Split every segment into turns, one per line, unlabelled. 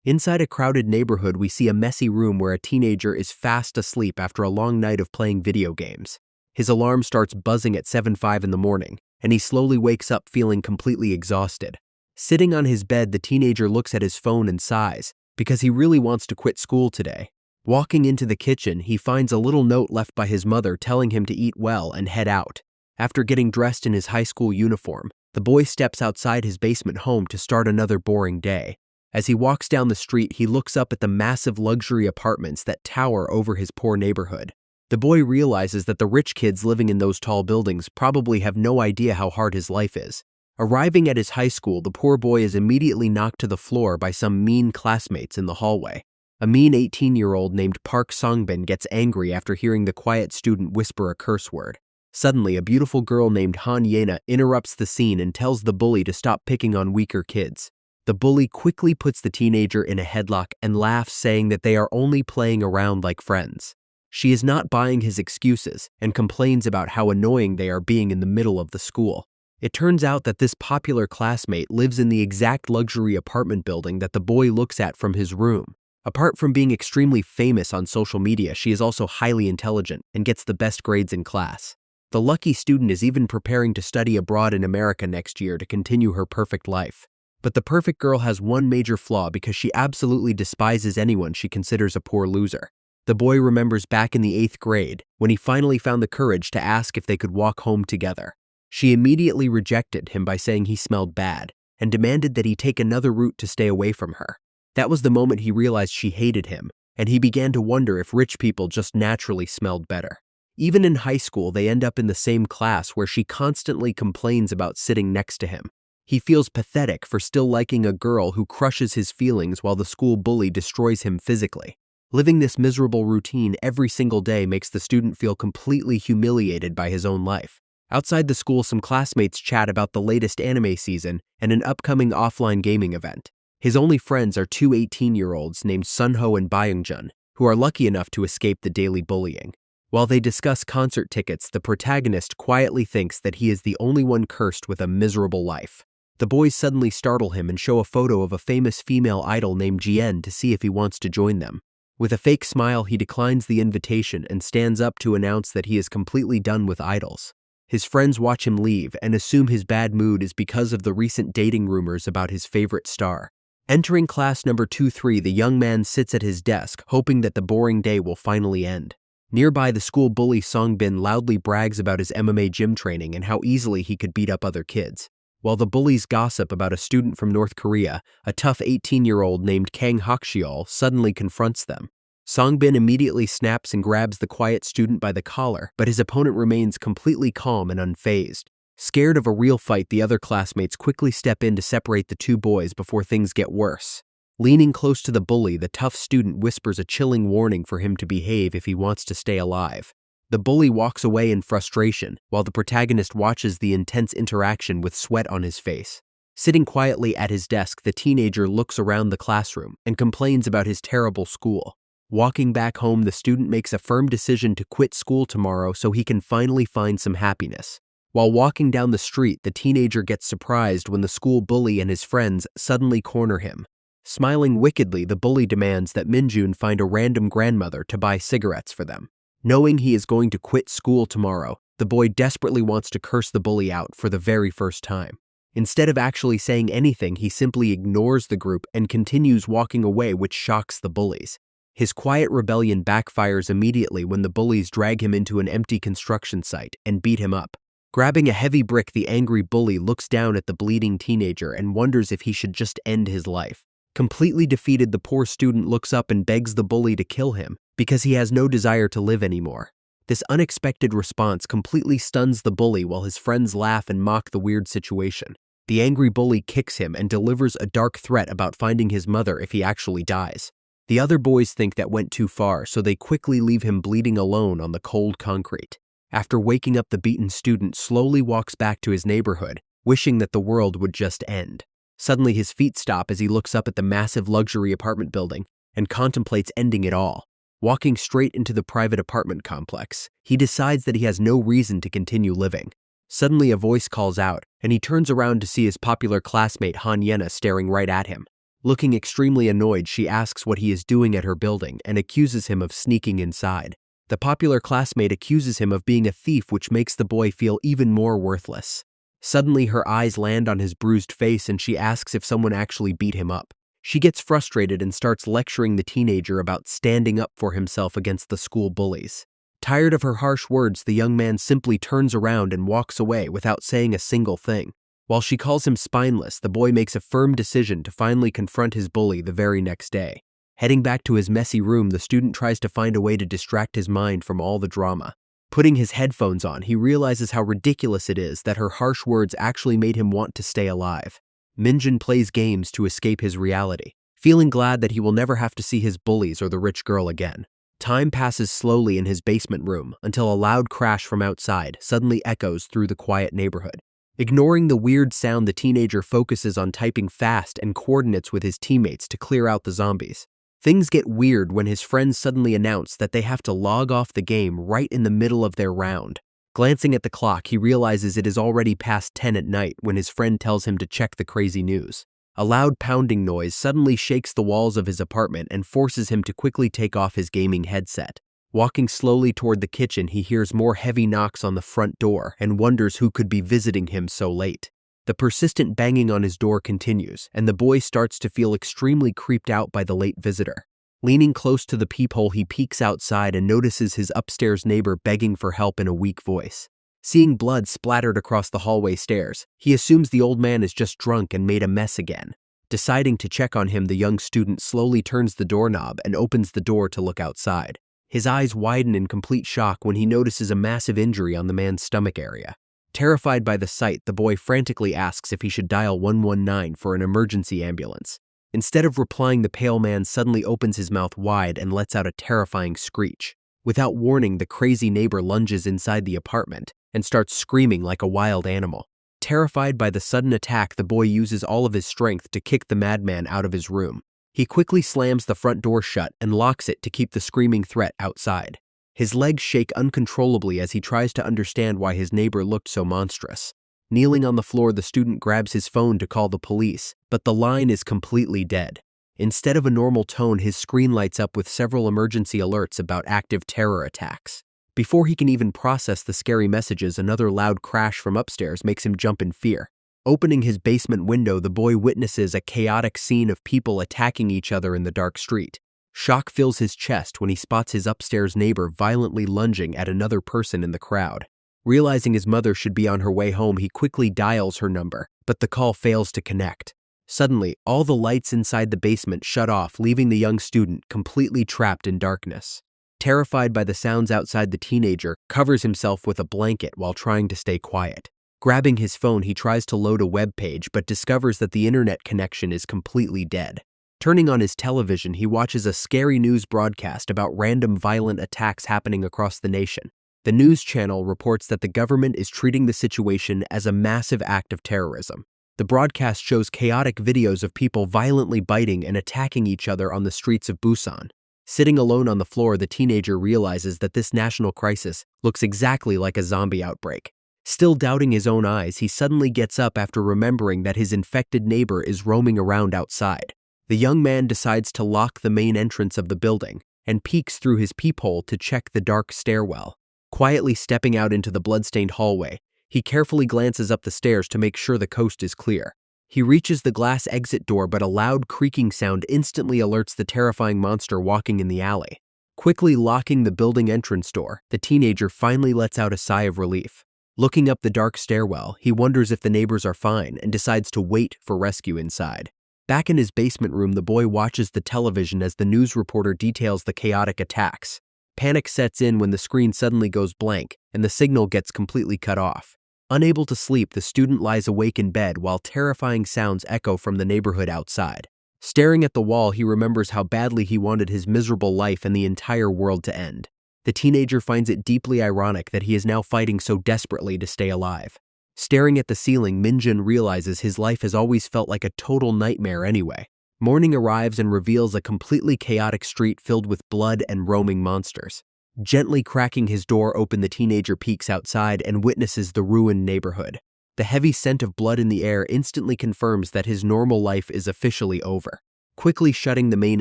Inside a crowded neighborhood, we see a messy room where a teenager is fast asleep after a long night of playing video games. His alarm starts buzzing at 7:05 in the morning, and he slowly wakes up feeling completely exhausted. Sitting on his bed, the teenager looks at his phone and sighs, because he really wants to quit school today. Walking into the kitchen, he finds a little note left by his mother telling him to eat well and head out. After getting dressed in his high school uniform, the boy steps outside his basement home to start another boring day. As he walks down the street, he looks up at the massive luxury apartments that tower over his poor neighborhood. The boy realizes that the rich kids living in those tall buildings probably have no idea how hard his life is. Arriving at his high school, the poor boy is immediately knocked to the floor by some mean classmates in the hallway. A mean 18-year-old named Park Songbin gets angry after hearing the quiet student whisper a curse word. Suddenly, a beautiful girl named Han Yena interrupts the scene and tells the bully to stop picking on weaker kids. The bully quickly puts the teenager in a headlock and laughs, saying that they are only playing around like friends. She is not buying his excuses and complains about how annoying they are being in the middle of the school. It turns out that this popular classmate lives in the exact luxury apartment building that the boy looks at from his room. Apart from being extremely famous on social media, she is also highly intelligent and gets the best grades in class. The lucky student is even preparing to study abroad in America next year to continue her perfect life. But the perfect girl has one major flaw because she absolutely despises anyone she considers a poor loser. The boy remembers back in the 8th grade when he finally found the courage to ask if they could walk home together. She immediately rejected him by saying he smelled bad and demanded that he take another route to stay away from her. That was the moment he realized she hated him, and he began to wonder if rich people just naturally smelled better. Even in high school, they end up in the same class where she constantly complains about sitting next to him. He feels pathetic for still liking a girl who crushes his feelings while the school bully destroys him physically. Living this miserable routine every single day makes the student feel completely humiliated by his own life. Outside the school, some classmates chat about the latest anime season and an upcoming offline gaming event. His only friends are two 18-year-olds named Sunho and Byungjun, who are lucky enough to escape the daily bullying. While they discuss concert tickets, the protagonist quietly thinks that he is the only one cursed with a miserable life. The boys suddenly startle him and show a photo of a famous female idol named Jien to see if he wants to join them. With a fake smile, he declines the invitation and stands up to announce that he is completely done with idols. His friends watch him leave and assume his bad mood is because of the recent dating rumors about his favorite star. Entering class number 2-3, the young man sits at his desk, hoping that the boring day will finally end. Nearby, the school bully Songbin loudly brags about his MMA gym training and how easily he could beat up other kids. While the bullies gossip about a student from North Korea, a tough 18-year-old named Kang Hokshiol suddenly confronts them. Songbin immediately snaps and grabs the quiet student by the collar, but his opponent remains completely calm and unfazed. Scared of a real fight, the other classmates quickly step in to separate the two boys before things get worse. Leaning close to the bully, the tough student whispers a chilling warning for him to behave if he wants to stay alive. The bully walks away in frustration, while the protagonist watches the intense interaction with sweat on his face. Sitting quietly at his desk, the teenager looks around the classroom and complains about his terrible school. Walking back home, the student makes a firm decision to quit school tomorrow so he can finally find some happiness. While walking down the street, the teenager gets surprised when the school bully and his friends suddenly corner him. Smiling wickedly, the bully demands that Minjun find a random grandmother to buy cigarettes for them. Knowing he is going to quit school tomorrow, the boy desperately wants to curse the bully out for the very first time. Instead of actually saying anything, he simply ignores the group and continues walking away, which shocks the bullies. His quiet rebellion backfires immediately when the bullies drag him into an empty construction site and beat him up. Grabbing a heavy brick, the angry bully looks down at the bleeding teenager and wonders if he should just end his life. Completely defeated, the poor student looks up and begs the bully to kill him because he has no desire to live anymore. This unexpected response completely stuns the bully while his friends laugh and mock the weird situation. The angry bully kicks him and delivers a dark threat about finding his mother if he actually dies. The other boys think that went too far, so they quickly leave him bleeding alone on the cold concrete. After waking up, the beaten student slowly walks back to his neighborhood, wishing that the world would just end. Suddenly, his feet stop as he looks up at the massive luxury apartment building and contemplates ending it all. Walking straight into the private apartment complex, he decides that he has no reason to continue living. Suddenly, a voice calls out, and he turns around to see his popular classmate Han Yena staring right at him. Looking extremely annoyed, she asks what he is doing at her building and accuses him of sneaking inside. The popular classmate accuses him of being a thief, which makes the boy feel even more worthless. Suddenly, her eyes land on his bruised face and she asks if someone actually beat him up. She gets frustrated and starts lecturing the teenager about standing up for himself against the school bullies. Tired of her harsh words, the young man simply turns around and walks away without saying a single thing. While she calls him spineless, the boy makes a firm decision to finally confront his bully the very next day. Heading back to his messy room, the student tries to find a way to distract his mind from all the drama. Putting his headphones on, he realizes how ridiculous it is that her harsh words actually made him want to stay alive. Minjin plays games to escape his reality, feeling glad that he will never have to see his bullies or the rich girl again. Time passes slowly in his basement room until a loud crash from outside suddenly echoes through the quiet neighborhood. Ignoring the weird sound, the teenager focuses on typing fast and coordinates with his teammates to clear out the zombies. Things get weird when his friends suddenly announce that they have to log off the game right in the middle of their round. Glancing at the clock, he realizes it is already past 10 at night when his friend tells him to check the crazy news. A loud pounding noise suddenly shakes the walls of his apartment and forces him to quickly take off his gaming headset. Walking slowly toward the kitchen, he hears more heavy knocks on the front door and wonders who could be visiting him so late. The persistent banging on his door continues, and the boy starts to feel extremely creeped out by the late visitor. Leaning close to the peephole, he peeks outside and notices his upstairs neighbor begging for help in a weak voice. Seeing blood splattered across the hallway stairs, he assumes the old man is just drunk and made a mess again. Deciding to check on him, the young student slowly turns the doorknob and opens the door to look outside. His eyes widen in complete shock when he notices a massive injury on the man's stomach area. Terrified by the sight, the boy frantically asks if he should dial 119 for an emergency ambulance. Instead of replying, the pale man suddenly opens his mouth wide and lets out a terrifying screech. Without warning, the crazy neighbor lunges inside the apartment and starts screaming like a wild animal. Terrified by the sudden attack, the boy uses all of his strength to kick the madman out of his room. He quickly slams the front door shut and locks it to keep the screaming threat outside. His legs shake uncontrollably as he tries to understand why his neighbor looked so monstrous. Kneeling on the floor, the student grabs his phone to call the police, but the line is completely dead. Instead of a normal tone, his screen lights up with several emergency alerts about active terror attacks. Before he can even process the scary messages, another loud crash from upstairs makes him jump in fear. Opening his basement window, the boy witnesses a chaotic scene of people attacking each other in the dark street. Shock fills his chest when he spots his upstairs neighbor violently lunging at another person in the crowd. Realizing his mother should be on her way home, he quickly dials her number, but the call fails to connect. Suddenly, all the lights inside the basement shut off, leaving the young student completely trapped in darkness. Terrified by the sounds outside, the teenager covers himself with a blanket while trying to stay quiet. Grabbing his phone, he tries to load a web page but discovers that the internet connection is completely dead. Turning on his television, he watches a scary news broadcast about random violent attacks happening across the nation. The news channel reports that the government is treating the situation as a massive act of terrorism. The broadcast shows chaotic videos of people violently biting and attacking each other on the streets of Busan. Sitting alone on the floor, the teenager realizes that this national crisis looks exactly like a zombie outbreak. Still doubting his own eyes, he suddenly gets up after remembering that his infected neighbor is roaming around outside. The young man decides to lock the main entrance of the building and peeks through his peephole to check the dark stairwell. Quietly stepping out into the bloodstained hallway, he carefully glances up the stairs to make sure the coast is clear. He reaches the glass exit door, but a loud creaking sound instantly alerts the terrifying monster walking in the alley. Quickly locking the building entrance door, the teenager finally lets out a sigh of relief. Looking up the dark stairwell, he wonders if the neighbors are fine and decides to wait for rescue inside. Back in his basement room, the boy watches the television as the news reporter details the chaotic attacks. Panic sets in when the screen suddenly goes blank and the signal gets completely cut off. Unable to sleep, the student lies awake in bed while terrifying sounds echo from the neighborhood outside. Staring at the wall, he remembers how badly he wanted his miserable life and the entire world to end. The teenager finds it deeply ironic that he is now fighting so desperately to stay alive. Staring at the ceiling, Minjin realizes his life has always felt like a total nightmare anyway. Morning arrives and reveals a completely chaotic street filled with blood and roaming monsters. Gently cracking his door open, the teenager peeks outside and witnesses the ruined neighborhood. The heavy scent of blood in the air instantly confirms that his normal life is officially over. Quickly shutting the main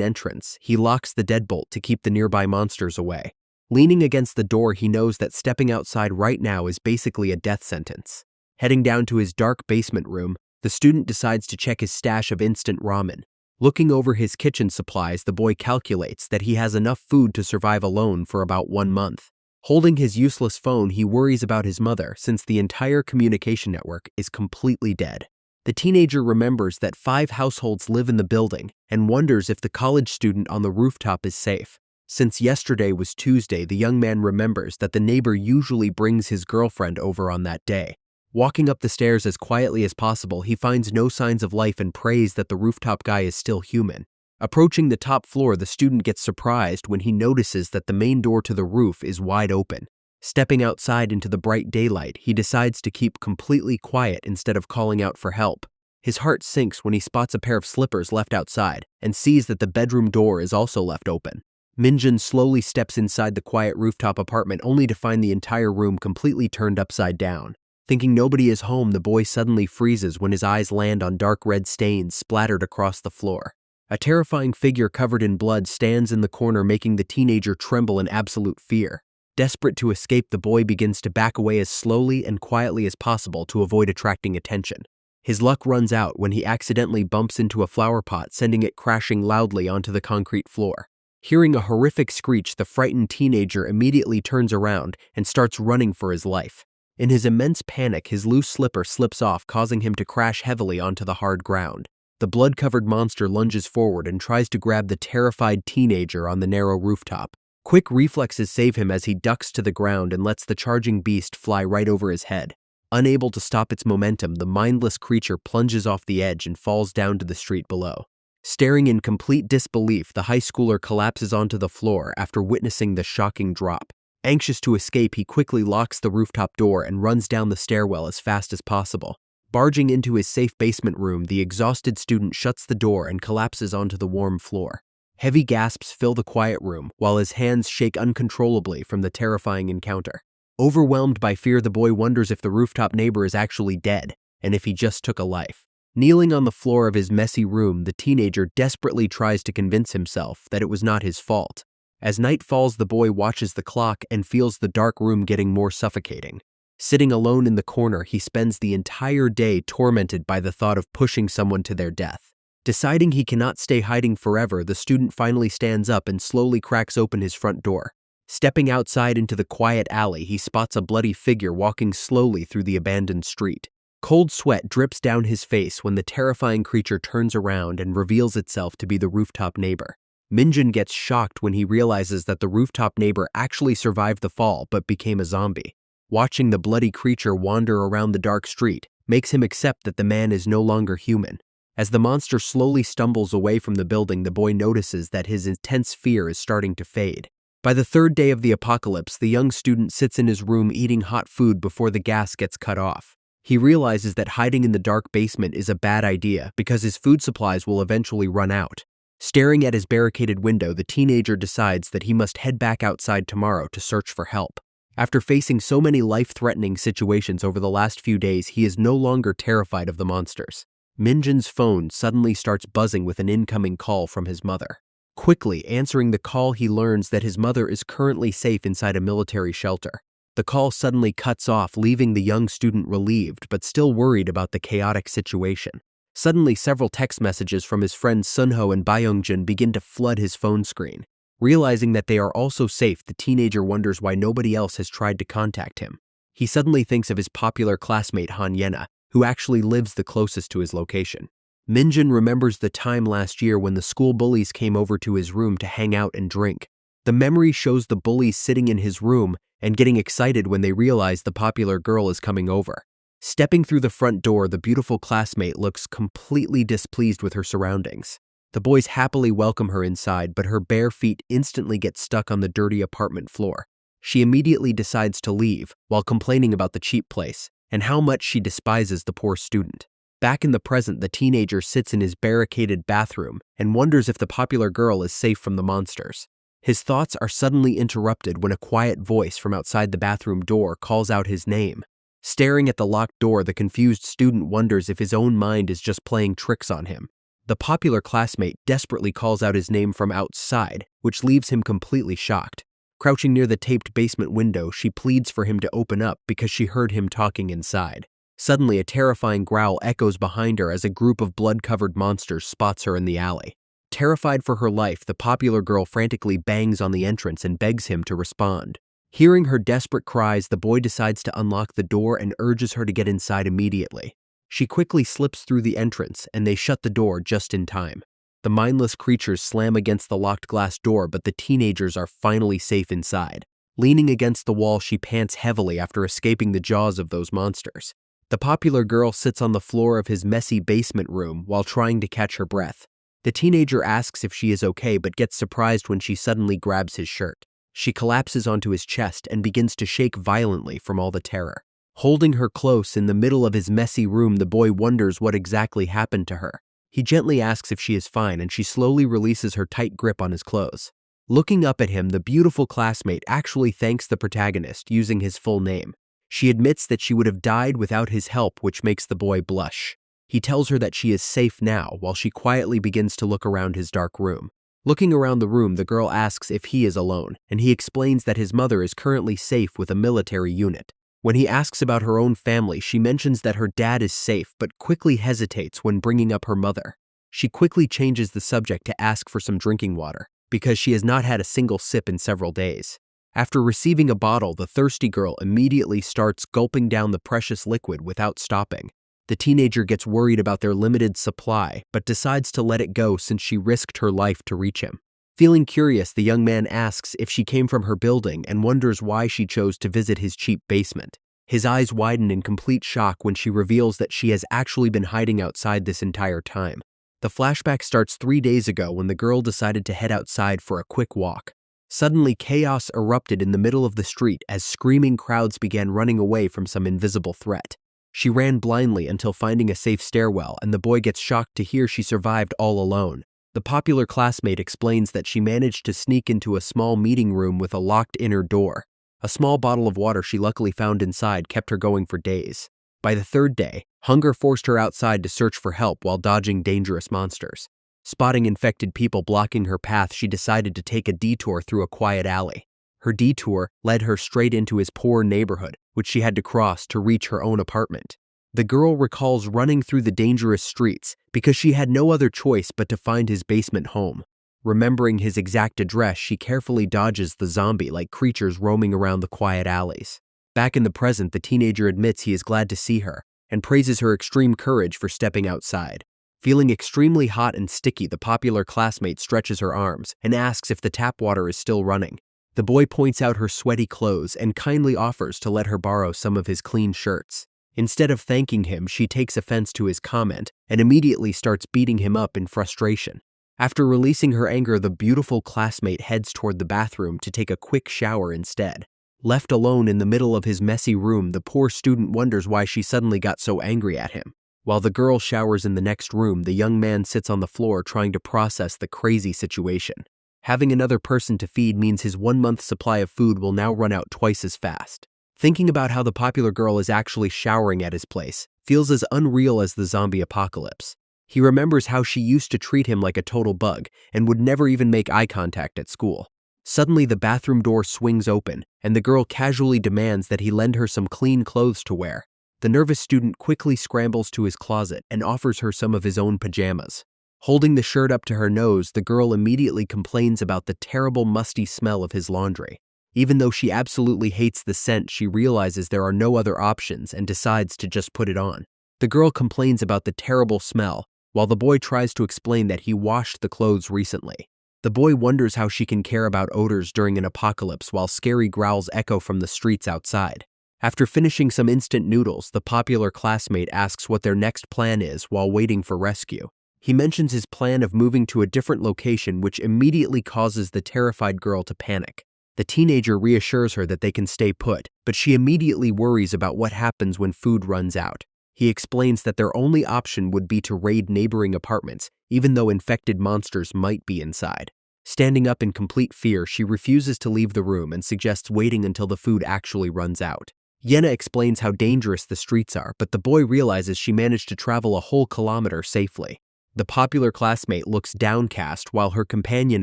entrance, he locks the deadbolt to keep the nearby monsters away. Leaning against the door, he knows that stepping outside right now is basically a death sentence. Heading down to his dark basement room, the student decides to check his stash of instant ramen. Looking over his kitchen supplies, the boy calculates that he has enough food to survive alone for about 1 month. Holding his useless phone, he worries about his mother since the entire communication network is completely dead. The teenager remembers that 5 households live in the building and wonders if the college student on the rooftop is safe. Since yesterday was Tuesday, the young man remembers that the neighbor usually brings his girlfriend over on that day. Walking up the stairs as quietly as possible, he finds no signs of life and prays that the rooftop guy is still human. Approaching the top floor, the student gets surprised when he notices that the main door to the roof is wide open. Stepping outside into the bright daylight, he decides to keep completely quiet instead of calling out for help. His heart sinks when he spots a pair of slippers left outside and sees that the bedroom door is also left open. Minjun slowly steps inside the quiet rooftop apartment only to find the entire room completely turned upside down. Thinking nobody is home, the boy suddenly freezes when his eyes land on dark red stains splattered across the floor. A terrifying figure covered in blood stands in the corner, making the teenager tremble in absolute fear. Desperate to escape, the boy begins to back away as slowly and quietly as possible to avoid attracting attention. His luck runs out when he accidentally bumps into a flower pot, sending it crashing loudly onto the concrete floor. Hearing a horrific screech, the frightened teenager immediately turns around and starts running for his life. In his immense panic, his loose slipper slips off, causing him to crash heavily onto the hard ground. The blood-covered monster lunges forward and tries to grab the terrified teenager on the narrow rooftop. Quick reflexes save him as he ducks to the ground and lets the charging beast fly right over his head. Unable to stop its momentum, the mindless creature plunges off the edge and falls down to the street below. Staring in complete disbelief, the high schooler collapses onto the floor after witnessing the shocking drop. Anxious to escape, he quickly locks the rooftop door and runs down the stairwell as fast as possible. Barging into his safe basement room, the exhausted student shuts the door and collapses onto the warm floor. Heavy gasps fill the quiet room, while his hands shake uncontrollably from the terrifying encounter. Overwhelmed by fear, the boy wonders if the rooftop neighbor is actually dead, and if he just took a life. Kneeling on the floor of his messy room, the teenager desperately tries to convince himself that it was not his fault. As night falls, the boy watches the clock and feels the dark room getting more suffocating. Sitting alone in the corner, he spends the entire day tormented by the thought of pushing someone to their death. Deciding he cannot stay hiding forever, the student finally stands up and slowly cracks open his front door. Stepping outside into the quiet alley, he spots a bloody figure walking slowly through the abandoned street. Cold sweat drips down his face when the terrifying creature turns around and reveals itself to be the rooftop neighbor. Minjun gets shocked when he realizes that the rooftop neighbor actually survived the fall but became a zombie. Watching the bloody creature wander around the dark street makes him accept that the man is no longer human. As the monster slowly stumbles away from the building, the boy notices that his intense fear is starting to fade. By the 3rd day of the apocalypse, the young student sits in his room eating hot food before the gas gets cut off. He realizes that hiding in the dark basement is a bad idea because his food supplies will eventually run out. Staring at his barricaded window, the teenager decides that he must head back outside tomorrow to search for help. After facing so many life-threatening situations over the last few days, he is no longer terrified of the monsters. Minjun's phone suddenly starts buzzing with an incoming call from his mother. Quickly answering the call, he learns that his mother is currently safe inside a military shelter. The call suddenly cuts off, leaving the young student relieved but still worried about the chaotic situation. Suddenly, several text messages from his friends Sunho and Byungjun begin to flood his phone screen. Realizing that they are also safe, the teenager wonders why nobody else has tried to contact him. He suddenly thinks of his popular classmate Han Yena, who actually lives the closest to his location. Minjun remembers the time last year when the school bullies came over to his room to hang out and drink. The memory shows the bullies sitting in his room and getting excited when they realize the popular girl is coming over. Stepping through the front door, the beautiful classmate looks completely displeased with her surroundings. The boys happily welcome her inside, but her bare feet instantly get stuck on the dirty apartment floor. She immediately decides to leave, while complaining about the cheap place and how much she despises the poor student. Back in the present, the teenager sits in his barricaded bathroom and wonders if the popular girl is safe from the monsters. His thoughts are suddenly interrupted when a quiet voice from outside the bathroom door calls out his name. Staring at the locked door, the confused student wonders if his own mind is just playing tricks on him. The popular classmate desperately calls out his name from outside, which leaves him completely shocked. Crouching near the taped basement window, she pleads for him to open up because she heard him talking inside. Suddenly, a terrifying growl echoes behind her as a group of blood-covered monsters spots her in the alley. Terrified for her life, the popular girl frantically bangs on the entrance and begs him to respond. Hearing her desperate cries, the boy decides to unlock the door and urges her to get inside immediately. She quickly slips through the entrance, and they shut the door just in time. The mindless creatures slam against the locked glass door, but the teenagers are finally safe inside. Leaning against the wall, she pants heavily after escaping the jaws of those monsters. The popular girl sits on the floor of his messy basement room while trying to catch her breath. The teenager asks if she is okay, but gets surprised when she suddenly grabs his shirt. She collapses onto his chest and begins to shake violently from all the terror. Holding her close in the middle of his messy room, the boy wonders what exactly happened to her. He gently asks if she is fine, and she slowly releases her tight grip on his clothes. Looking up at him, the beautiful classmate actually thanks the protagonist using his full name. She admits that she would have died without his help, which makes the boy blush. He tells her that she is safe now, while she quietly begins to look around his dark room. Looking around the room, the girl asks if he is alone, and he explains that his mother is currently safe with a military unit. When he asks about her own family, she mentions that her dad is safe, but quickly hesitates when bringing up her mother. She quickly changes the subject to ask for some drinking water, because she has not had a single sip in several days. After receiving a bottle, the thirsty girl immediately starts gulping down the precious liquid without stopping. The teenager gets worried about their limited supply, but decides to let it go since she risked her life to reach him. Feeling curious, the young man asks if she came from her building and wonders why she chose to visit his cheap basement. His eyes widen in complete shock when she reveals that she has actually been hiding outside this entire time. The flashback starts 3 days ago when the girl decided to head outside for a quick walk. Suddenly, chaos erupted in the middle of the street as screaming crowds began running away from some invisible threat. She ran blindly until finding a safe stairwell, and the boy gets shocked to hear she survived all alone. The popular classmate explains that she managed to sneak into a small meeting room with a locked inner door. A small bottle of water she luckily found inside kept her going for days. By the 3rd day, hunger forced her outside to search for help while dodging dangerous monsters. Spotting infected people blocking her path, she decided to take a detour through a quiet alley. Her detour led her straight into his poor neighborhood, which she had to cross to reach her own apartment. The girl recalls running through the dangerous streets because she had no other choice but to find his basement home. Remembering his exact address, she carefully dodges the zombie-like creatures roaming around the quiet alleys. Back in the present, the teenager admits he is glad to see her and praises her extreme courage for stepping outside. Feeling extremely hot and sticky, the popular classmate stretches her arms and asks if the tap water is still running. The boy points out her sweaty clothes and kindly offers to let her borrow some of his clean shirts. Instead of thanking him, she takes offense to his comment and immediately starts beating him up in frustration. After releasing her anger, the beautiful classmate heads toward the bathroom to take a quick shower instead. Left alone in the middle of his messy room, the poor student wonders why she suddenly got so angry at him. While the girl showers in the next room, the young man sits on the floor trying to process the crazy situation. Having another person to feed means his 1-month supply of food will now run out twice as fast. Thinking about how the popular girl is actually showering at his place feels as unreal as the zombie apocalypse. He remembers how she used to treat him like a total bug and would never even make eye contact at school. Suddenly, the bathroom door swings open, and the girl casually demands that he lend her some clean clothes to wear. The nervous student quickly scrambles to his closet and offers her some of his own pajamas. Holding the shirt up to her nose, the girl immediately complains about the terrible musty smell of his laundry. Even though she absolutely hates the scent, she realizes there are no other options and decides to just put it on. The girl complains about the terrible smell, while the boy tries to explain that he washed the clothes recently. The boy wonders how she can care about odors during an apocalypse while scary growls echo from the streets outside. After finishing some instant noodles, the popular classmate asks what their next plan is while waiting for rescue. He mentions his plan of moving to a different location, which immediately causes the terrified girl to panic. The teenager reassures her that they can stay put, but she immediately worries about what happens when food runs out. He explains that their only option would be to raid neighboring apartments, even though infected monsters might be inside. Standing up in complete fear, she refuses to leave the room and suggests waiting until the food actually runs out. Yenna explains how dangerous the streets are, but the boy realizes she managed to travel a whole kilometer safely. The popular classmate looks downcast while her companion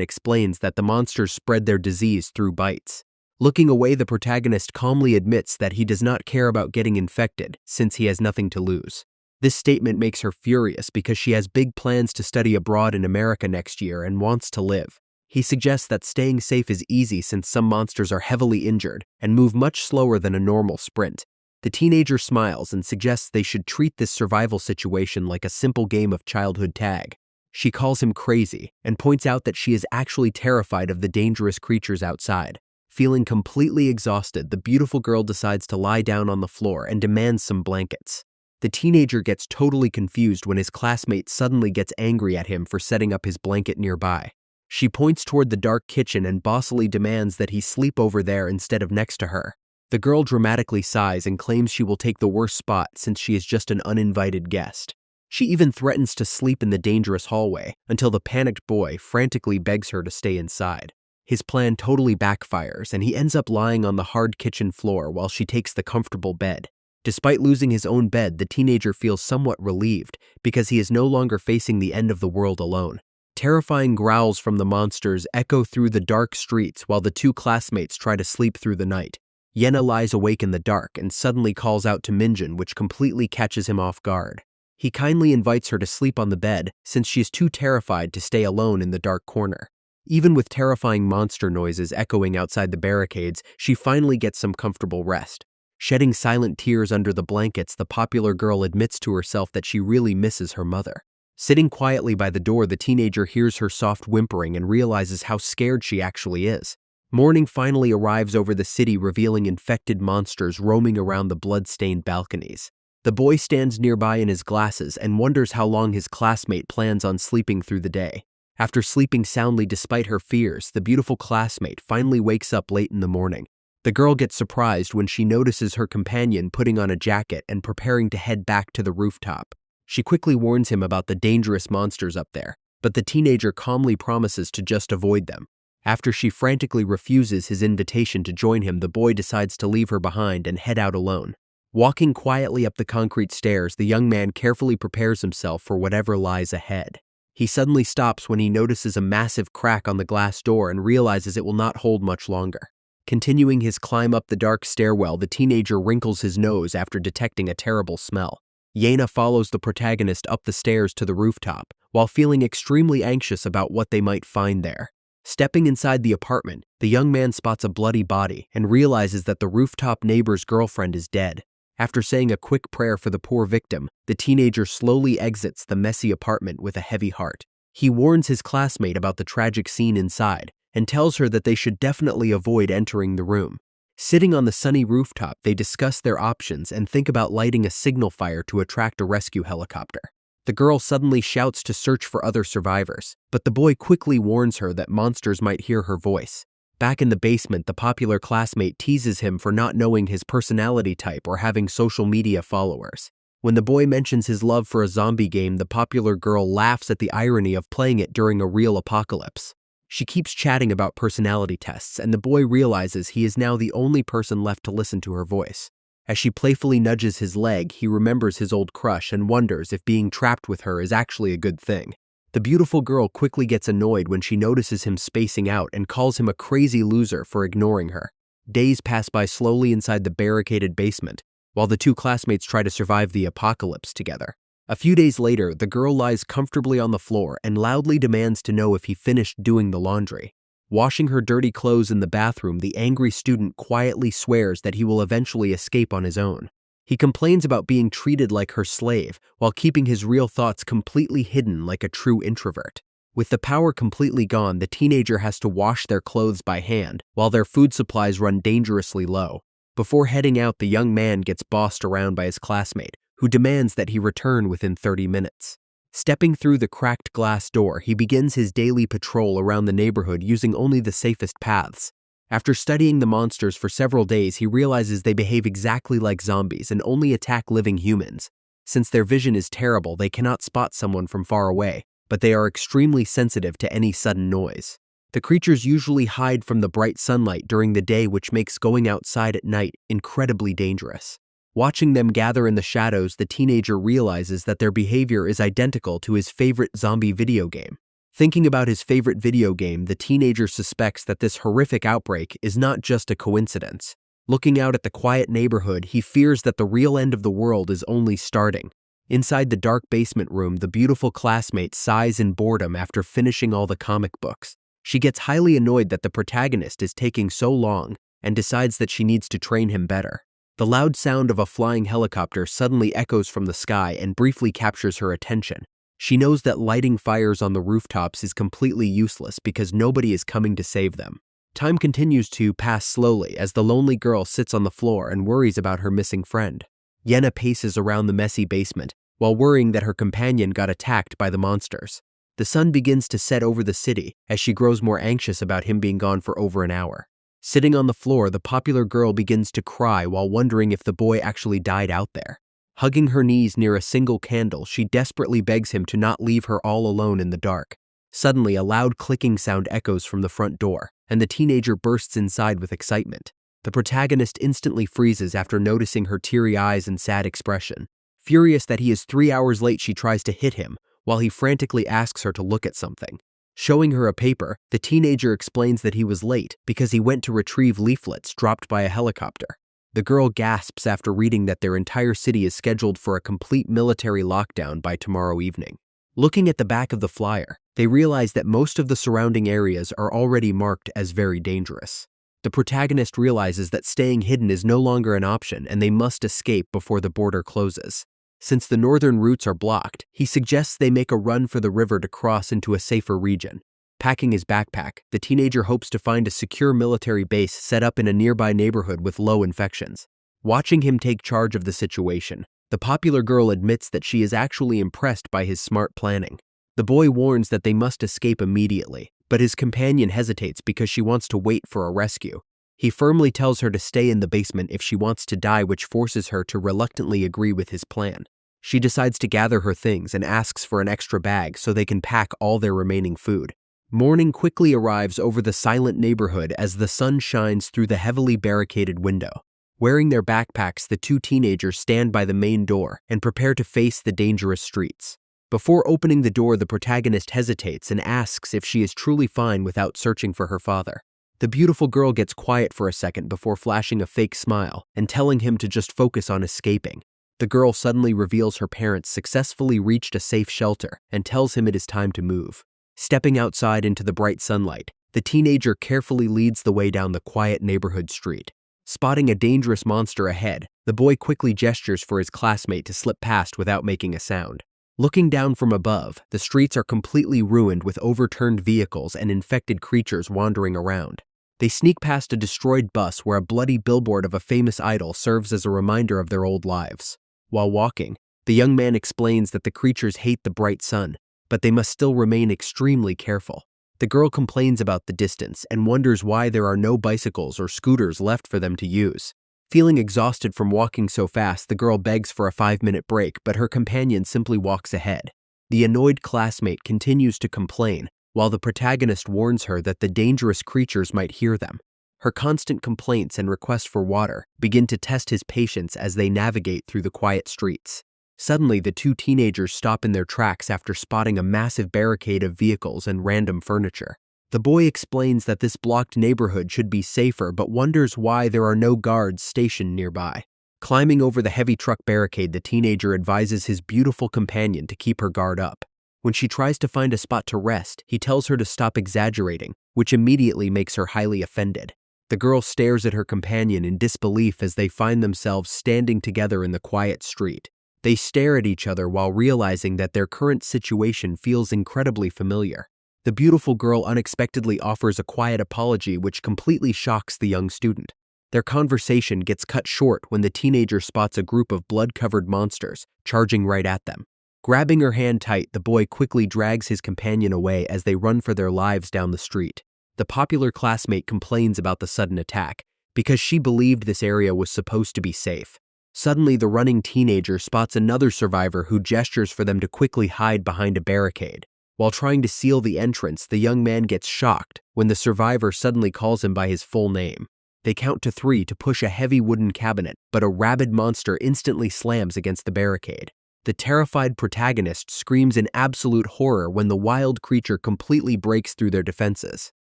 explains that the monsters spread their disease through bites. Looking away, the protagonist calmly admits that he does not care about getting infected since he has nothing to lose. This statement makes her furious because she has big plans to study abroad in America next year and wants to live. He suggests that staying safe is easy since some monsters are heavily injured and move much slower than a normal sprint. The teenager smiles and suggests they should treat this survival situation like a simple game of childhood tag. She calls him crazy and points out that she is actually terrified of the dangerous creatures outside. Feeling completely exhausted, the beautiful girl decides to lie down on the floor and demands some blankets. The teenager gets totally confused when his classmate suddenly gets angry at him for setting up his blanket nearby. She points toward the dark kitchen and bossily demands that he sleep over there instead of next to her. The girl dramatically sighs and claims she will take the worst spot since she is just an uninvited guest. She even threatens to sleep in the dangerous hallway until the panicked boy frantically begs her to stay inside. His plan totally backfires and he ends up lying on the hard kitchen floor while she takes the comfortable bed. Despite losing his own bed, the teenager feels somewhat relieved because he is no longer facing the end of the world alone. Terrifying growls from the monsters echo through the dark streets while the two classmates try to sleep through the night. Yena lies awake in the dark and suddenly calls out to Minjin, which completely catches him off guard. He kindly invites her to sleep on the bed since she is too terrified to stay alone in the dark corner. Even with terrifying monster noises echoing outside the barricades, she finally gets some comfortable rest. Shedding silent tears under the blankets, the popular girl admits to herself that she really misses her mother. Sitting quietly by the door, the teenager hears her soft whimpering and realizes how scared she actually is. Morning finally arrives over the city, revealing infected monsters roaming around the blood-stained balconies. The boy stands nearby in his glasses and wonders how long his classmate plans on sleeping through the day. After sleeping soundly despite her fears, the beautiful classmate finally wakes up late in the morning. The girl gets surprised when she notices her companion putting on a jacket and preparing to head back to the rooftop. She quickly warns him about the dangerous monsters up there, but the teenager calmly promises to just avoid them. After she frantically refuses his invitation to join him, the boy decides to leave her behind and head out alone. Walking quietly up the concrete stairs, the young man carefully prepares himself for whatever lies ahead. He suddenly stops when he notices a massive crack on the glass door and realizes it will not hold much longer. Continuing his climb up the dark stairwell, the teenager wrinkles his nose after detecting a terrible smell. Yena follows the protagonist up the stairs to the rooftop, while feeling extremely anxious about what they might find there. Stepping inside the apartment, the young man spots a bloody body and realizes that the rooftop neighbor's girlfriend is dead. After saying a quick prayer for the poor victim, the teenager slowly exits the messy apartment with a heavy heart. He warns his classmate about the tragic scene inside and tells her that they should definitely avoid entering the room. Sitting on the sunny rooftop, they discuss their options and think about lighting a signal fire to attract a rescue helicopter. The girl suddenly shouts to search for other survivors, but the boy quickly warns her that monsters might hear her voice. Back in the basement, the popular classmate teases him for not knowing his personality type or having social media followers. When the boy mentions his love for a zombie game, the popular girl laughs at the irony of playing it during a real apocalypse. She keeps chatting about personality tests, and the boy realizes he is now the only person left to listen to her voice. As she playfully nudges his leg, he remembers his old crush and wonders if being trapped with her is actually a good thing. The beautiful girl quickly gets annoyed when she notices him spacing out and calls him a crazy loser for ignoring her. Days pass by slowly inside the barricaded basement, while the two classmates try to survive the apocalypse together. A few days later, the girl lies comfortably on the floor and loudly demands to know if he finished doing the laundry. Washing her dirty clothes in the bathroom, the angry student quietly swears that he will eventually escape on his own. He complains about being treated like her slave, while keeping his real thoughts completely hidden like a true introvert. With the power completely gone, the teenager has to wash their clothes by hand, while their food supplies run dangerously low. Before heading out, the young man gets bossed around by his classmate, who demands that he return within 30 minutes. Stepping through the cracked glass door, he begins his daily patrol around the neighborhood using only the safest paths. After studying the monsters for several days, he realizes they behave exactly like zombies and only attack living humans. Since their vision is terrible, they cannot spot someone from far away, but they are extremely sensitive to any sudden noise. The creatures usually hide from the bright sunlight during the day, which makes going outside at night incredibly dangerous. Watching them gather in the shadows, the teenager realizes that their behavior is identical to his favorite zombie video game. Thinking about his favorite video game, the teenager suspects that this horrific outbreak is not just a coincidence. Looking out at the quiet neighborhood, he fears that the real end of the world is only starting. Inside the dark basement room, the beautiful classmate sighs in boredom after finishing all the comic books. She gets highly annoyed that the protagonist is taking so long and decides that she needs to train him better. The loud sound of a flying helicopter suddenly echoes from the sky and briefly captures her attention. She knows that lighting fires on the rooftops is completely useless because nobody is coming to save them. Time continues to pass slowly as the lonely girl sits on the floor and worries about her missing friend. Yenna paces around the messy basement while worrying that her companion got attacked by the monsters. The sun begins to set over the city as she grows more anxious about him being gone for over an hour. Sitting on the floor, the popular girl begins to cry while wondering if the boy actually died out there. Hugging her knees near a single candle, she desperately begs him to not leave her all alone in the dark. Suddenly, a loud clicking sound echoes from the front door, and the teenager bursts inside with excitement. The protagonist instantly freezes after noticing her teary eyes and sad expression. Furious that he is 3 hours late, she tries to hit him, while he frantically asks her to look at something. Showing her a paper, the teenager explains that he was late because he went to retrieve leaflets dropped by a helicopter. The girl gasps after reading that their entire city is scheduled for a complete military lockdown by tomorrow evening. Looking at the back of the flyer, they realize that most of the surrounding areas are already marked as very dangerous. The protagonist realizes that staying hidden is no longer an option and they must escape before the border closes. Since the northern routes are blocked, he suggests they make a run for the river to cross into a safer region. Packing his backpack, the teenager hopes to find a secure military base set up in a nearby neighborhood with low infections. Watching him take charge of the situation, the popular girl admits that she is actually impressed by his smart planning. The boy warns that they must escape immediately, but his companion hesitates because she wants to wait for a rescue. He firmly tells her to stay in the basement if she wants to die, which forces her to reluctantly agree with his plan. She decides to gather her things and asks for an extra bag so they can pack all their remaining food. Morning quickly arrives over the silent neighborhood as the sun shines through the heavily barricaded window. Wearing their backpacks, the two teenagers stand by the main door and prepare to face the dangerous streets. Before opening the door, the protagonist hesitates and asks if she is truly fine without searching for her father. The beautiful girl gets quiet for a second before flashing a fake smile and telling him to just focus on escaping. The girl suddenly reveals her parents successfully reached a safe shelter and tells him it is time to move. Stepping outside into the bright sunlight, the teenager carefully leads the way down the quiet neighborhood street. Spotting a dangerous monster ahead, the boy quickly gestures for his classmate to slip past without making a sound. Looking down from above, the streets are completely ruined with overturned vehicles and infected creatures wandering around. They sneak past a destroyed bus where a bloody billboard of a famous idol serves as a reminder of their old lives. While walking, the young man explains that the creatures hate the bright sun, but they must still remain extremely careful. The girl complains about the distance and wonders why there are no bicycles or scooters left for them to use. Feeling exhausted from walking so fast, the girl begs for a 5-minute break, but her companion simply walks ahead. The annoyed classmate continues to complain, while the protagonist warns her that the dangerous creatures might hear them. Her constant complaints and requests for water begin to test his patience as they navigate through the quiet streets. Suddenly, the two teenagers stop in their tracks after spotting a massive barricade of vehicles and random furniture. The boy explains that this blocked neighborhood should be safer, but wonders why there are no guards stationed nearby. Climbing over the heavy truck barricade, the teenager advises his beautiful companion to keep her guard up. When she tries to find a spot to rest, he tells her to stop exaggerating, which immediately makes her highly offended. The girl stares at her companion in disbelief as they find themselves standing together in the quiet street. They stare at each other while realizing that their current situation feels incredibly familiar. The beautiful girl unexpectedly offers a quiet apology which completely shocks the young student. Their conversation gets cut short when the teenager spots a group of blood-covered monsters charging right at them. Grabbing her hand tight, the boy quickly drags his companion away as they run for their lives down the street. The popular classmate complains about the sudden attack because she believed this area was supposed to be safe. Suddenly, the running teenager spots another survivor who gestures for them to quickly hide behind a barricade. While trying to seal the entrance, the young man gets shocked when the survivor suddenly calls him by his full name. They count to 3 to push a heavy wooden cabinet, but a rabid monster instantly slams against the barricade. The terrified protagonist screams in absolute horror when the wild creature completely breaks through their defenses.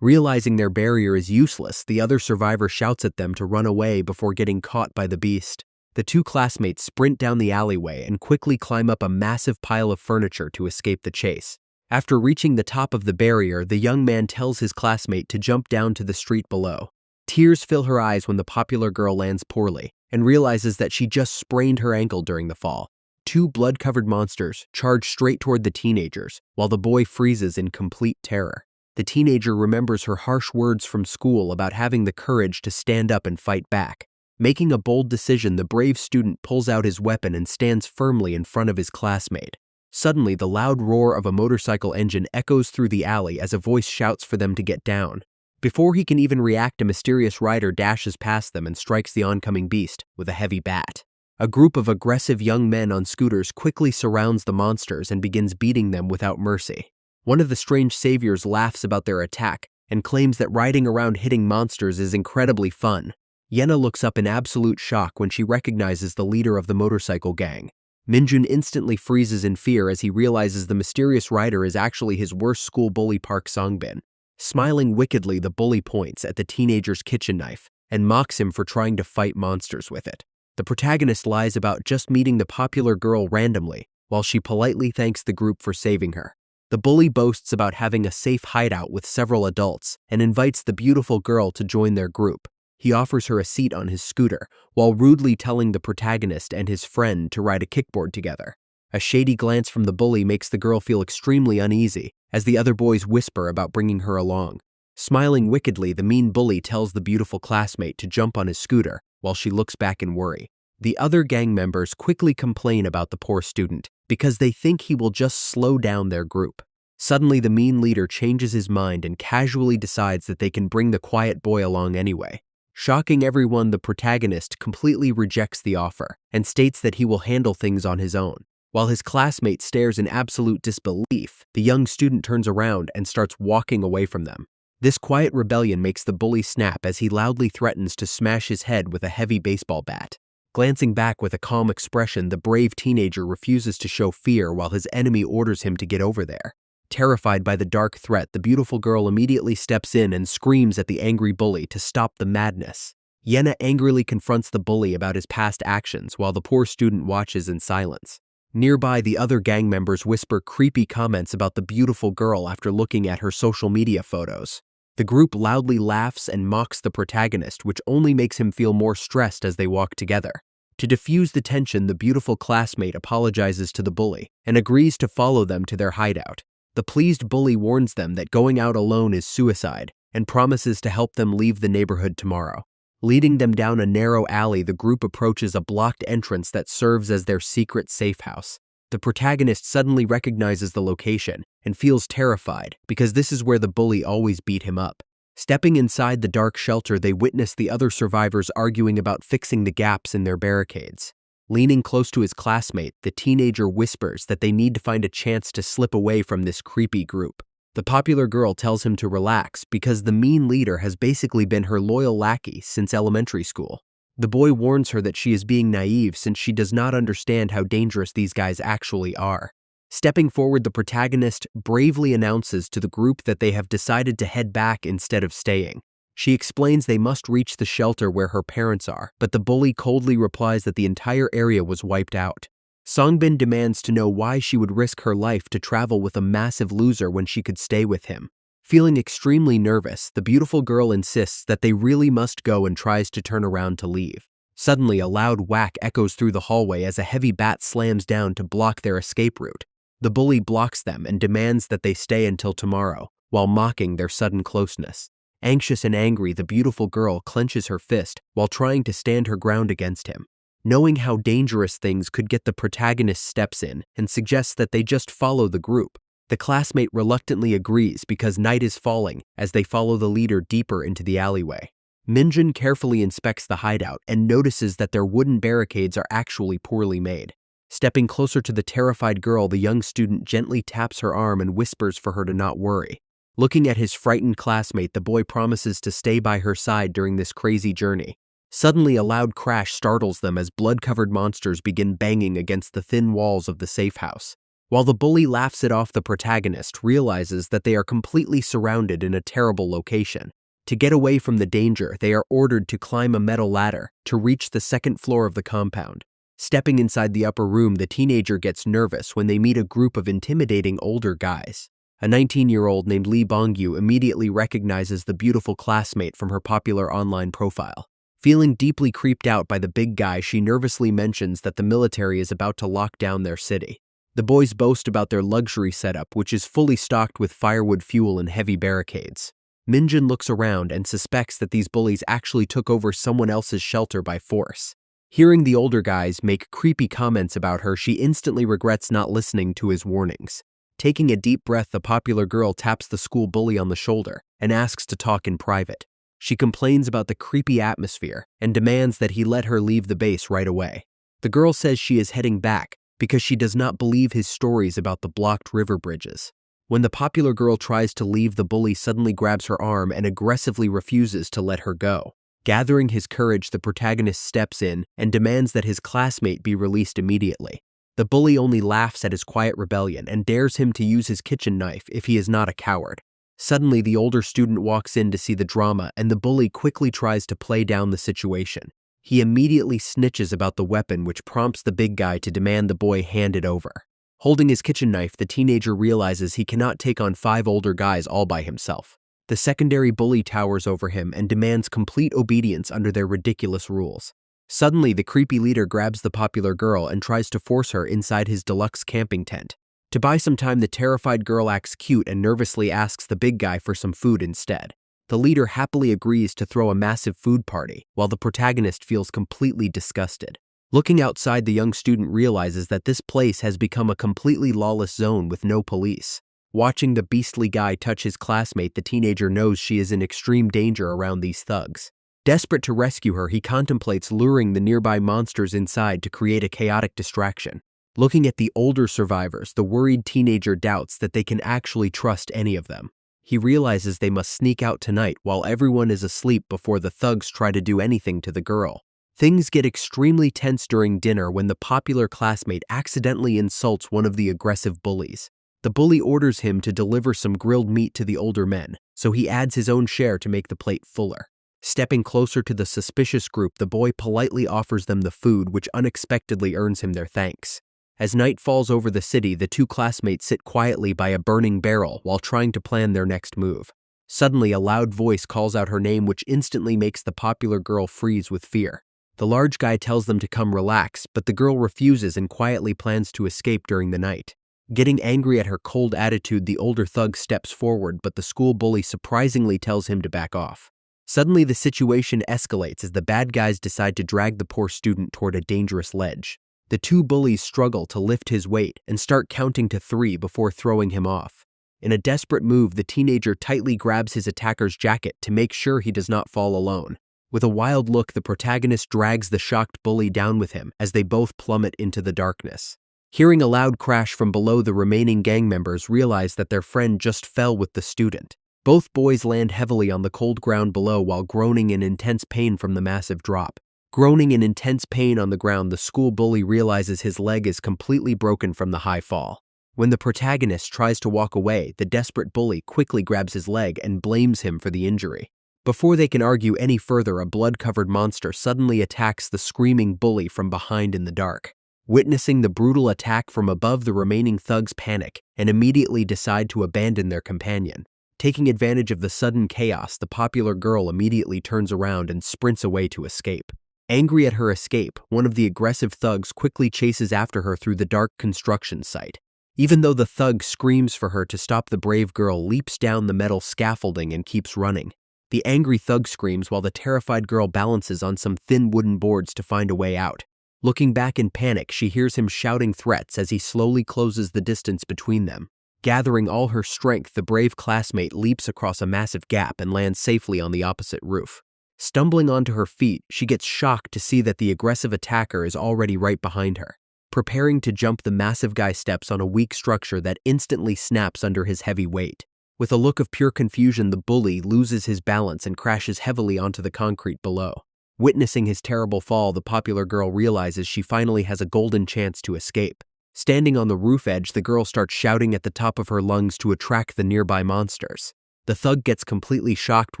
Realizing their barrier is useless, the other survivor shouts at them to run away before getting caught by the beast. The two classmates sprint down the alleyway and quickly climb up a massive pile of furniture to escape the chase. After reaching the top of the barrier, the young man tells his classmate to jump down to the street below. Tears fill her eyes when the popular girl lands poorly and realizes that she just sprained her ankle during the fall. Two blood-covered monsters charge straight toward the teenagers, while the boy freezes in complete terror. The teenager remembers her harsh words from school about having the courage to stand up and fight back. Making a bold decision, the brave student pulls out his weapon and stands firmly in front of his classmate. Suddenly, the loud roar of a motorcycle engine echoes through the alley as a voice shouts for them to get down. Before he can even react, a mysterious rider dashes past them and strikes the oncoming beast with a heavy bat. A group of aggressive young men on scooters quickly surrounds the monsters and begins beating them without mercy. One of the strange saviors laughs about their attack and claims that riding around hitting monsters is incredibly fun. Yena looks up in absolute shock when she recognizes the leader of the motorcycle gang. Minjun instantly freezes in fear as he realizes the mysterious rider is actually his worst school bully, Park Songbin. Smiling wickedly, the bully points at the teenager's kitchen knife and mocks him for trying to fight monsters with it. The protagonist lies about just meeting the popular girl randomly, while she politely thanks the group for saving her. The bully boasts about having a safe hideout with several adults and invites the beautiful girl to join their group. He offers her a seat on his scooter, while rudely telling the protagonist and his friend to ride a kickboard together. A shady glance from the bully makes the girl feel extremely uneasy, as the other boys whisper about bringing her along. Smiling wickedly, the mean bully tells the beautiful classmate to jump on his scooter, while she looks back in worry. The other gang members quickly complain about the poor student, because they think he will just slow down their group. Suddenly, the mean leader changes his mind and casually decides that they can bring the quiet boy along anyway. Shocking everyone, the protagonist completely rejects the offer and states that he will handle things on his own. While his classmate stares in absolute disbelief, the young student turns around and starts walking away from them. This quiet rebellion makes the bully snap as he loudly threatens to smash his head with a heavy baseball bat. Glancing back with a calm expression, the brave teenager refuses to show fear while his enemy orders him to get over there. Terrified by the dark threat, the beautiful girl immediately steps in and screams at the angry bully to stop the madness. Yena angrily confronts the bully about his past actions while the poor student watches in silence. Nearby, the other gang members whisper creepy comments about the beautiful girl after looking at her social media photos. The group loudly laughs and mocks the protagonist, which only makes him feel more stressed as they walk together. To diffuse the tension, the beautiful classmate apologizes to the bully and agrees to follow them to their hideout. The pleased bully warns them that going out alone is suicide and promises to help them leave the neighborhood tomorrow. Leading them down a narrow alley, the group approaches a blocked entrance that serves as their secret safe house. The protagonist suddenly recognizes the location and feels terrified because this is where the bully always beat him up. Stepping inside the dark shelter, they witness the other survivors arguing about fixing the gaps in their barricades. Leaning close to his classmate, the teenager whispers that they need to find a chance to slip away from this creepy group. The popular girl tells him to relax because the mean leader has basically been her loyal lackey since elementary school. The boy warns her that she is being naive since she does not understand how dangerous these guys actually are. Stepping forward, the protagonist bravely announces to the group that they have decided to head back instead of staying. She explains they must reach the shelter where her parents are, but the bully coldly replies that the entire area was wiped out. Songbin demands to know why she would risk her life to travel with a massive loser when she could stay with him. Feeling extremely nervous, the beautiful girl insists that they really must go and tries to turn around to leave. Suddenly, a loud whack echoes through the hallway as a heavy bat slams down to block their escape route. The bully blocks them and demands that they stay until tomorrow, while mocking their sudden closeness. Anxious and angry, the beautiful girl clenches her fist while trying to stand her ground against him. Knowing how dangerous things could get, the protagonist steps in and suggests that they just follow the group. The classmate reluctantly agrees because night is falling as they follow the leader deeper into the alleyway. Minjun carefully inspects the hideout and notices that their wooden barricades are actually poorly made. Stepping closer to the terrified girl, the young student gently taps her arm and whispers for her to not worry. Looking at his frightened classmate, the boy promises to stay by her side during this crazy journey. Suddenly, a loud crash startles them as blood-covered monsters begin banging against the thin walls of the safe house. While the bully laughs it off, the protagonist realizes that they are completely surrounded in a terrible location. To get away from the danger, they are ordered to climb a metal ladder to reach the second floor of the compound. Stepping inside the upper room, the teenager gets nervous when they meet a group of intimidating older guys. A 19-year-old named Lee Bongyu immediately recognizes the beautiful classmate from her popular online profile. Feeling deeply creeped out by the big guy, she nervously mentions that the military is about to lock down their city. The boys boast about their luxury setup, which is fully stocked with firewood fuel and heavy barricades. Minjin looks around and suspects that these bullies actually took over someone else's shelter by force. Hearing the older guys make creepy comments about her, she instantly regrets not listening to his warnings. Taking a deep breath, the popular girl taps the school bully on the shoulder and asks to talk in private. She complains about the creepy atmosphere and demands that he let her leave the base right away. The girl says she is heading back because she does not believe his stories about the blocked river bridges. When the popular girl tries to leave, the bully suddenly grabs her arm and aggressively refuses to let her go. Gathering his courage, the protagonist steps in and demands that his classmate be released immediately. The bully only laughs at his quiet rebellion and dares him to use his kitchen knife if he is not a coward. Suddenly, the older student walks in to see the drama, and the bully quickly tries to play down the situation. He immediately snitches about the weapon, which prompts the big guy to demand the boy hand it over. Holding his kitchen knife, the teenager realizes he cannot take on 5 older guys all by himself. The secondary bully towers over him and demands complete obedience under their ridiculous rules. Suddenly, the creepy leader grabs the popular girl and tries to force her inside his deluxe camping tent. To buy some time, the terrified girl acts cute and nervously asks the big guy for some food instead. The leader happily agrees to throw a massive food party, while the protagonist feels completely disgusted. Looking outside, the young student realizes that this place has become a completely lawless zone with no police. Watching the beastly guy touch his classmate, the teenager knows she is in extreme danger around these thugs. Desperate to rescue her, he contemplates luring the nearby monsters inside to create a chaotic distraction. Looking at the older survivors, the worried teenager doubts that they can actually trust any of them. He realizes they must sneak out tonight while everyone is asleep before the thugs try to do anything to the girl. Things get extremely tense during dinner when the popular classmate accidentally insults one of the aggressive bullies. The bully orders him to deliver some grilled meat to the older men, so he adds his own share to make the plate fuller. Stepping closer to the suspicious group, the boy politely offers them the food, which unexpectedly earns him their thanks. As night falls over the city, the 2 classmates sit quietly by a burning barrel while trying to plan their next move. Suddenly, a loud voice calls out her name, which instantly makes the popular girl freeze with fear. The large guy tells them to come relax, but the girl refuses and quietly plans to escape during the night. Getting angry at her cold attitude, the older thug steps forward, but the school bully surprisingly tells him to back off. Suddenly, the situation escalates as the bad guys decide to drag the poor student toward a dangerous ledge. The 2 bullies struggle to lift his weight and start counting to 3 before throwing him off. In a desperate move, the teenager tightly grabs his attacker's jacket to make sure he does not fall alone. With a wild look, the protagonist drags the shocked bully down with him as they both plummet into the darkness. Hearing a loud crash from below, the remaining gang members realize that their friend just fell with the student. Both boys land heavily on the cold ground below while groaning in intense pain from the massive drop. Groaning in intense pain on the ground, the school bully realizes his leg is completely broken from the high fall. When the protagonist tries to walk away, the desperate bully quickly grabs his leg and blames him for the injury. Before they can argue any further, a blood-covered monster suddenly attacks the screaming bully from behind in the dark. Witnessing the brutal attack from above, the remaining thugs panic and immediately decide to abandon their companion. Taking advantage of the sudden chaos, the popular girl immediately turns around and sprints away to escape. Angry at her escape, one of the aggressive thugs quickly chases after her through the dark construction site. Even though the thug screams for her to stop, the brave girl leaps down the metal scaffolding and keeps running. The angry thug screams while the terrified girl balances on some thin wooden boards to find a way out. Looking back in panic, she hears him shouting threats as he slowly closes the distance between them. Gathering all her strength, the brave classmate leaps across a massive gap and lands safely on the opposite roof. Stumbling onto her feet, she gets shocked to see that the aggressive attacker is already right behind her. Preparing to jump, the massive guy steps on a weak structure that instantly snaps under his heavy weight. With a look of pure confusion, the bully loses his balance and crashes heavily onto the concrete below. Witnessing his terrible fall, the popular girl realizes she finally has a golden chance to escape. Standing on the roof edge, the girl starts shouting at the top of her lungs to attract the nearby monsters. The thug gets completely shocked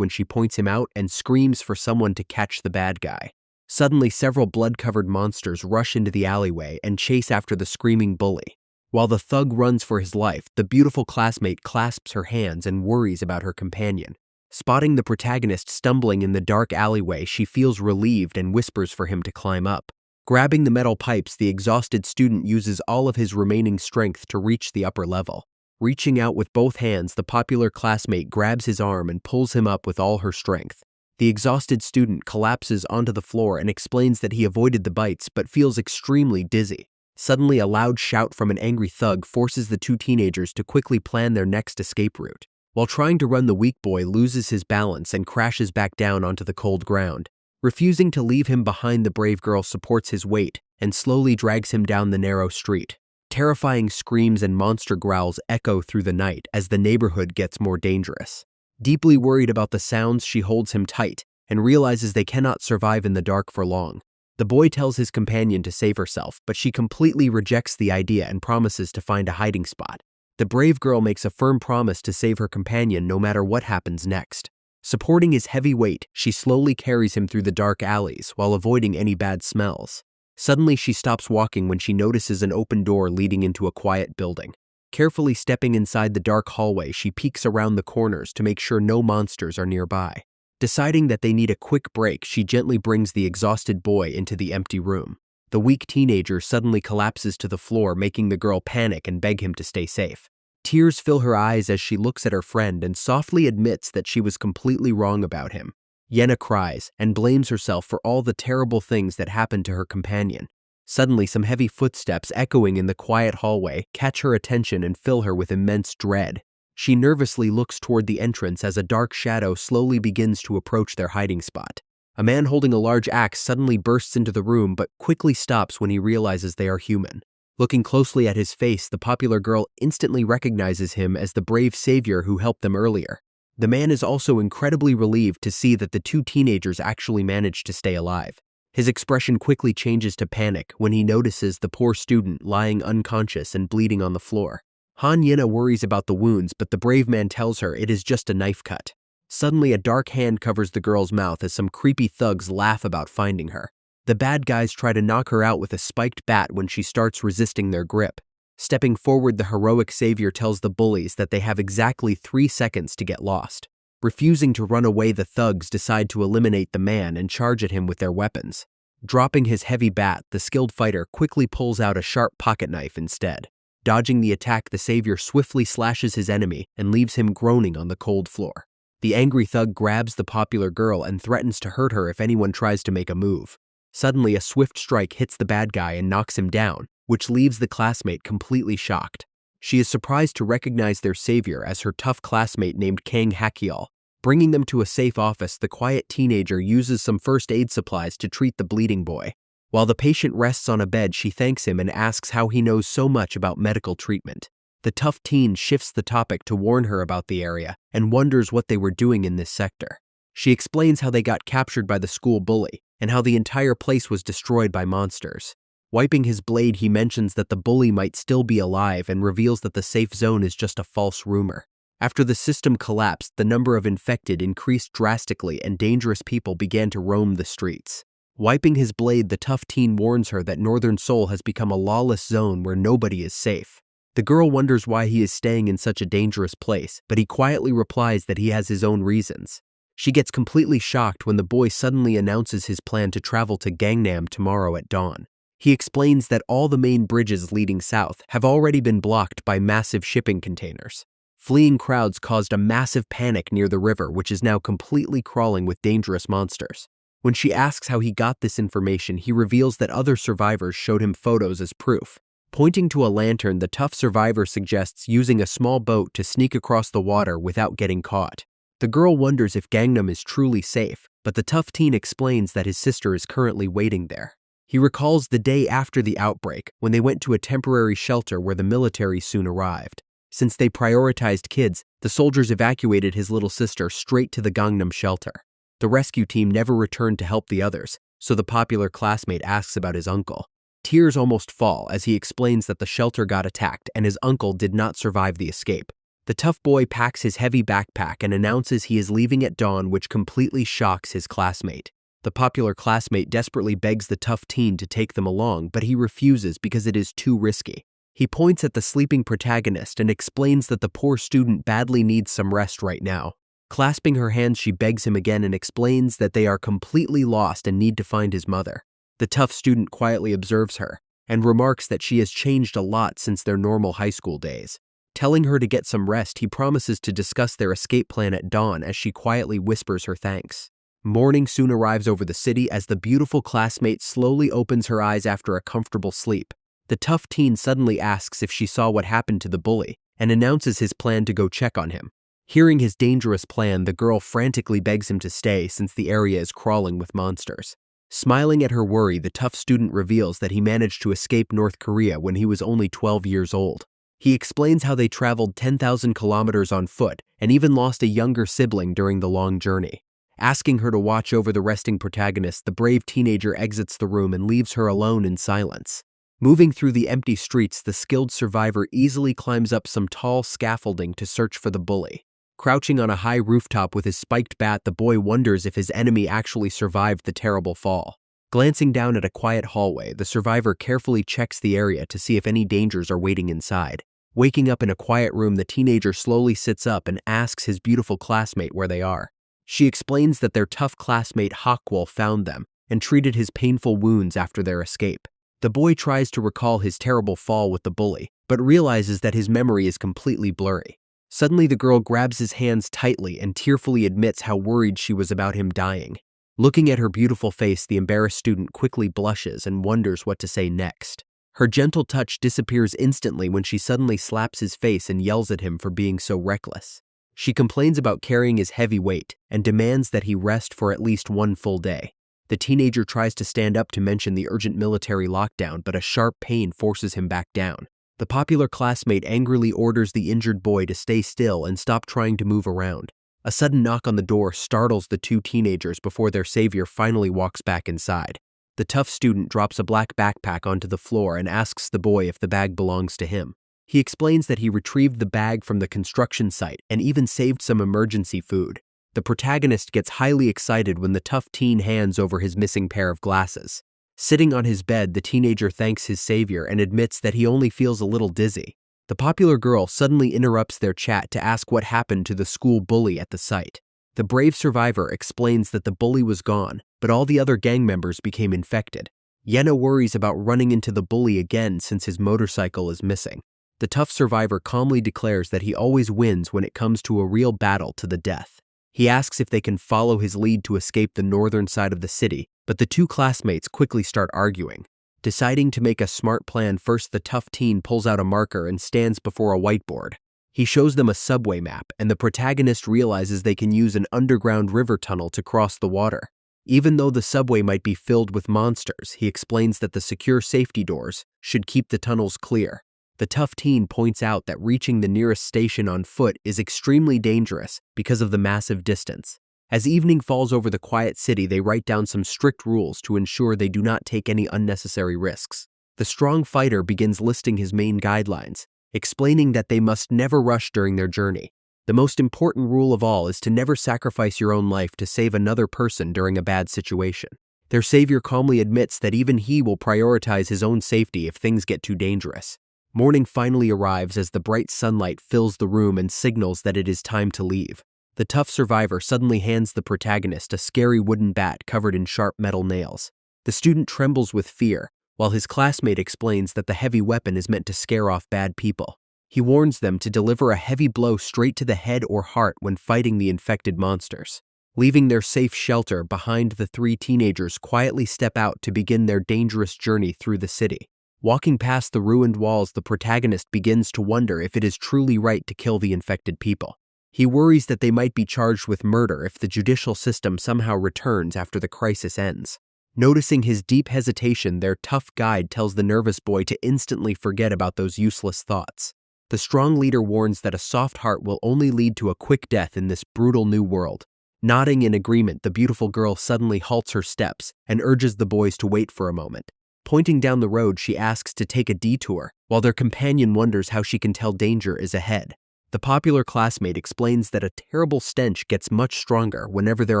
when she points him out and screams for someone to catch the bad guy. Suddenly, several blood-covered monsters rush into the alleyway and chase after the screaming bully. While the thug runs for his life, the beautiful classmate clasps her hands and worries about her companion. Spotting the protagonist stumbling in the dark alleyway, she feels relieved and whispers for him to climb up. Grabbing the metal pipes, the exhausted student uses all of his remaining strength to reach the upper level. Reaching out with both hands, the popular classmate grabs his arm and pulls him up with all her strength. The exhausted student collapses onto the floor and explains that he avoided the bites but feels extremely dizzy. Suddenly, a loud shout from an angry thug forces the two teenagers to quickly plan their next escape route. While trying to run, the weak boy loses his balance and crashes back down onto the cold ground. Refusing to leave him behind, the brave girl supports his weight and slowly drags him down the narrow street. Terrifying screams and monster growls echo through the night as the neighborhood gets more dangerous. Deeply worried about the sounds, she holds him tight and realizes they cannot survive in the dark for long. The boy tells his companion to save herself, but she completely rejects the idea and promises to find a hiding spot. The brave girl makes a firm promise to save her companion no matter what happens next. Supporting his heavy weight, she slowly carries him through the dark alleys while avoiding any bad smells. Suddenly, she stops walking when she notices an open door leading into a quiet building. Carefully stepping inside the dark hallway, she peeks around the corners to make sure no monsters are nearby. Deciding that they need a quick break, she gently brings the exhausted boy into the empty room. The weak teenager suddenly collapses to the floor, making the girl panic and beg him to stay safe. Tears fill her eyes as she looks at her friend and softly admits that she was completely wrong about him. Yena cries and blames herself for all the terrible things that happened to her companion. Suddenly, some heavy footsteps echoing in the quiet hallway catch her attention and fill her with immense dread. She nervously looks toward the entrance as a dark shadow slowly begins to approach their hiding spot. A man holding a large axe suddenly bursts into the room but quickly stops when he realizes they are human. Looking closely at his face, the popular girl instantly recognizes him as the brave savior who helped them earlier. The man is also incredibly relieved to see that the two teenagers actually managed to stay alive. His expression quickly changes to panic when he notices the poor student lying unconscious and bleeding on the floor. Yena worries about the wounds, but the brave man tells her it is just a knife cut. Suddenly, a dark hand covers the girl's mouth as some creepy thugs laugh about finding her. The bad guys try to knock her out with a spiked bat when she starts resisting their grip. Stepping forward, the heroic savior tells the bullies that they have exactly 3 seconds to get lost. Refusing to run away, the thugs decide to eliminate the man and charge at him with their weapons. Dropping his heavy bat, the skilled fighter quickly pulls out a sharp pocket knife instead. Dodging the attack, the savior swiftly slashes his enemy and leaves him groaning on the cold floor. The angry thug grabs the popular girl and threatens to hurt her if anyone tries to make a move. Suddenly, a swift strike hits the bad guy and knocks him down, which leaves the classmate completely shocked. She is surprised to recognize their savior as her tough classmate named Kang Hakyol. Bringing them to a safe office, the quiet teenager uses some first aid supplies to treat the bleeding boy. While the patient rests on a bed, she thanks him and asks how he knows so much about medical treatment. The tough teen shifts the topic to warn her about the area and wonders what they were doing in this sector. She explains how they got captured by the school bully and how the entire place was destroyed by monsters. Wiping his blade, he mentions that the bully might still be alive and reveals that the safe zone is just a false rumor. After the system collapsed, the number of infected increased drastically and dangerous people began to roam the streets. Wiping his blade, the tough teen warns her that Northern Seoul has become a lawless zone where nobody is safe. The girl wonders why he is staying in such a dangerous place, but he quietly replies that he has his own reasons. She gets completely shocked when the boy suddenly announces his plan to travel to Gangnam tomorrow at dawn. He explains that all the main bridges leading south have already been blocked by massive shipping containers. Fleeing crowds caused a massive panic near the river, which is now completely crawling with dangerous monsters. When she asks how he got this information, he reveals that other survivors showed him photos as proof. Pointing to a lantern, the tough survivor suggests using a small boat to sneak across the water without getting caught. The girl wonders if Gangnam is truly safe, but the tough teen explains that his sister is currently waiting there. He recalls the day after the outbreak, when they went to a temporary shelter where the military soon arrived. Since they prioritized kids, the soldiers evacuated his little sister straight to the Gangnam shelter. The rescue team never returned to help the others, so the popular classmate asks about his uncle. Tears almost fall as he explains that the shelter got attacked and his uncle did not survive the escape. The tough boy packs his heavy backpack and announces he is leaving at dawn, which completely shocks his classmate. The popular classmate desperately begs the tough teen to take them along, but he refuses because it is too risky. He points at the sleeping protagonist and explains that the poor student badly needs some rest right now. Clasping her hands, she begs him again and explains that they are completely lost and need to find his mother. The tough student quietly observes her and remarks that she has changed a lot since their normal high school days. Telling her to get some rest, he promises to discuss their escape plan at dawn as she quietly whispers her thanks. Morning soon arrives over the city as the beautiful classmate slowly opens her eyes after a comfortable sleep. The tough teen suddenly asks if she saw what happened to the bully and announces his plan to go check on him. Hearing his dangerous plan, the girl frantically begs him to stay since the area is crawling with monsters. Smiling at her worry, the tough student reveals that he managed to escape North Korea when he was only 12 years old. He explains how they traveled 10,000 kilometers on foot and even lost a younger sibling during the long journey. Asking her to watch over the resting protagonist, the brave teenager exits the room and leaves her alone in silence. Moving through the empty streets, the skilled survivor easily climbs up some tall scaffolding to search for the bully. Crouching on a high rooftop with his spiked bat, the boy wonders if his enemy actually survived the terrible fall. Glancing down at a quiet hallway, the survivor carefully checks the area to see if any dangers are waiting inside. Waking up in a quiet room, the teenager slowly sits up and asks his beautiful classmate where they are. She explains that their tough classmate Hawkwolf found them and treated his painful wounds after their escape. The boy tries to recall his terrible fall with the bully, but realizes that his memory is completely blurry. Suddenly, the girl grabs his hands tightly and tearfully admits how worried she was about him dying. Looking at her beautiful face, the embarrassed student quickly blushes and wonders what to say next. Her gentle touch disappears instantly when she suddenly slaps his face and yells at him for being so reckless. She complains about carrying his heavy weight and demands that he rest for at least one full day. The teenager tries to stand up to mention the urgent military lockdown, but a sharp pain forces him back down. The popular classmate angrily orders the injured boy to stay still and stop trying to move around. A sudden knock on the door startles the two teenagers before their savior finally walks back inside. The tough student drops a black backpack onto the floor and asks the boy if the bag belongs to him. He explains that he retrieved the bag from the construction site and even saved some emergency food. The protagonist gets highly excited when the tough teen hands over his missing pair of glasses. Sitting on his bed, the teenager thanks his savior and admits that he only feels a little dizzy. The popular girl suddenly interrupts their chat to ask what happened to the school bully at the site. The brave survivor explains that the bully was gone, but all the other gang members became infected. Yena worries about running into the bully again since his motorcycle is missing. The tough survivor calmly declares that he always wins when it comes to a real battle to the death. He asks if they can follow his lead to escape the northern side of the city, but the two classmates quickly start arguing. Deciding to make a smart plan, first the tough teen pulls out a marker and stands before a whiteboard. He shows them a subway map, and the protagonist realizes they can use an underground river tunnel to cross the water. Even though the subway might be filled with monsters, he explains that the secure safety doors should keep the tunnels clear. The tough teen points out that reaching the nearest station on foot is extremely dangerous because of the massive distance. As evening falls over the quiet city, they write down some strict rules to ensure they do not take any unnecessary risks. The strong fighter begins listing his main guidelines, explaining that they must never rush during their journey. The most important rule of all is to never sacrifice your own life to save another person during a bad situation. Their savior calmly admits that even he will prioritize his own safety if things get too dangerous. Morning finally arrives as the bright sunlight fills the room and signals that it is time to leave. The tough survivor suddenly hands the protagonist a scary wooden bat covered in sharp metal nails. The student trembles with fear, while his classmate explains that the heavy weapon is meant to scare off bad people. He warns them to deliver a heavy blow straight to the head or heart when fighting the infected monsters. Leaving their safe shelter behind, the three teenagers quietly step out to begin their dangerous journey through the city. Walking past the ruined walls, the protagonist begins to wonder if it is truly right to kill the infected people. He worries that they might be charged with murder if the judicial system somehow returns after the crisis ends. Noticing his deep hesitation, their tough guide tells the nervous boy to instantly forget about those useless thoughts. The strong leader warns that a soft heart will only lead to a quick death in this brutal new world. Nodding in agreement, the beautiful girl suddenly halts her steps and urges the boys to wait for a moment. Pointing down the road, she asks to take a detour, while their companion wonders how she can tell danger is ahead. The popular classmate explains that a terrible stench gets much stronger whenever there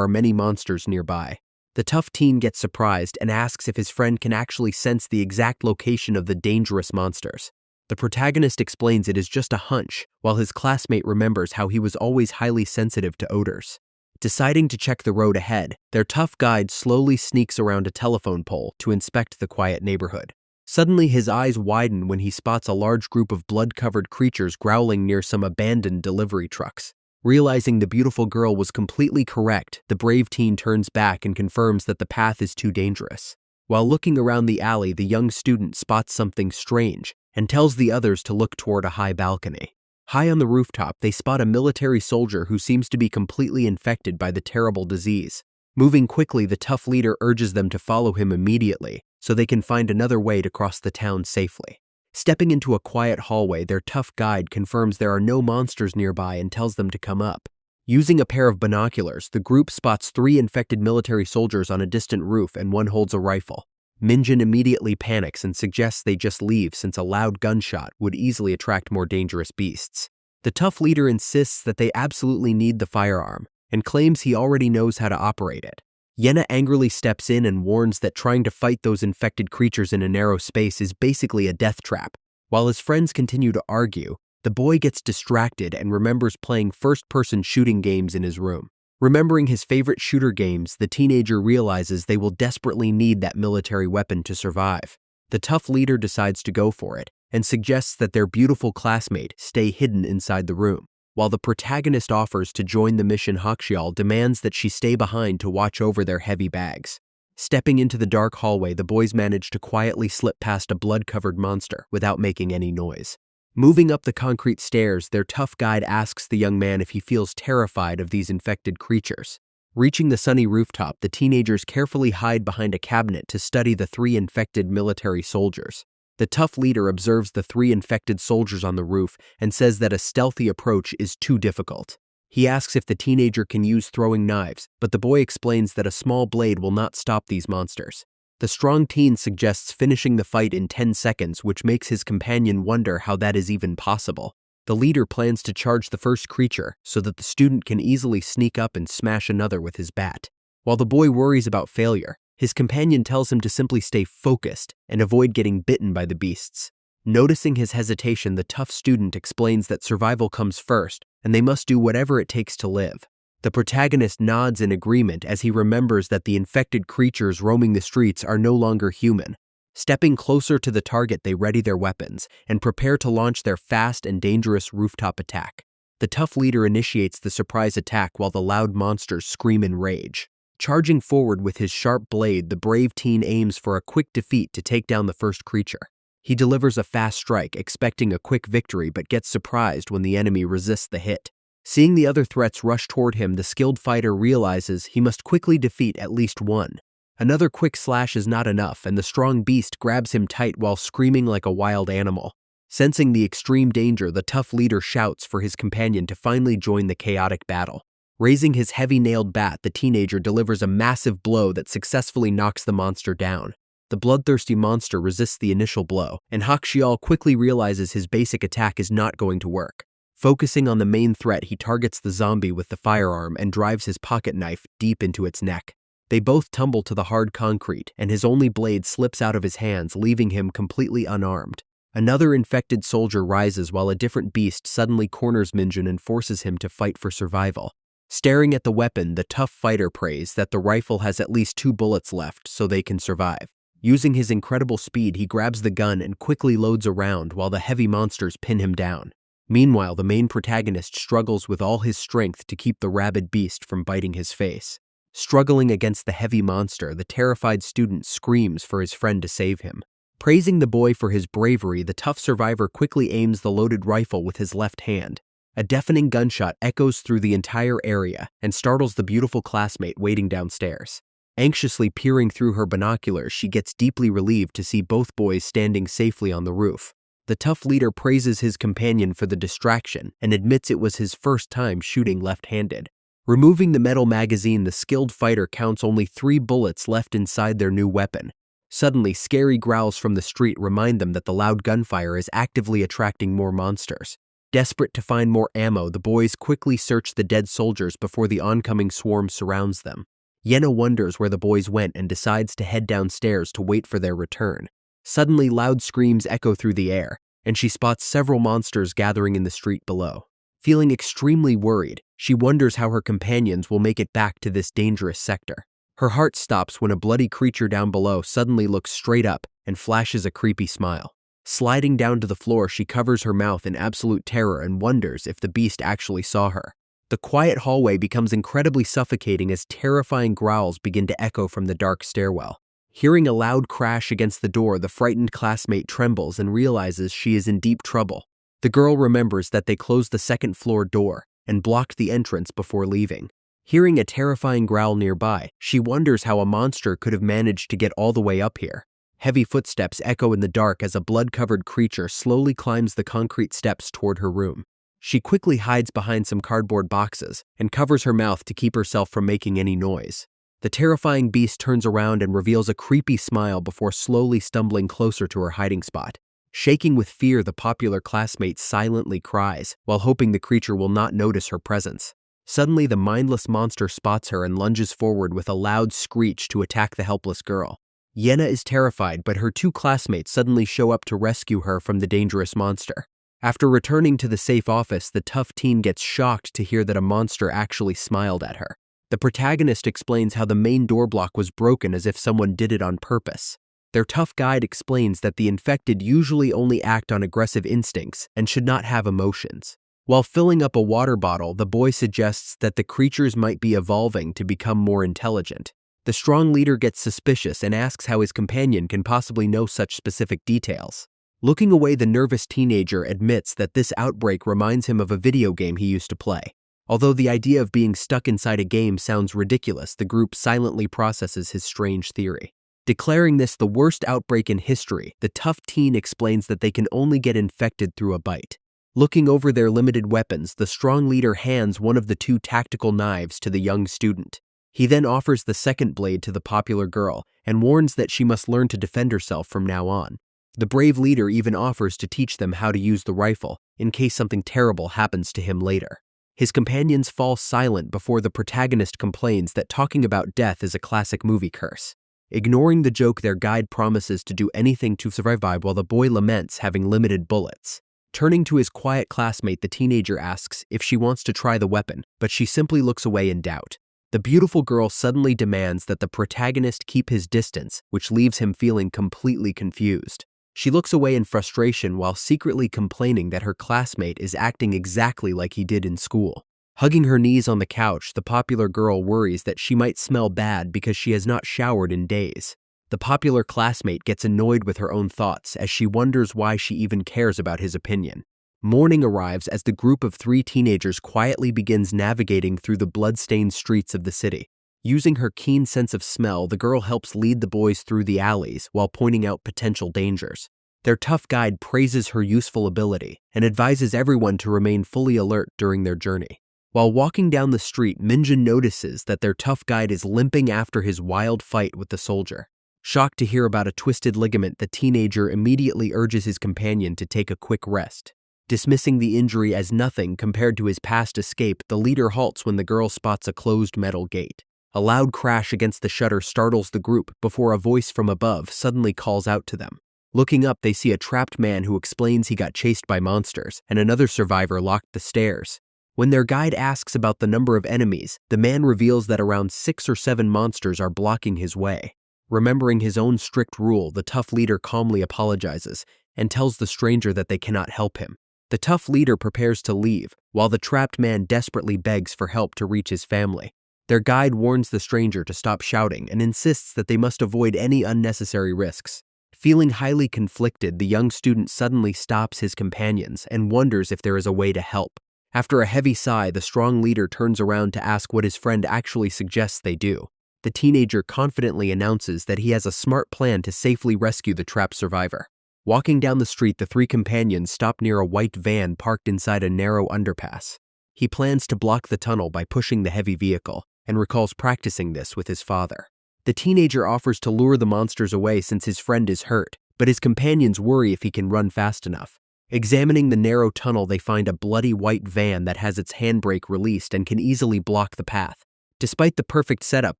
are many monsters nearby. The tough teen gets surprised and asks if his friend can actually sense the exact location of the dangerous monsters. The protagonist explains it is just a hunch, while his classmate remembers how he was always highly sensitive to odors. Deciding to check the road ahead, their tough guide slowly sneaks around a telephone pole to inspect the quiet neighborhood. Suddenly, his eyes widen when he spots a large group of blood-covered creatures growling near some abandoned delivery trucks. Realizing the beautiful girl was completely correct, the brave teen turns back and confirms that the path is too dangerous. While looking around the alley, the young student spots something strange and tells the others to look toward a high balcony. High on the rooftop, they spot a military soldier who seems to be completely infected by the terrible disease. Moving quickly, the tough leader urges them to follow him immediately so they can find another way to cross the town safely. Stepping into a quiet hallway, their tough guide confirms there are no monsters nearby and tells them to come up. Using a pair of binoculars, the group spots 3 infected military soldiers on a distant roof and one holds a rifle. Minjin immediately panics and suggests they just leave since a loud gunshot would easily attract more dangerous beasts. The tough leader insists that they absolutely need the firearm and claims he already knows how to operate it. Yena angrily steps in and warns that trying to fight those infected creatures in a narrow space is basically a death trap. While his friends continue to argue, the boy gets distracted and remembers playing first-person shooting games in his room. Remembering his favorite shooter games, the teenager realizes they will desperately need that military weapon to survive. The tough leader decides to go for it and suggests that their beautiful classmate stay hidden inside the room. While the protagonist offers to join the mission, Hakshial demands that she stay behind to watch over their heavy bags. Stepping into the dark hallway, the boys manage to quietly slip past a blood-covered monster without making any noise. Moving up the concrete stairs, their tough guide asks the young man if he feels terrified of these infected creatures. Reaching the sunny rooftop, the teenagers carefully hide behind a cabinet to study the 3 infected military soldiers. The tough leader observes the 3 infected soldiers on the roof and says that a stealthy approach is too difficult. He asks if the teenager can use throwing knives, but the boy explains that a small blade will not stop these monsters. The strong teen suggests finishing the fight in 10 seconds, which makes his companion wonder how that is even possible. The leader plans to charge the first creature so that the student can easily sneak up and smash another with his bat. While the boy worries about failure, his companion tells him to simply stay focused and avoid getting bitten by the beasts. Noticing his hesitation, the tough student explains that survival comes first and they must do whatever it takes to live. The protagonist nods in agreement as he remembers that the infected creatures roaming the streets are no longer human. Stepping closer to the target, they ready their weapons and prepare to launch their fast and dangerous rooftop attack. The tough leader initiates the surprise attack while the loud monsters scream in rage. Charging forward with his sharp blade, the brave teen aims for a quick defeat to take down the first creature. He delivers a fast strike, expecting a quick victory, but gets surprised when the enemy resists the hit. Seeing the other threats rush toward him, the skilled fighter realizes he must quickly defeat at least one. Another quick slash is not enough, and the strong beast grabs him tight while screaming like a wild animal. Sensing the extreme danger, the tough leader shouts for his companion to finally join the chaotic battle. Raising his heavy-nailed bat, the teenager delivers a massive blow that successfully knocks the monster down. The bloodthirsty monster resists the initial blow, and Hakshial quickly realizes his basic attack is not going to work. Focusing on the main threat, he targets the zombie with the firearm and drives his pocket knife deep into its neck. They both tumble to the hard concrete, and his only blade slips out of his hands, leaving him completely unarmed. Another infected soldier rises while a different beast suddenly corners Minjin and forces him to fight for survival. Staring at the weapon, the tough fighter prays that the rifle has at least 2 bullets left so they can survive. Using his incredible speed, he grabs the gun and quickly loads a round while the heavy monsters pin him down. Meanwhile, the main protagonist struggles with all his strength to keep the rabid beast from biting his face. Struggling against the heavy monster, the terrified student screams for his friend to save him. Praising the boy for his bravery, the tough survivor quickly aims the loaded rifle with his left hand. A deafening gunshot echoes through the entire area and startles the beautiful classmate waiting downstairs. Anxiously peering through her binoculars, she gets deeply relieved to see both boys standing safely on the roof. The tough leader praises his companion for the distraction and admits it was his first time shooting left-handed. Removing the metal magazine, the skilled fighter counts only 3 bullets left inside their new weapon. Suddenly, scary growls from the street remind them that the loud gunfire is actively attracting more monsters. Desperate to find more ammo, the boys quickly search the dead soldiers before the oncoming swarm surrounds them. Yena wonders where the boys went and decides to head downstairs to wait for their return. Suddenly, loud screams echo through the air, and she spots several monsters gathering in the street below. Feeling extremely worried, she wonders how her companions will make it back to this dangerous sector. Her heart stops when a bloody creature down below suddenly looks straight up and flashes a creepy smile. Sliding down to the floor, she covers her mouth in absolute terror and wonders if the beast actually saw her. The quiet hallway becomes incredibly suffocating as terrifying growls begin to echo from the dark stairwell. Hearing a loud crash against the door, the frightened classmate trembles and realizes she is in deep trouble. The girl remembers that they closed the second-floor door and blocked the entrance before leaving. Hearing a terrifying growl nearby, she wonders how a monster could have managed to get all the way up here. Heavy footsteps echo in the dark as a blood-covered creature slowly climbs the concrete steps toward her room. She quickly hides behind some cardboard boxes and covers her mouth to keep herself from making any noise. The terrifying beast turns around and reveals a creepy smile before slowly stumbling closer to her hiding spot. Shaking with fear, the popular classmate silently cries, while hoping the creature will not notice her presence. Suddenly, the mindless monster spots her and lunges forward with a loud screech to attack the helpless girl. Yena is terrified, but her 2 classmates suddenly show up to rescue her from the dangerous monster. After returning to the safe office, the tough teen gets shocked to hear that a monster actually smiled at her. The protagonist explains how the main door block was broken as if someone did it on purpose. Their tough guide explains that the infected usually only act on aggressive instincts and should not have emotions. While filling up a water bottle, the boy suggests that the creatures might be evolving to become more intelligent. The strong leader gets suspicious and asks how his companion can possibly know such specific details. Looking away, the nervous teenager admits that this outbreak reminds him of a video game he used to play. Although the idea of being stuck inside a game sounds ridiculous, the group silently processes his strange theory. Declaring this the worst outbreak in history, the tough teen explains that they can only get infected through a bite. Looking over their limited weapons, the strong leader hands one of the 2 tactical knives to the young student. He then offers the second blade to the popular girl and warns that she must learn to defend herself from now on. The brave leader even offers to teach them how to use the rifle in case something terrible happens to him later. His companions fall silent before the protagonist complains that talking about death is a classic movie curse. Ignoring the joke, their guide promises to do anything to survive while the boy laments having limited bullets. Turning to his quiet classmate, the teenager asks if she wants to try the weapon, but she simply looks away in doubt. The beautiful girl suddenly demands that the protagonist keep his distance, which leaves him feeling completely confused. She looks away in frustration while secretly complaining that her classmate is acting exactly like he did in school. Hugging her knees on the couch, the popular girl worries that she might smell bad because she has not showered in days. The popular classmate gets annoyed with her own thoughts as she wonders why she even cares about his opinion. Morning arrives as the group of 3 teenagers quietly begins navigating through the blood-stained streets of the city. Using her keen sense of smell, the girl helps lead the boys through the alleys while pointing out potential dangers. Their tough guide praises her useful ability and advises everyone to remain fully alert during their journey. While walking down the street, Minjin notices that their tough guide is limping after his wild fight with the soldier. Shocked to hear about a twisted ligament, the teenager immediately urges his companion to take a quick rest. Dismissing the injury as nothing compared to his past escape, the leader halts when the girl spots a closed metal gate. A loud crash against the shutter startles the group before a voice from above suddenly calls out to them. Looking up, they see a trapped man who explains he got chased by monsters, and another survivor locked the stairs. When their guide asks about the number of enemies, the man reveals that around 6 or 7 monsters are blocking his way. Remembering his own strict rule, the tough leader calmly apologizes and tells the stranger that they cannot help him. The tough leader prepares to leave, while the trapped man desperately begs for help to reach his family. Their guide warns the stranger to stop shouting and insists that they must avoid any unnecessary risks. Feeling highly conflicted, the young student suddenly stops his companions and wonders if there is a way to help. After a heavy sigh, the strong leader turns around to ask what his friend actually suggests they do. The teenager confidently announces that he has a smart plan to safely rescue the trapped survivor. Walking down the street, the three companions stop near a white van parked inside a narrow underpass. He plans to block the tunnel by pushing the heavy vehicle, and recalls practicing this with his father. The teenager offers to lure the monsters away since his friend is hurt, but his companions worry if he can run fast enough. Examining the narrow tunnel, they find a bloody white van that has its handbrake released and can easily block the path. Despite the perfect setup,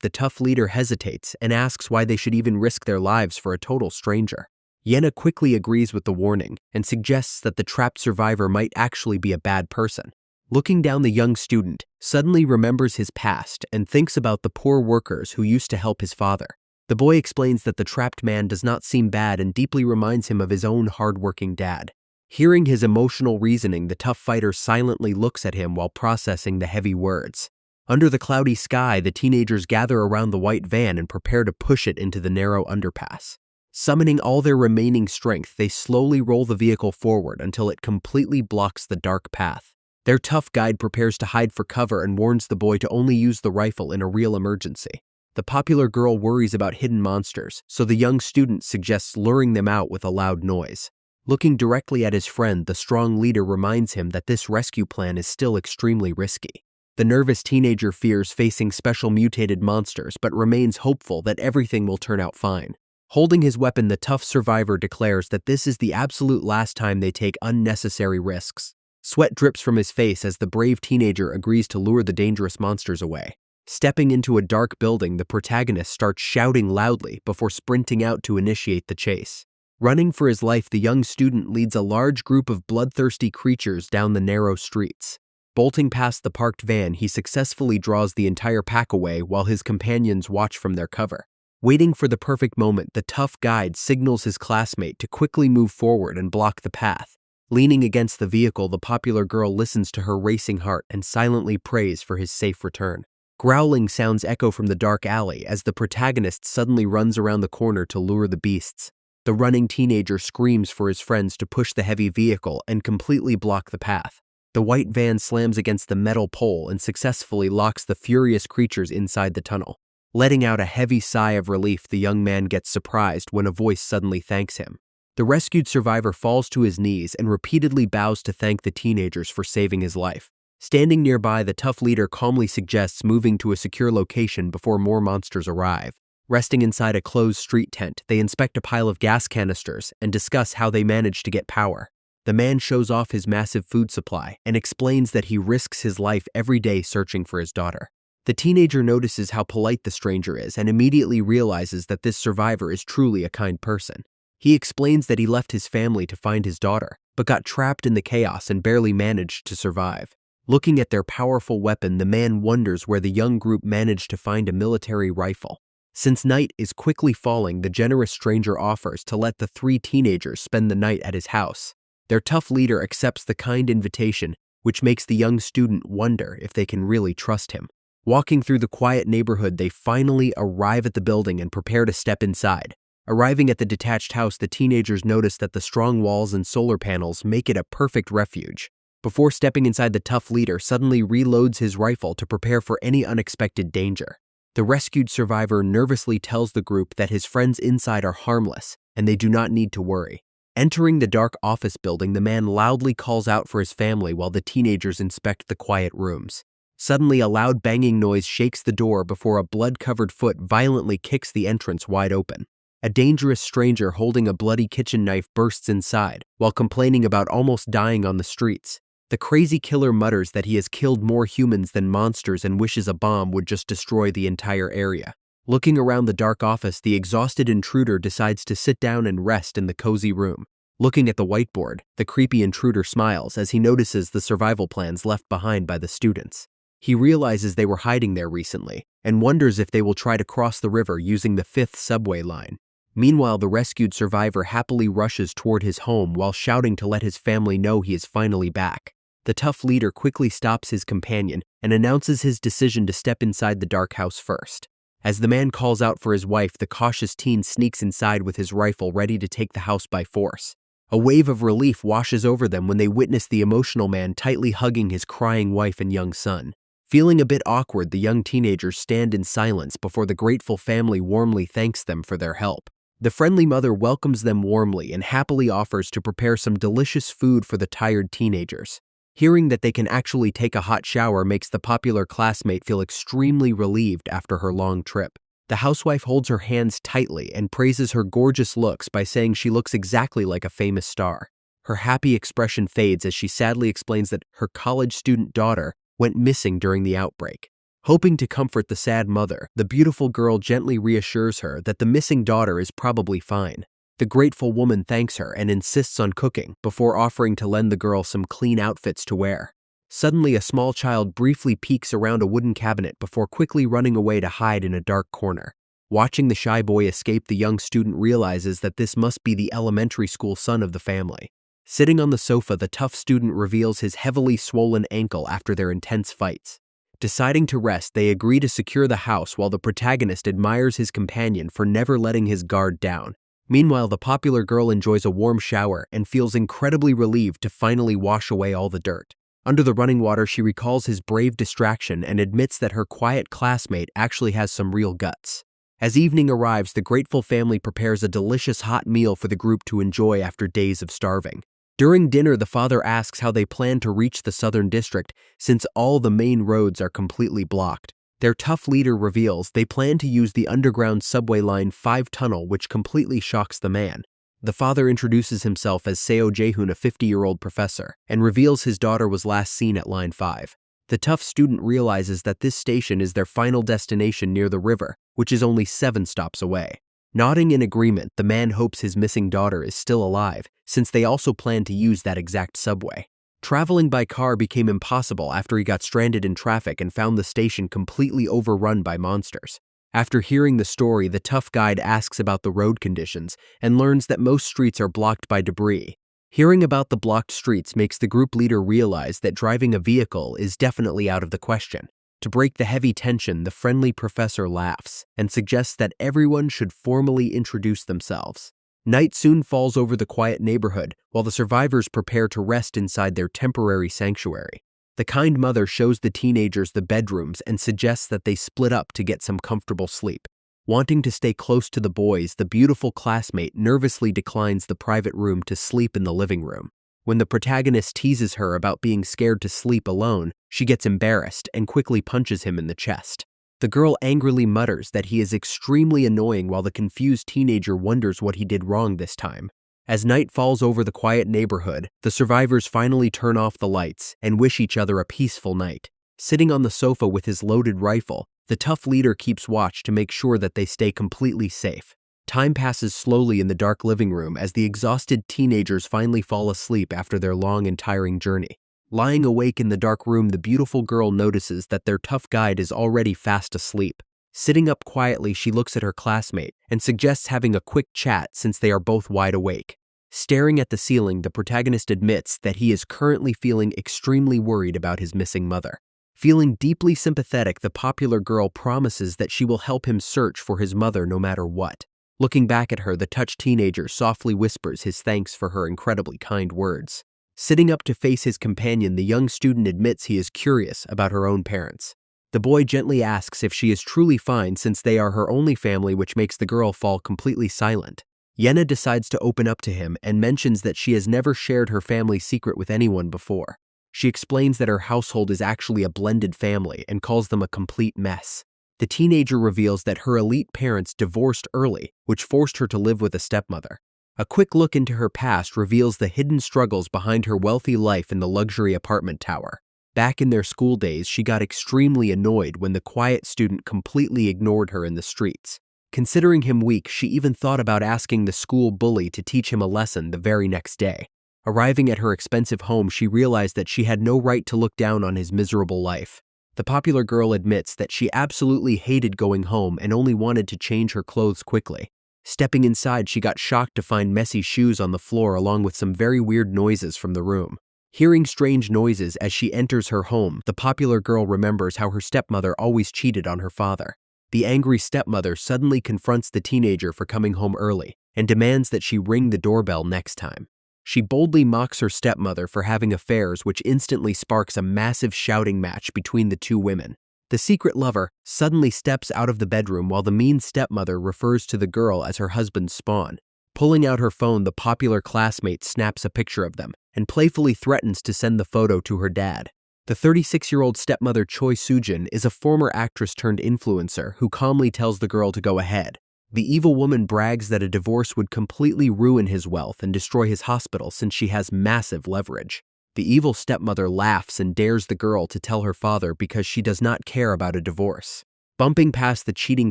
the tough leader hesitates and asks why they should even risk their lives for a total stranger. Yena quickly agrees with the warning and suggests that the trapped survivor might actually be a bad person. Looking down, the young student suddenly remembers his past and thinks about the poor workers who used to help his father. The boy explains that the trapped man does not seem bad and deeply reminds him of his own hardworking dad. Hearing his emotional reasoning, the tough fighter silently looks at him while processing the heavy words. Under the cloudy sky, the teenagers gather around the white van and prepare to push it into the narrow underpass. Summoning all their remaining strength, they slowly roll the vehicle forward until it completely blocks the dark path. Their tough guide prepares to hide for cover and warns the boy to only use the rifle in a real emergency. The popular girl worries about hidden monsters, so the young student suggests luring them out with a loud noise. Looking directly at his friend, the strong leader reminds him that this rescue plan is still extremely risky. The nervous teenager fears facing special mutated monsters but remains hopeful that everything will turn out fine. Holding his weapon, the tough survivor declares that this is the absolute last time they take unnecessary risks. Sweat drips from his face as the brave teenager agrees to lure the dangerous monsters away. Stepping into a dark building, the protagonist starts shouting loudly before sprinting out to initiate the chase. Running for his life, the young student leads a large group of bloodthirsty creatures down the narrow streets. Bolting past the parked van, he successfully draws the entire pack away while his companions watch from their cover. Waiting for the perfect moment, the tough guide signals his classmate to quickly move forward and block the path. Leaning against the vehicle, the popular girl listens to her racing heart and silently prays for his safe return. Growling sounds echo from the dark alley as the protagonist suddenly runs around the corner to lure the beasts. The running teenager screams for his friends to push the heavy vehicle and completely block the path. The white van slams against the metal pole and successfully locks the furious creatures inside the tunnel. Letting out a heavy sigh of relief, the young man gets surprised when a voice suddenly thanks him. The rescued survivor falls to his knees and repeatedly bows to thank the teenagers for saving his life. Standing nearby, the tough leader calmly suggests moving to a secure location before more monsters arrive. Resting inside a closed street tent, they inspect a pile of gas canisters and discuss how they managed to get power. The man shows off his massive food supply and explains that he risks his life every day searching for his daughter. The teenager notices how polite the stranger is and immediately realizes that this survivor is truly a kind person. He explains that he left his family to find his daughter, but got trapped in the chaos and barely managed to survive. Looking at their powerful weapon, the man wonders where the young group managed to find a military rifle. Since night is quickly falling, the generous stranger offers to let the three teenagers spend the night at his house. Their tough leader accepts the kind invitation, which makes the young student wonder if they can really trust him. Walking through the quiet neighborhood, they finally arrive at the building and prepare to step inside. Arriving at the detached house, the teenagers notice that the strong walls and solar panels make it a perfect refuge. Before stepping inside, the tough leader suddenly reloads his rifle to prepare for any unexpected danger. The rescued survivor nervously tells the group that his friends inside are harmless and they do not need to worry. Entering the dark office building, the man loudly calls out for his family while the teenagers inspect the quiet rooms. Suddenly, a loud banging noise shakes the door before a blood-covered foot violently kicks the entrance wide open. A dangerous stranger holding a bloody kitchen knife bursts inside while complaining about almost dying on the streets. The crazy killer mutters that he has killed more humans than monsters and wishes a bomb would just destroy the entire area. Looking around the dark office, the exhausted intruder decides to sit down and rest in the cozy room. Looking at the whiteboard, the creepy intruder smiles as he notices the survival plans left behind by the students. He realizes they were hiding there recently and wonders if they will try to cross the river using the 5th subway line. Meanwhile, the rescued survivor happily rushes toward his home while shouting to let his family know he is finally back. The tough leader quickly stops his companion and announces his decision to step inside the dark house first. As the man calls out for his wife, the cautious teen sneaks inside with his rifle ready to take the house by force. A wave of relief washes over them when they witness the emotional man tightly hugging his crying wife and young son. Feeling a bit awkward, the young teenagers stand in silence before the grateful family warmly thanks them for their help. The friendly mother welcomes them warmly and happily offers to prepare some delicious food for the tired teenagers. Hearing that they can actually take a hot shower makes the popular classmate feel extremely relieved after her long trip. The housewife holds her hands tightly and praises her gorgeous looks by saying she looks exactly like a famous star. Her happy expression fades as she sadly explains that her college student daughter went missing during the outbreak. Hoping to comfort the sad mother, the beautiful girl gently reassures her that the missing daughter is probably fine. The grateful woman thanks her and insists on cooking before offering to lend the girl some clean outfits to wear. Suddenly, a small child briefly peeks around a wooden cabinet before quickly running away to hide in a dark corner. Watching the shy boy escape, the young student realizes that this must be the elementary school son of the family. Sitting on the sofa, the tough student reveals his heavily swollen ankle after their intense fights. Deciding to rest, they agree to secure the house while the protagonist admires his companion for never letting his guard down. Meanwhile, the popular girl enjoys a warm shower and feels incredibly relieved to finally wash away all the dirt. Under the running water, she recalls his brave distraction and admits that her quiet classmate actually has some real guts. As evening arrives, the grateful family prepares a delicious hot meal for the group to enjoy after days of starving. During dinner, the father asks how they plan to reach the southern district since all the main roads are completely blocked. Their tough leader reveals they plan to use the underground subway line 5 tunnel, which completely shocks the man. The father introduces himself as Seo Jae-hoon, a 50-year-old professor, and reveals his daughter was last seen at line 5. The tough student realizes that this station is their final destination near the river, which is only 7 stops away. Nodding in agreement, the man hopes his missing daughter is still alive, since they also plan to use that exact subway. Traveling by car became impossible after he got stranded in traffic and found the station completely overrun by monsters. After hearing the story, the tough guide asks about the road conditions and learns that most streets are blocked by debris. Hearing about the blocked streets makes the group leader realize that driving a vehicle is definitely out of the question. To break the heavy tension, the friendly professor laughs and suggests that everyone should formally introduce themselves. Night soon falls over the quiet neighborhood while the survivors prepare to rest inside their temporary sanctuary. The kind mother shows the teenagers the bedrooms and suggests that they split up to get some comfortable sleep. Wanting to stay close to the boys, the beautiful classmate nervously declines the private room to sleep in the living room. When the protagonist teases her about being scared to sleep alone, she gets embarrassed and quickly punches him in the chest. The girl angrily mutters that he is extremely annoying while the confused teenager wonders what he did wrong this time. As night falls over the quiet neighborhood, the survivors finally turn off the lights and wish each other a peaceful night. Sitting on the sofa with his loaded rifle, the tough leader keeps watch to make sure that they stay completely safe. Time passes slowly in the dark living room as the exhausted teenagers finally fall asleep after their long and tiring journey. Lying awake in the dark room, the beautiful girl notices that their tough guide is already fast asleep. Sitting up quietly, she looks at her classmate and suggests having a quick chat since they are both wide awake. Staring at the ceiling, the protagonist admits that he is currently feeling extremely worried about his missing mother. Feeling deeply sympathetic, the popular girl promises that she will help him search for his mother no matter what. Looking back at her, the touched teenager softly whispers his thanks for her incredibly kind words. Sitting up to face his companion, the young student admits he is curious about her own parents. The boy gently asks if she is truly fine since they are her only family, which makes the girl fall completely silent. Yena decides to open up to him and mentions that she has never shared her family secret with anyone before. She explains that her household is actually a blended family and calls them a complete mess. The teenager reveals that her elite parents divorced early, which forced her to live with a stepmother. A quick look into her past reveals the hidden struggles behind her wealthy life in the luxury apartment tower. Back in their school days, she got extremely annoyed when the quiet student completely ignored her in the streets. Considering him weak, she even thought about asking the school bully to teach him a lesson the very next day. Arriving at her expensive home, she realized that she had no right to look down on his miserable life. The popular girl admits that she absolutely hated going home and only wanted to change her clothes quickly. Stepping inside, she got shocked to find messy shoes on the floor along with some very weird noises from the room. Hearing strange noises as she enters her home, the popular girl remembers how her stepmother always cheated on her father. The angry stepmother suddenly confronts the teenager for coming home early and demands that she ring the doorbell next time. She boldly mocks her stepmother for having affairs, which instantly sparks a massive shouting match between the two women. The secret lover suddenly steps out of the bedroom while the mean stepmother refers to the girl as her husband's spawn. Pulling out her phone, the popular classmate snaps a picture of them and playfully threatens to send the photo to her dad. The 36-year-old stepmother Choi Soo-jin is a former actress turned influencer who calmly tells the girl to go ahead. The evil woman brags that a divorce would completely ruin his wealth and destroy his hospital since she has massive leverage. The evil stepmother laughs and dares the girl to tell her father because she does not care about a divorce. Bumping past the cheating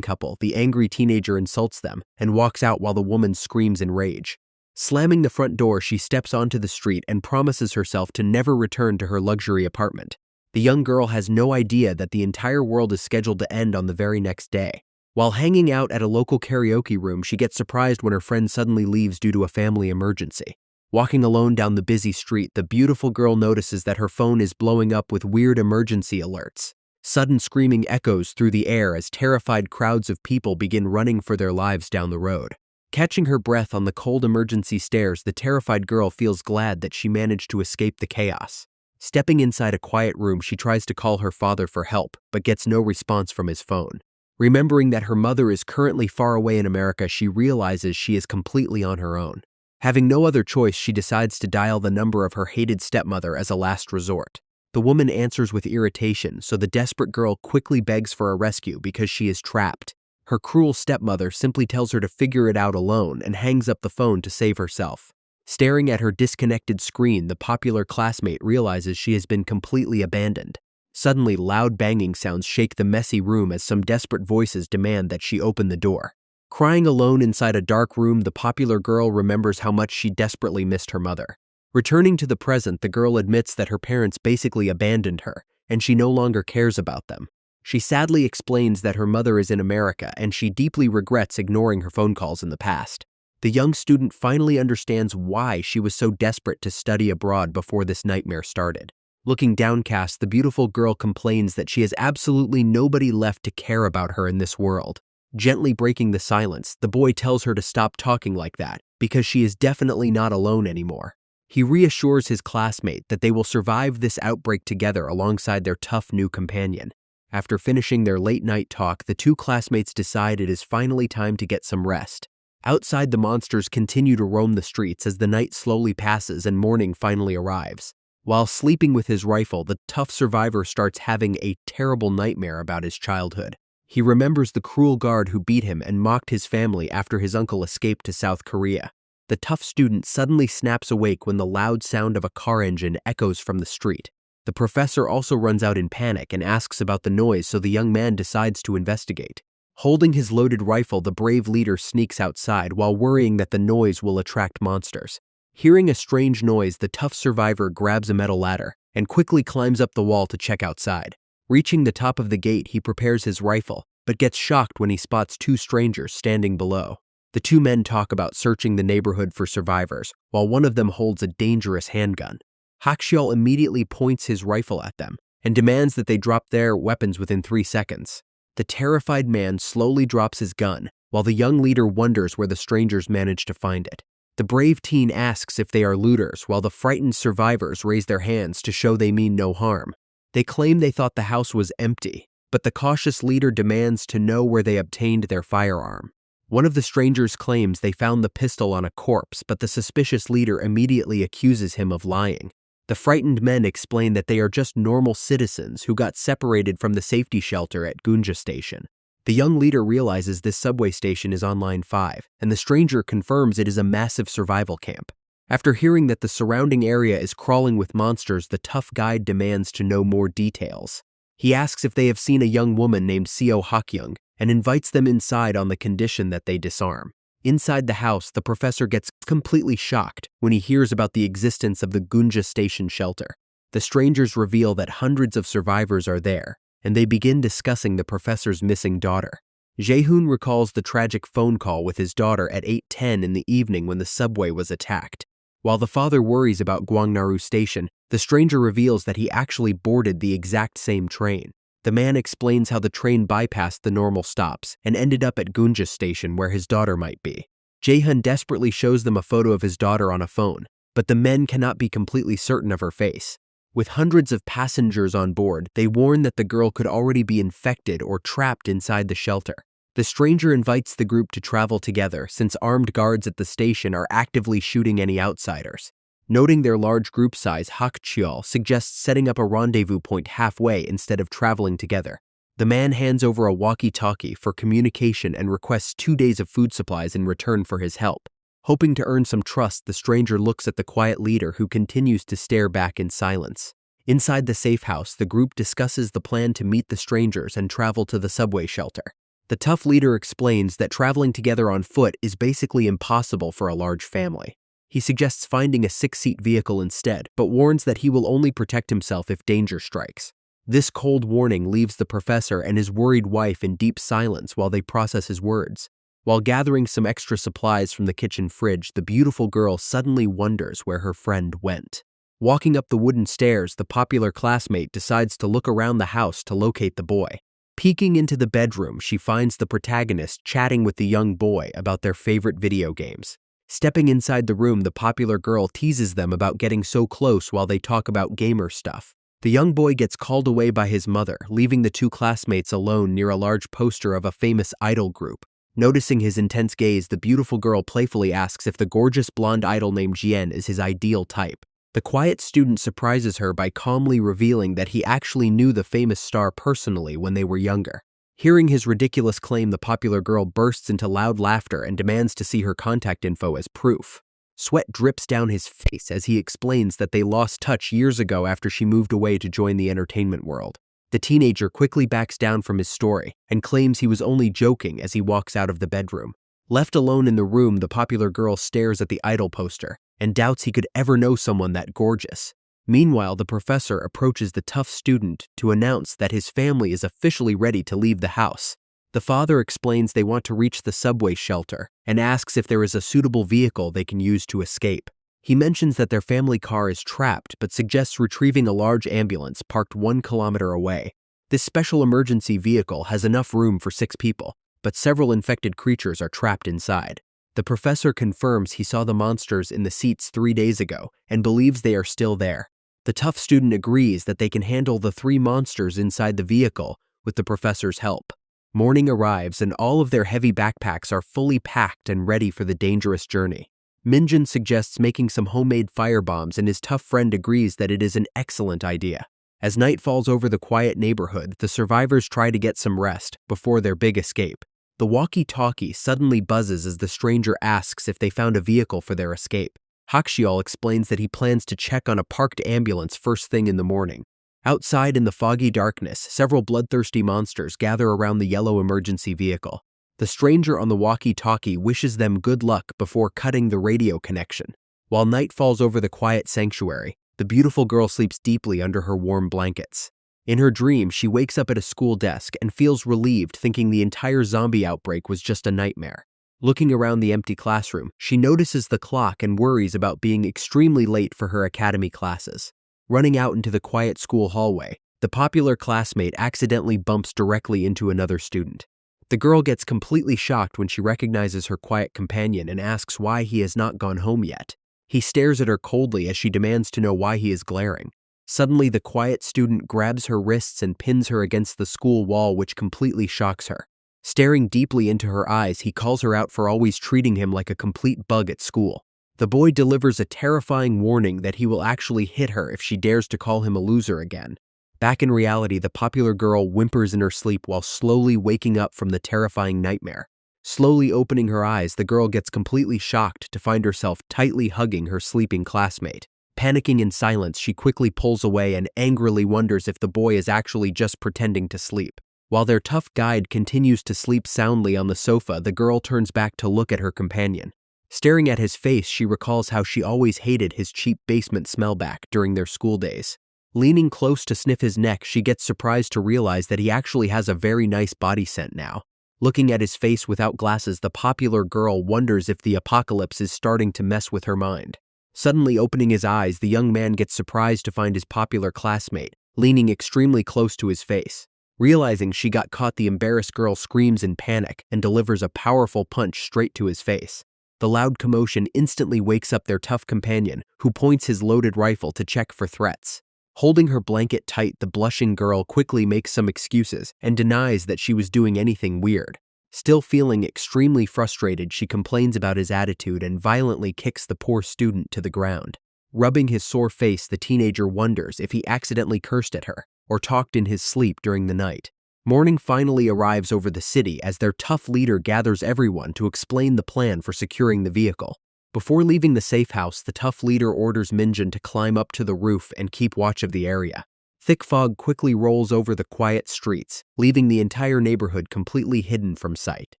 couple, the angry teenager insults them and walks out while the woman screams in rage. Slamming the front door, she steps onto the street and promises herself to never return to her luxury apartment. The young girl has no idea that the entire world is scheduled to end on the very next day. While hanging out at a local karaoke room, she gets surprised when her friend suddenly leaves due to a family emergency. Walking alone down the busy street, the beautiful girl notices that her phone is blowing up with weird emergency alerts. Sudden screaming echoes through the air as terrified crowds of people begin running for their lives down the road. Catching her breath on the cold emergency stairs, the terrified girl feels glad that she managed to escape the chaos. Stepping inside a quiet room, she tries to call her father for help, but gets no response from his phone. Remembering that her mother is currently far away in America, she realizes she is completely on her own. Having no other choice, she decides to dial the number of her hated stepmother as a last resort. The woman answers with irritation, so the desperate girl quickly begs for a rescue because she is trapped. Her cruel stepmother simply tells her to figure it out alone and hangs up the phone to save herself. Staring at her disconnected screen, the popular classmate realizes she has been completely abandoned. Suddenly, loud banging sounds shake the messy room as some desperate voices demand that she open the door. Crying alone inside a dark room, the popular girl remembers how much she desperately missed her mother. Returning to the present, the girl admits that her parents basically abandoned her, and she no longer cares about them. She sadly explains that her mother is in America and she deeply regrets ignoring her phone calls in the past. The young student finally understands why she was so desperate to study abroad before this nightmare started. Looking downcast, the beautiful girl complains that she has absolutely nobody left to care about her in this world. Gently breaking the silence, the boy tells her to stop talking like that because she is definitely not alone anymore. He reassures his classmate that they will survive this outbreak together alongside their tough new companion. After finishing their late-night talk, the two classmates decide it is finally time to get some rest. Outside, the monsters continue to roam the streets as the night slowly passes and morning finally arrives. While sleeping with his rifle, the tough survivor starts having a terrible nightmare about his childhood. He remembers the cruel guard who beat him and mocked his family after his uncle escaped to South Korea. The tough student suddenly snaps awake when the loud sound of a car engine echoes from the street. The professor also runs out in panic and asks about the noise, so the young man decides to investigate. Holding his loaded rifle, the brave leader sneaks outside while worrying that the noise will attract monsters. Hearing a strange noise, the tough survivor grabs a metal ladder and quickly climbs up the wall to check outside. Reaching the top of the gate, he prepares his rifle, but gets shocked when he spots two strangers standing below. The two men talk about searching the neighborhood for survivors, while one of them holds a dangerous handgun. Hakshiol immediately points his rifle at them and demands that they drop their weapons within 3 seconds. The terrified man slowly drops his gun, while the young leader wonders where the strangers managed to find it. The brave teen asks if they are looters, while the frightened survivors raise their hands to show they mean no harm. They claim they thought the house was empty, but the cautious leader demands to know where they obtained their firearm. One of the strangers claims they found the pistol on a corpse, but the suspicious leader immediately accuses him of lying. The frightened men explain that they are just normal citizens who got separated from the safety shelter at Gunja Station. The young leader realizes this subway station is on Line 5, and the stranger confirms it is a massive survival camp. After hearing that the surrounding area is crawling with monsters, the tough guide demands to know more details. He asks if they have seen a young woman named Seo Hakyoung and invites them inside on the condition that they disarm. Inside the house, the professor gets completely shocked when he hears about the existence of the Gunja Station shelter. The strangers reveal that hundreds of survivors are there, and they begin discussing the professor's missing daughter. Jaehoon recalls the tragic phone call with his daughter at 8:10 in the evening when the subway was attacked. While the father worries about Gwangnaru Station, the stranger reveals that he actually boarded the exact same train. The man explains how the train bypassed the normal stops and ended up at Gunja Station where his daughter might be. Jaehoon desperately shows them a photo of his daughter on a phone, but the men cannot be completely certain of her face. With hundreds of passengers on board, they warn that the girl could already be infected or trapped inside the shelter. The stranger invites the group to travel together since armed guards at the station are actively shooting any outsiders. Noting their large group size, Hakcheol suggests setting up a rendezvous point halfway instead of traveling together. The man hands over a walkie-talkie for communication and requests 2 days of food supplies in return for his help. Hoping to earn some trust, the stranger looks at the quiet leader who continues to stare back in silence. Inside the safe house, the group discusses the plan to meet the strangers and travel to the subway shelter. The tough leader explains that traveling together on foot is basically impossible for a large family. He suggests finding a 6-seat vehicle instead, but warns that he will only protect himself if danger strikes. This cold warning leaves the professor and his worried wife in deep silence while they process his words. While gathering some extra supplies from the kitchen fridge, the beautiful girl suddenly wonders where her friend went. Walking up the wooden stairs, the popular classmate decides to look around the house to locate the boy. Peeking into the bedroom, she finds the protagonist chatting with the young boy about their favorite video games. Stepping inside the room, the popular girl teases them about getting so close while they talk about gamer stuff. The young boy gets called away by his mother, leaving the two classmates alone near a large poster of a famous idol group. Noticing his intense gaze, the beautiful girl playfully asks if the gorgeous blonde idol named Jian is his ideal type. The quiet student surprises her by calmly revealing that he actually knew the famous star personally when they were younger. Hearing his ridiculous claim, the popular girl bursts into loud laughter and demands to see her contact info as proof. Sweat drips down his face as he explains that they lost touch years ago after she moved away to join the entertainment world. The teenager quickly backs down from his story and claims he was only joking as he walks out of the bedroom. Left alone in the room, the popular girl stares at the idol poster and doubts he could ever know someone that gorgeous. Meanwhile, the professor approaches the tough student to announce that his family is officially ready to leave the house. The father explains they want to reach the subway shelter and asks if there is a suitable vehicle they can use to escape. He mentions that their family car is trapped but suggests retrieving a large ambulance parked 1 kilometer away. This special emergency vehicle has enough room for 6 people, but several infected creatures are trapped inside. The professor confirms he saw the monsters in the seats 3 days ago and believes they are still there. The tough student agrees that they can handle the 3 monsters inside the vehicle with the professor's help. Morning arrives and all of their heavy backpacks are fully packed and ready for the dangerous journey. Minjin suggests making some homemade firebombs and his tough friend agrees that it is an excellent idea. As night falls over the quiet neighborhood, the survivors try to get some rest before their big escape. The walkie-talkie suddenly buzzes as the stranger asks if they found a vehicle for their escape. Hakcheol explains that he plans to check on a parked ambulance first thing in the morning. Outside in the foggy darkness, several bloodthirsty monsters gather around the yellow emergency vehicle. The stranger on the walkie-talkie wishes them good luck before cutting the radio connection. While night falls over the quiet sanctuary, the beautiful girl sleeps deeply under her warm blankets. In her dream, she wakes up at a school desk and feels relieved, thinking the entire zombie outbreak was just a nightmare. Looking around the empty classroom, she notices the clock and worries about being extremely late for her academy classes. Running out into the quiet school hallway, the popular classmate accidentally bumps directly into another student. The girl gets completely shocked when she recognizes her quiet companion and asks why he has not gone home yet. He stares at her coldly as she demands to know why he is glaring. Suddenly, the quiet student grabs her wrists and pins her against the school wall, which completely shocks her. Staring deeply into her eyes, he calls her out for always treating him like a complete bug at school. The boy delivers a terrifying warning that he will actually hit her if she dares to call him a loser again. Back in reality, the popular girl whimpers in her sleep while slowly waking up from the terrifying nightmare. Slowly opening her eyes, the girl gets completely shocked to find herself tightly hugging her sleeping classmate. Panicking in silence, she quickly pulls away and angrily wonders if the boy is actually just pretending to sleep. While their tough guide continues to sleep soundly on the sofa, the girl turns back to look at her companion. Staring at his face, she recalls how she always hated his cheap basement smell back during their school days. Leaning close to sniff his neck, she gets surprised to realize that he actually has a very nice body scent now. Looking at his face without glasses, the popular girl wonders if the apocalypse is starting to mess with her mind. Suddenly opening his eyes, the young man gets surprised to find his popular classmate leaning extremely close to his face. Realizing she got caught, the embarrassed girl screams in panic and delivers a powerful punch straight to his face. The loud commotion instantly wakes up their tough companion, who points his loaded rifle to check for threats. Holding her blanket tight, the blushing girl quickly makes some excuses and denies that she was doing anything weird. Still feeling extremely frustrated, she complains about his attitude and violently kicks the poor student to the ground. Rubbing his sore face, the teenager wonders if he accidentally cursed at her or talked in his sleep during the night. Morning finally arrives over the city as their tough leader gathers everyone to explain the plan for securing the vehicle. Before leaving the safe house, the tough leader orders Minjin to climb up to the roof and keep watch of the area. Thick fog quickly rolls over the quiet streets, leaving the entire neighborhood completely hidden from sight.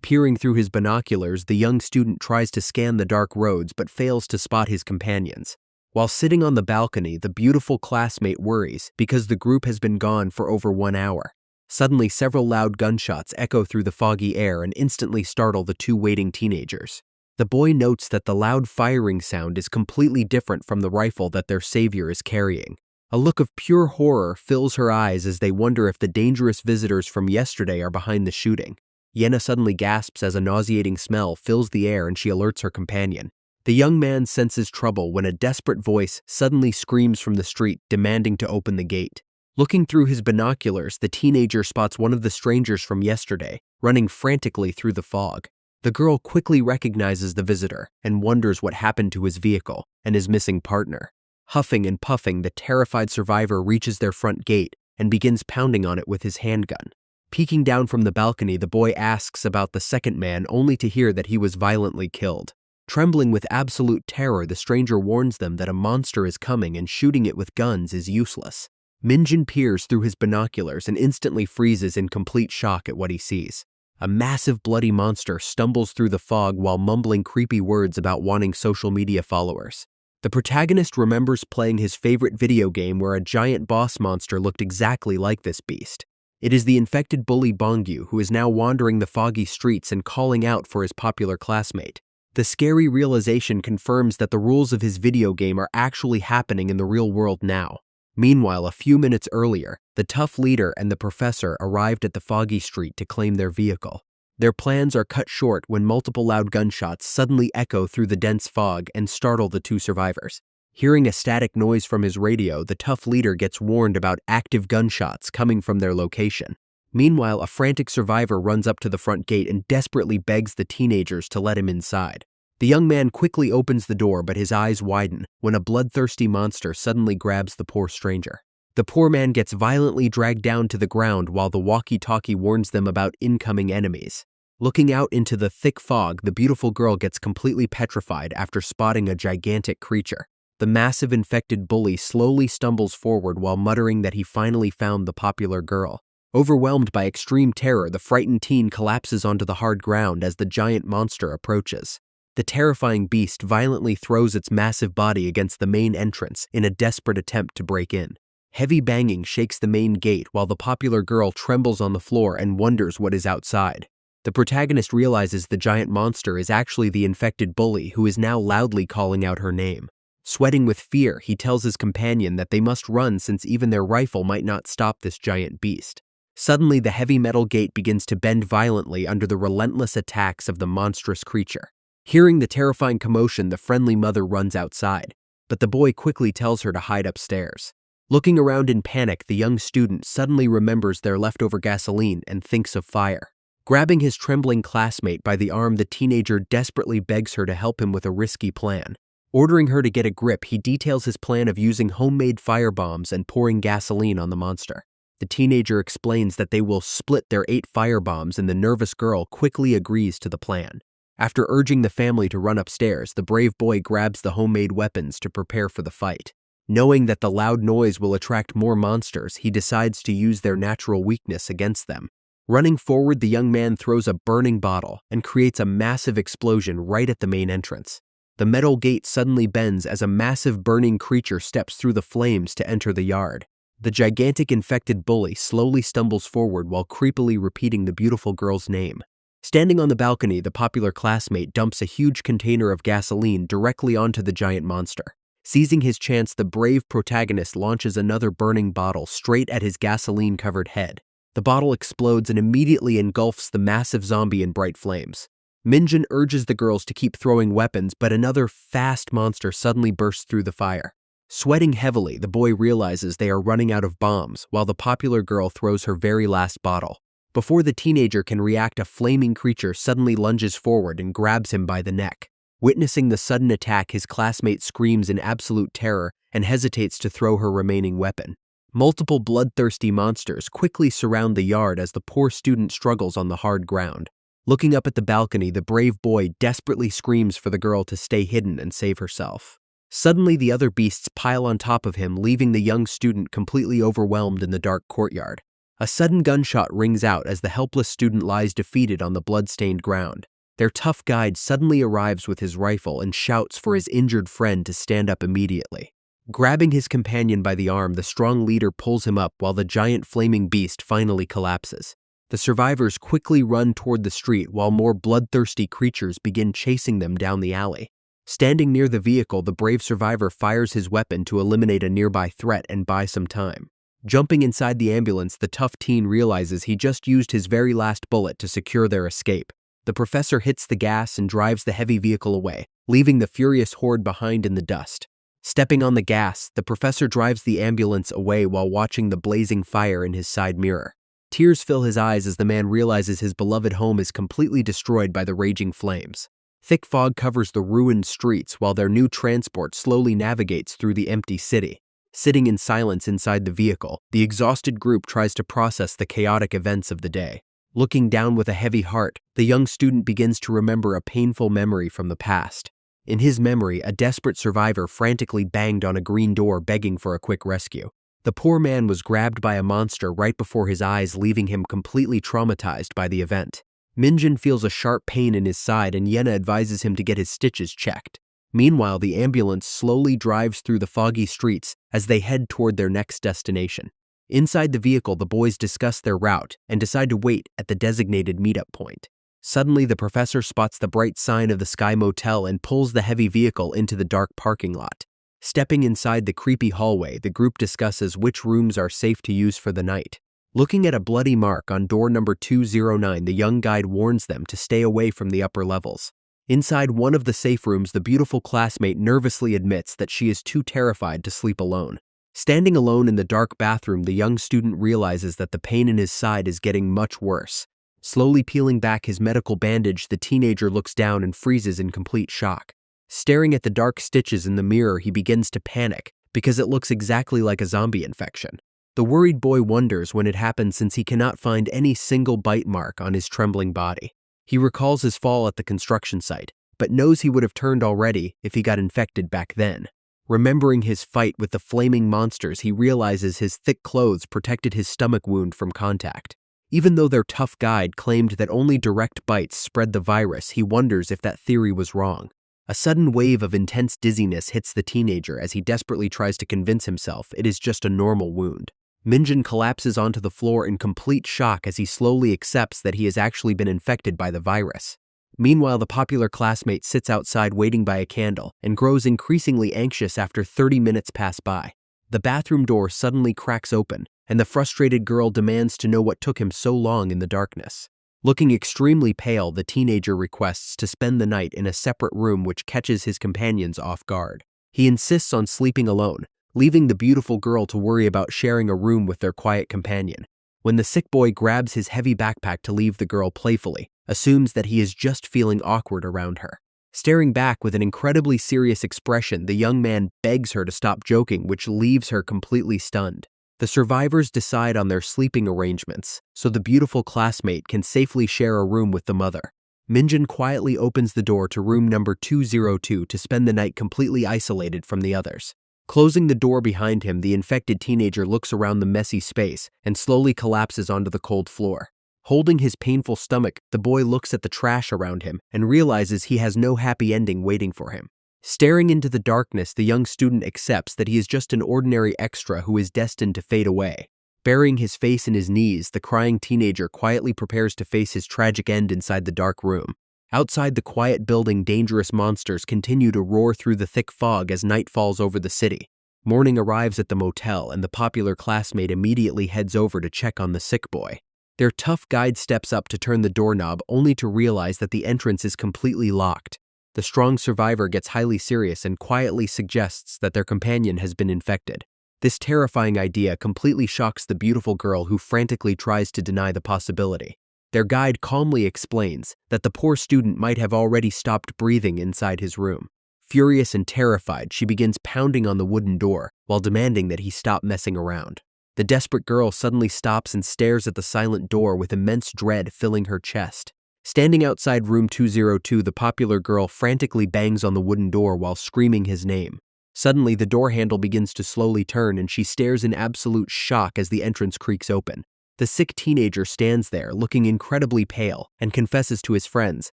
Peering through his binoculars, the young student tries to scan the dark roads but fails to spot his companions. While sitting on the balcony, the beautiful classmate worries because the group has been gone for over 1 hour. Suddenly, several loud gunshots echo through the foggy air and instantly startle the two waiting teenagers. The boy notes that the loud firing sound is completely different from the rifle that their savior is carrying. A look of pure horror fills her eyes as they wonder if the dangerous visitors from yesterday are behind the shooting. Yenna suddenly gasps as a nauseating smell fills the air and she alerts her companion. The young man senses trouble when a desperate voice suddenly screams from the street, demanding to open the gate. Looking through his binoculars, the teenager spots one of the strangers from yesterday, running frantically through the fog. The girl quickly recognizes the visitor and wonders what happened to his vehicle and his missing partner. Huffing and puffing, the terrified survivor reaches their front gate and begins pounding on it with his handgun. Peeking down from the balcony, the boy asks about the second man, only to hear that he was violently killed. Trembling with absolute terror, the stranger warns them that a monster is coming and shooting it with guns is useless. Minjin peers through his binoculars and instantly freezes in complete shock at what he sees. A massive bloody monster stumbles through the fog while mumbling creepy words about wanting social media followers. The protagonist remembers playing his favorite video game where a giant boss monster looked exactly like this beast. It is the infected bully Bongyu who is now wandering the foggy streets and calling out for his popular classmate. The scary realization confirms that the rules of his video game are actually happening in the real world now. Meanwhile, a few minutes earlier, the tough leader and the professor arrived at the foggy street to claim their vehicle. Their plans are cut short when multiple loud gunshots suddenly echo through the dense fog and startle the two survivors. Hearing a static noise from his radio, the tough leader gets warned about active gunshots coming from their location. Meanwhile, a frantic survivor runs up to the front gate and desperately begs the teenagers to let him inside. The young man quickly opens the door, but his eyes widen when a bloodthirsty monster suddenly grabs the poor stranger. The poor man gets violently dragged down to the ground while the walkie-talkie warns them about incoming enemies. Looking out into the thick fog, the beautiful girl gets completely petrified after spotting a gigantic creature. The massive infected bully slowly stumbles forward while muttering that he finally found the popular girl. Overwhelmed by extreme terror, the frightened teen collapses onto the hard ground as the giant monster approaches. The terrifying beast violently throws its massive body against the main entrance in a desperate attempt to break in. Heavy banging shakes the main gate while the popular girl trembles on the floor and wonders what is outside. The protagonist realizes the giant monster is actually the infected bully who is now loudly calling out her name. Sweating with fear, he tells his companion that they must run since even their rifle might not stop this giant beast. Suddenly, the heavy metal gate begins to bend violently under the relentless attacks of the monstrous creature. Hearing the terrifying commotion, the friendly mother runs outside, but the boy quickly tells her to hide upstairs. Looking around in panic, the young student suddenly remembers their leftover gasoline and thinks of fire. Grabbing his trembling classmate by the arm, the teenager desperately begs her to help him with a risky plan. Ordering her to get a grip, he details his plan of using homemade firebombs and pouring gasoline on the monster. The teenager explains that they will split their 8 firebombs, and the nervous girl quickly agrees to the plan. After urging the family to run upstairs, the brave boy grabs the homemade weapons to prepare for the fight. Knowing that the loud noise will attract more monsters, he decides to use their natural weakness against them. Running forward, the young man throws a burning bottle and creates a massive explosion right at the main entrance. The metal gate suddenly bends as a massive burning creature steps through the flames to enter the yard. The gigantic infected bully slowly stumbles forward while creepily repeating the beautiful girl's name. Standing on the balcony, the popular classmate dumps a huge container of gasoline directly onto the giant monster. Seizing his chance, the brave protagonist launches another burning bottle straight at his gasoline-covered head. The bottle explodes and immediately engulfs the massive zombie in bright flames. Minjin urges the girls to keep throwing weapons, but another fast monster suddenly bursts through the fire. Sweating heavily, the boy realizes they are running out of bombs while the popular girl throws her very last bottle. Before the teenager can react, a flaming creature suddenly lunges forward and grabs him by the neck. Witnessing the sudden attack, his classmate screams in absolute terror and hesitates to throw her remaining weapon. Multiple bloodthirsty monsters quickly surround the yard as the poor student struggles on the hard ground. Looking up at the balcony, the brave boy desperately screams for the girl to stay hidden and save herself. Suddenly, the other beasts pile on top of him, leaving the young student completely overwhelmed in the dark courtyard. A sudden gunshot rings out as the helpless student lies defeated on the blood-stained ground. Their tough guide suddenly arrives with his rifle and shouts for his injured friend to stand up immediately. Grabbing his companion by the arm, the strong leader pulls him up while the giant flaming beast finally collapses. The survivors quickly run toward the street while more bloodthirsty creatures begin chasing them down the alley. Standing near the vehicle, the brave survivor fires his weapon to eliminate a nearby threat and buy some time. Jumping inside the ambulance, the tough teen realizes he just used his very last bullet to secure their escape. The professor hits the gas and drives the heavy vehicle away, leaving the furious horde behind in the dust. Stepping on the gas, the professor drives the ambulance away while watching the blazing fire in his side mirror. Tears fill his eyes as the man realizes his beloved home is completely destroyed by the raging flames. Thick fog covers the ruined streets while their new transport slowly navigates through the empty city. Sitting in silence inside the vehicle, the exhausted group tries to process the chaotic events of the day. Looking down with a heavy heart, the young student begins to remember a painful memory from the past. In his memory, a desperate survivor frantically banged on a green door begging for a quick rescue. The poor man was grabbed by a monster right before his eyes, leaving him completely traumatized by the event. Minjin feels a sharp pain in his side and Yena advises him to get his stitches checked. Meanwhile, the ambulance slowly drives through the foggy streets as they head toward their next destination. Inside the vehicle, the boys discuss their route and decide to wait at the designated meetup point. Suddenly, the professor spots the bright sign of the Sky Motel and pulls the heavy vehicle into the dark parking lot. Stepping inside the creepy hallway, the group discusses which rooms are safe to use for the night. Looking at a bloody mark on door number 209, the young guide warns them to stay away from the upper levels. Inside one of the safe rooms, the beautiful classmate nervously admits that she is too terrified to sleep alone. Standing alone in the dark bathroom, the young student realizes that the pain in his side is getting much worse. Slowly peeling back his medical bandage, the teenager looks down and freezes in complete shock. Staring at the dark stitches in the mirror, he begins to panic because it looks exactly like a zombie infection. The worried boy wonders when it happened since he cannot find any single bite mark on his trembling body. He recalls his fall at the construction site, but knows he would have turned already if he got infected back then. Remembering his fight with the flaming monsters, he realizes his thick clothes protected his stomach wound from contact. Even though their tough guide claimed that only direct bites spread the virus, he wonders if that theory was wrong. A sudden wave of intense dizziness hits the teenager as he desperately tries to convince himself it is just a normal wound. Minjin collapses onto the floor in complete shock as he slowly accepts that he has actually been infected by the virus. Meanwhile, the popular classmate sits outside waiting by a candle and grows increasingly anxious after 30 minutes pass by. The bathroom door suddenly cracks open, and the frustrated girl demands to know what took him so long in the darkness. Looking extremely pale, the teenager requests to spend the night in a separate room, which catches his companions off guard. He insists on sleeping alone, leaving the beautiful girl to worry about sharing a room with their quiet companion. When the sick boy grabs his heavy backpack to leave, the girl playfully assumes that he is just feeling awkward around her. Staring back with an incredibly serious expression, the young man begs her to stop joking, which leaves her completely stunned. The survivors decide on their sleeping arrangements, so the beautiful classmate can safely share a room with the mother. Minjin quietly opens the door to room number 202 to spend the night completely isolated from the others. Closing the door behind him, the infected teenager looks around the messy space and slowly collapses onto the cold floor. Holding his painful stomach, the boy looks at the trash around him and realizes he has no happy ending waiting for him. Staring into the darkness, the young student accepts that he is just an ordinary extra who is destined to fade away. Burying his face in his knees, the crying teenager quietly prepares to face his tragic end inside the dark room. Outside the quiet building, dangerous monsters continue to roar through the thick fog as night falls over the city. Morning arrives at the motel, and the popular classmate immediately heads over to check on the sick boy. Their tough guide steps up to turn the doorknob, only to realize that the entrance is completely locked. The strong survivor gets highly serious and quietly suggests that their companion has been infected. This terrifying idea completely shocks the beautiful girl who frantically tries to deny the possibility. Their guide calmly explains that the poor student might have already stopped breathing inside his room. Furious and terrified, she begins pounding on the wooden door while demanding that he stop messing around. The desperate girl suddenly stops and stares at the silent door with immense dread filling her chest. Standing outside room 202, the popular girl frantically bangs on the wooden door while screaming his name. Suddenly, the door handle begins to slowly turn and she stares in absolute shock as the entrance creaks open. The sick teenager stands there, looking incredibly pale, and confesses to his friends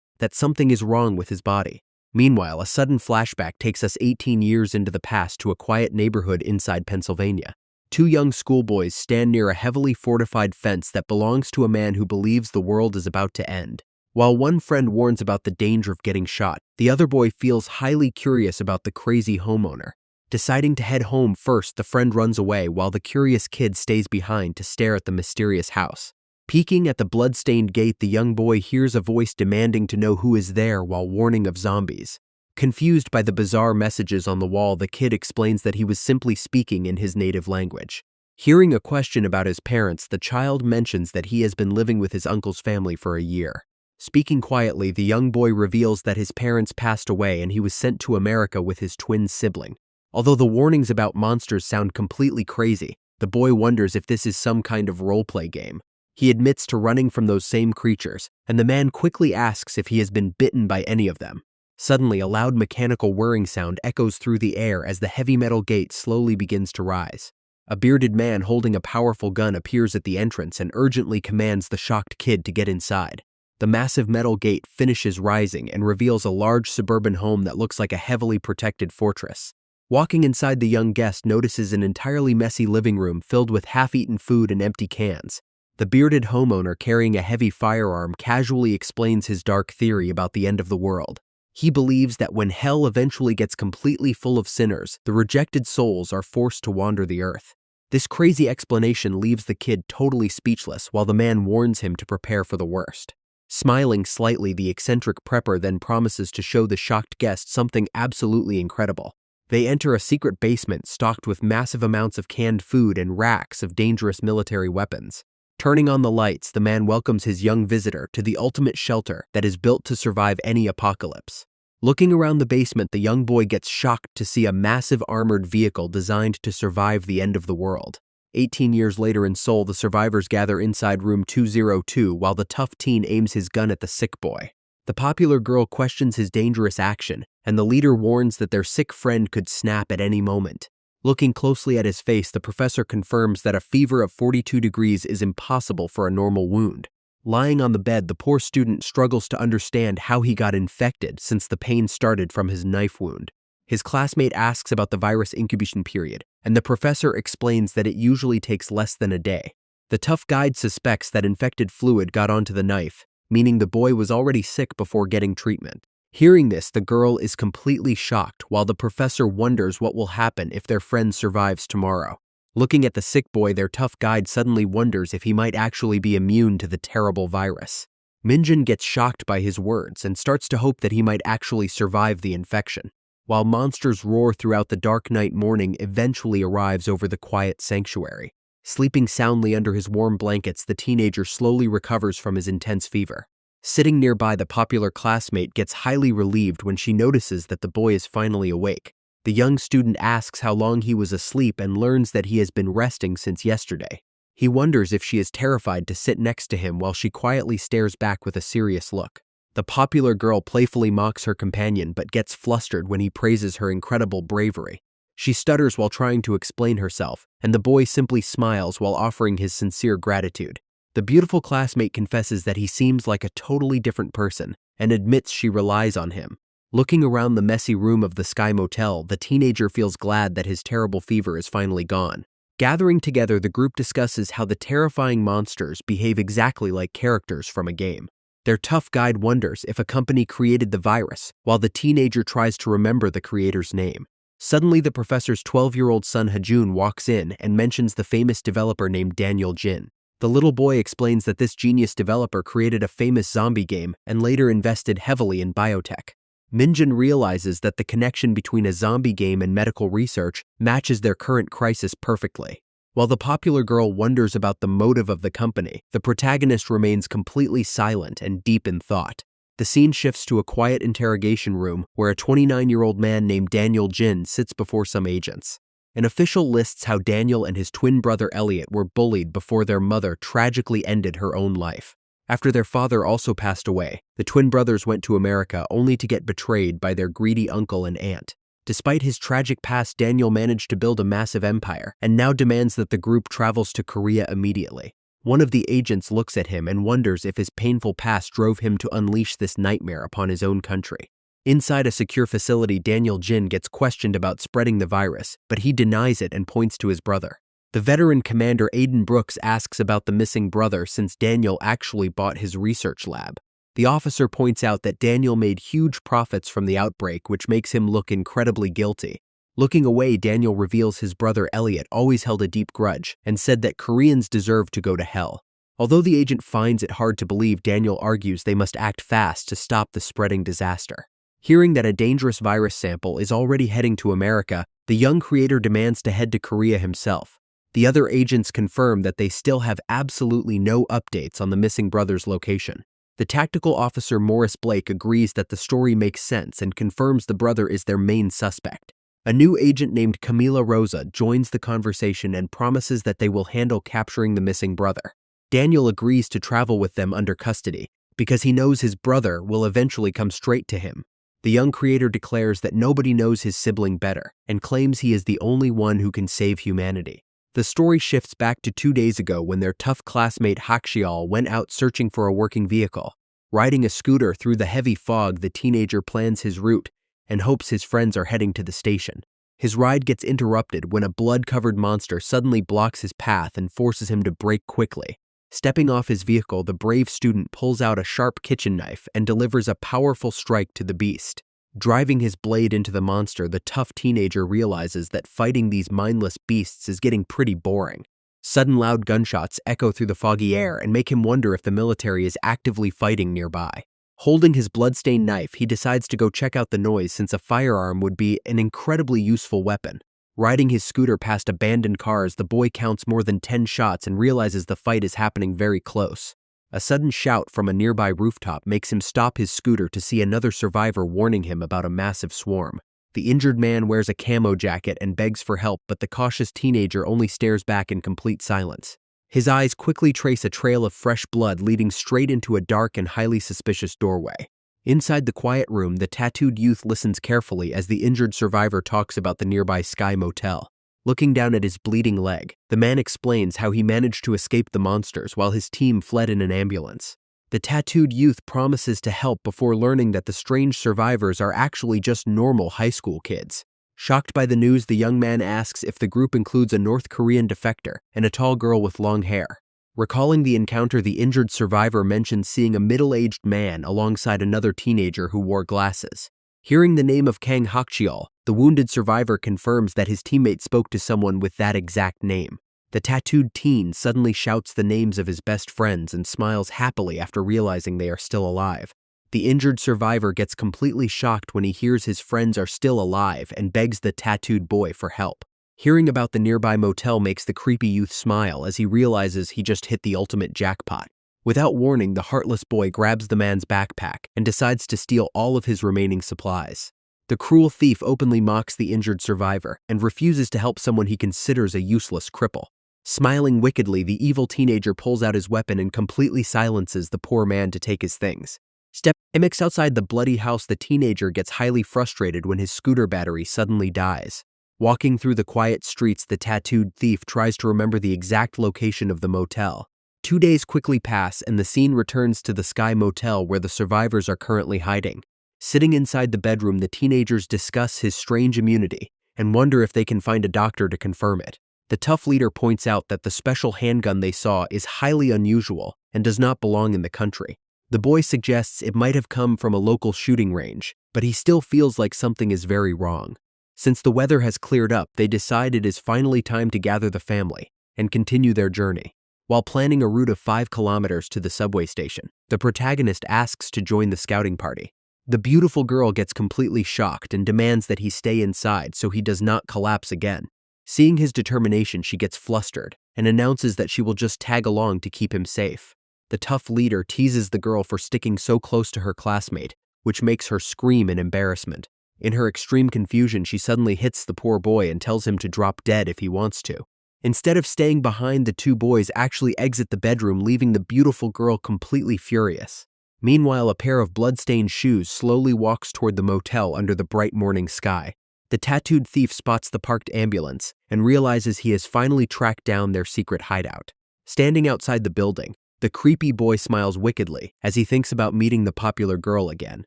that something is wrong with his body. Meanwhile, a sudden flashback takes us 18 years into the past to a quiet neighborhood inside Pennsylvania. Two young schoolboys stand near a heavily fortified fence that belongs to a man who believes the world is about to end. While one friend warns about the danger of getting shot, the other boy feels highly curious about the crazy homeowner. Deciding to head home first, the friend runs away while the curious kid stays behind to stare at the mysterious house. Peeking at the blood-stained gate, the young boy hears a voice demanding to know who is there while warning of zombies. Confused by the bizarre messages on the wall, the kid explains that he was simply speaking in his native language. Hearing a question about his parents, the child mentions that he has been living with his uncle's family for a year. Speaking quietly, the young boy reveals that his parents passed away and he was sent to America with his twin sibling. Although the warnings about monsters sound completely crazy, the boy wonders if this is some kind of roleplay game. He admits to running from those same creatures, and the man quickly asks if he has been bitten by any of them. Suddenly, a loud mechanical whirring sound echoes through the air as the heavy metal gate slowly begins to rise. A bearded man holding a powerful gun appears at the entrance and urgently commands the shocked kid to get inside. The massive metal gate finishes rising and reveals a large suburban home that looks like a heavily protected fortress. Walking inside, the young guest notices an entirely messy living room filled with half-eaten food and empty cans. The bearded homeowner carrying a heavy firearm casually explains his dark theory about the end of the world. He believes that when hell eventually gets completely full of sinners, the rejected souls are forced to wander the earth. This crazy explanation leaves the kid totally speechless while the man warns him to prepare for the worst. Smiling slightly, the eccentric prepper then promises to show the shocked guest something absolutely incredible. They enter a secret basement stocked with massive amounts of canned food and racks of dangerous military weapons. Turning on the lights, the man welcomes his young visitor to the ultimate shelter that is built to survive any apocalypse. Looking around the basement, the young boy gets shocked to see a massive armored vehicle designed to survive the end of the world. 18 years later in Seoul, the survivors gather inside room 202 while the tough teen aims his gun at the sick boy. The popular girl questions his dangerous action, and the leader warns that their sick friend could snap at any moment. Looking closely at his face, the professor confirms that a fever of 42 degrees is impossible for a normal wound. Lying on the bed, the poor student struggles to understand how he got infected since the pain started from his knife wound. His classmate asks about the virus incubation period, and the professor explains that it usually takes less than a day. The tough guide suspects that infected fluid got onto the knife, meaning the boy was already sick before getting treatment. Hearing this, the girl is completely shocked, while the professor wonders what will happen if their friend survives tomorrow. Looking at the sick boy, their tough guide suddenly wonders if he might actually be immune to the terrible virus. Minjin gets shocked by his words and starts to hope that he might actually survive the infection. While monsters roar throughout the dark night, morning eventually arrives over the quiet sanctuary. Sleeping soundly under his warm blankets, the teenager slowly recovers from his intense fever. Sitting nearby, the popular classmate gets highly relieved when she notices that the boy is finally awake. The young student asks how long he was asleep and learns that he has been resting since yesterday. He wonders if she is terrified to sit next to him while she quietly stares back with a serious look. The popular girl playfully mocks her companion but gets flustered when he praises her incredible bravery. She stutters while trying to explain herself, and the boy simply smiles while offering his sincere gratitude. The beautiful classmate confesses that he seems like a totally different person and admits she relies on him. Looking around the messy room of the Sky Motel, the teenager feels glad that his terrible fever is finally gone. Gathering together, the group discusses how the terrifying monsters behave exactly like characters from a game. Their tough guide wonders if a company created the virus, while the teenager tries to remember the creator's name. Suddenly, the professor's 12-year-old son Hajun walks in and mentions the famous developer named Daniel Jin. The little boy explains that this genius developer created a famous zombie game and later invested heavily in biotech. Minjin realizes that the connection between a zombie game and medical research matches their current crisis perfectly. While the popular girl wonders about the motive of the company, the protagonist remains completely silent and deep in thought. The scene shifts to a quiet interrogation room where a 29-year-old man named Daniel Jin sits before some agents. An official lists how Daniel and his twin brother Elliot were bullied before their mother tragically ended her own life. After their father also passed away, the twin brothers went to America only to get betrayed by their greedy uncle and aunt. Despite his tragic past, Daniel managed to build a massive empire and now demands that the group travels to Korea immediately. One of the agents looks at him and wonders if his painful past drove him to unleash this nightmare upon his own country. Inside a secure facility, Daniel Jin gets questioned about spreading the virus, but he denies it and points to his brother. The veteran commander Aiden Brooks asks about the missing brother since Daniel actually bought his research lab. The officer points out that Daniel made huge profits from the outbreak, which makes him look incredibly guilty. Looking away, Daniel reveals his brother Elliot always held a deep grudge and said that Koreans deserve to go to hell. Although the agent finds it hard to believe, Daniel argues they must act fast to stop the spreading disaster. Hearing that a dangerous virus sample is already heading to America, the young creator demands to head to Korea himself. The other agents confirm that they still have absolutely no updates on the missing brother's location. The tactical officer Morris Blake agrees that the story makes sense and confirms the brother is their main suspect. A new agent named Camila Rosa joins the conversation and promises that they will handle capturing the missing brother. Daniel agrees to travel with them under custody because he knows his brother will eventually come straight to him. The young creator declares that nobody knows his sibling better and claims he is the only one who can save humanity. The story shifts back to 2 days ago when their tough classmate Hakshial went out searching for a working vehicle. Riding a scooter through the heavy fog, the teenager plans his route and hopes his friends are heading to the station. His ride gets interrupted when a blood-covered monster suddenly blocks his path and forces him to brake quickly. Stepping off his vehicle, the brave student pulls out a sharp kitchen knife and delivers a powerful strike to the beast. Driving his blade into the monster, the tough teenager realizes that fighting these mindless beasts is getting pretty boring. Sudden loud gunshots echo through the foggy air and make him wonder if the military is actively fighting nearby. Holding his bloodstained knife, he decides to go check out the noise since a firearm would be an incredibly useful weapon. Riding his scooter past abandoned cars, the boy counts more than 10 shots and realizes the fight is happening very close. A sudden shout from a nearby rooftop makes him stop his scooter to see another survivor warning him about a massive swarm. The injured man wears a camo jacket and begs for help, but the cautious teenager only stares back in complete silence. His eyes quickly trace a trail of fresh blood leading straight into a dark and highly suspicious doorway. Inside the quiet room, the tattooed youth listens carefully as the injured survivor talks about the nearby Sky Motel. Looking down at his bleeding leg, the man explains how he managed to escape the monsters while his team fled in an ambulance. The tattooed youth promises to help before learning that the strange survivors are actually just normal high school kids. Shocked by the news, the young man asks if the group includes a North Korean defector and a tall girl with long hair. Recalling the encounter, the injured survivor mentions seeing a middle-aged man alongside another teenager who wore glasses. Hearing the name of Kang Hakchiol, the wounded survivor confirms that his teammate spoke to someone with that exact name. The tattooed teen suddenly shouts the names of his best friends and smiles happily after realizing they are still alive. The injured survivor gets completely shocked when he hears his friends are still alive and begs the tattooed boy for help. Hearing about the nearby motel makes the creepy youth smile as he realizes he just hit the ultimate jackpot. Without warning, the heartless boy grabs the man's backpack and decides to steal all of his remaining supplies. The cruel thief openly mocks the injured survivor and refuses to help someone he considers a useless cripple. Smiling wickedly, the evil teenager pulls out his weapon and completely silences the poor man to take his things. Stepping outside the bloody house, the teenager gets highly frustrated when his scooter battery suddenly dies. Walking through the quiet streets, the tattooed thief tries to remember the exact location of the motel. 2 days quickly pass and the scene returns to the Sky Motel where the survivors are currently hiding. Sitting inside the bedroom, the teenagers discuss his strange immunity and wonder if they can find a doctor to confirm it. The tough leader points out that the special handgun they saw is highly unusual and does not belong in the country. The boy suggests it might have come from a local shooting range, but he still feels like something is very wrong. Since the weather has cleared up, they decide it is finally time to gather the family and continue their journey. While planning a route of 5 kilometers to the subway station, the protagonist asks to join the scouting party. The beautiful girl gets completely shocked and demands that he stay inside so he does not collapse again. Seeing his determination, she gets flustered and announces that she will just tag along to keep him safe. The tough leader teases the girl for sticking so close to her classmate, which makes her scream in embarrassment. In her extreme confusion, she suddenly hits the poor boy and tells him to drop dead if he wants to. Instead of staying behind, the two boys actually exit the bedroom, leaving the beautiful girl completely furious. Meanwhile, a pair of blood-stained shoes slowly walks toward the motel under the bright morning sky. The tattooed thief spots the parked ambulance and realizes he has finally tracked down their secret hideout. Standing outside the building, the creepy boy smiles wickedly as he thinks about meeting the popular girl again.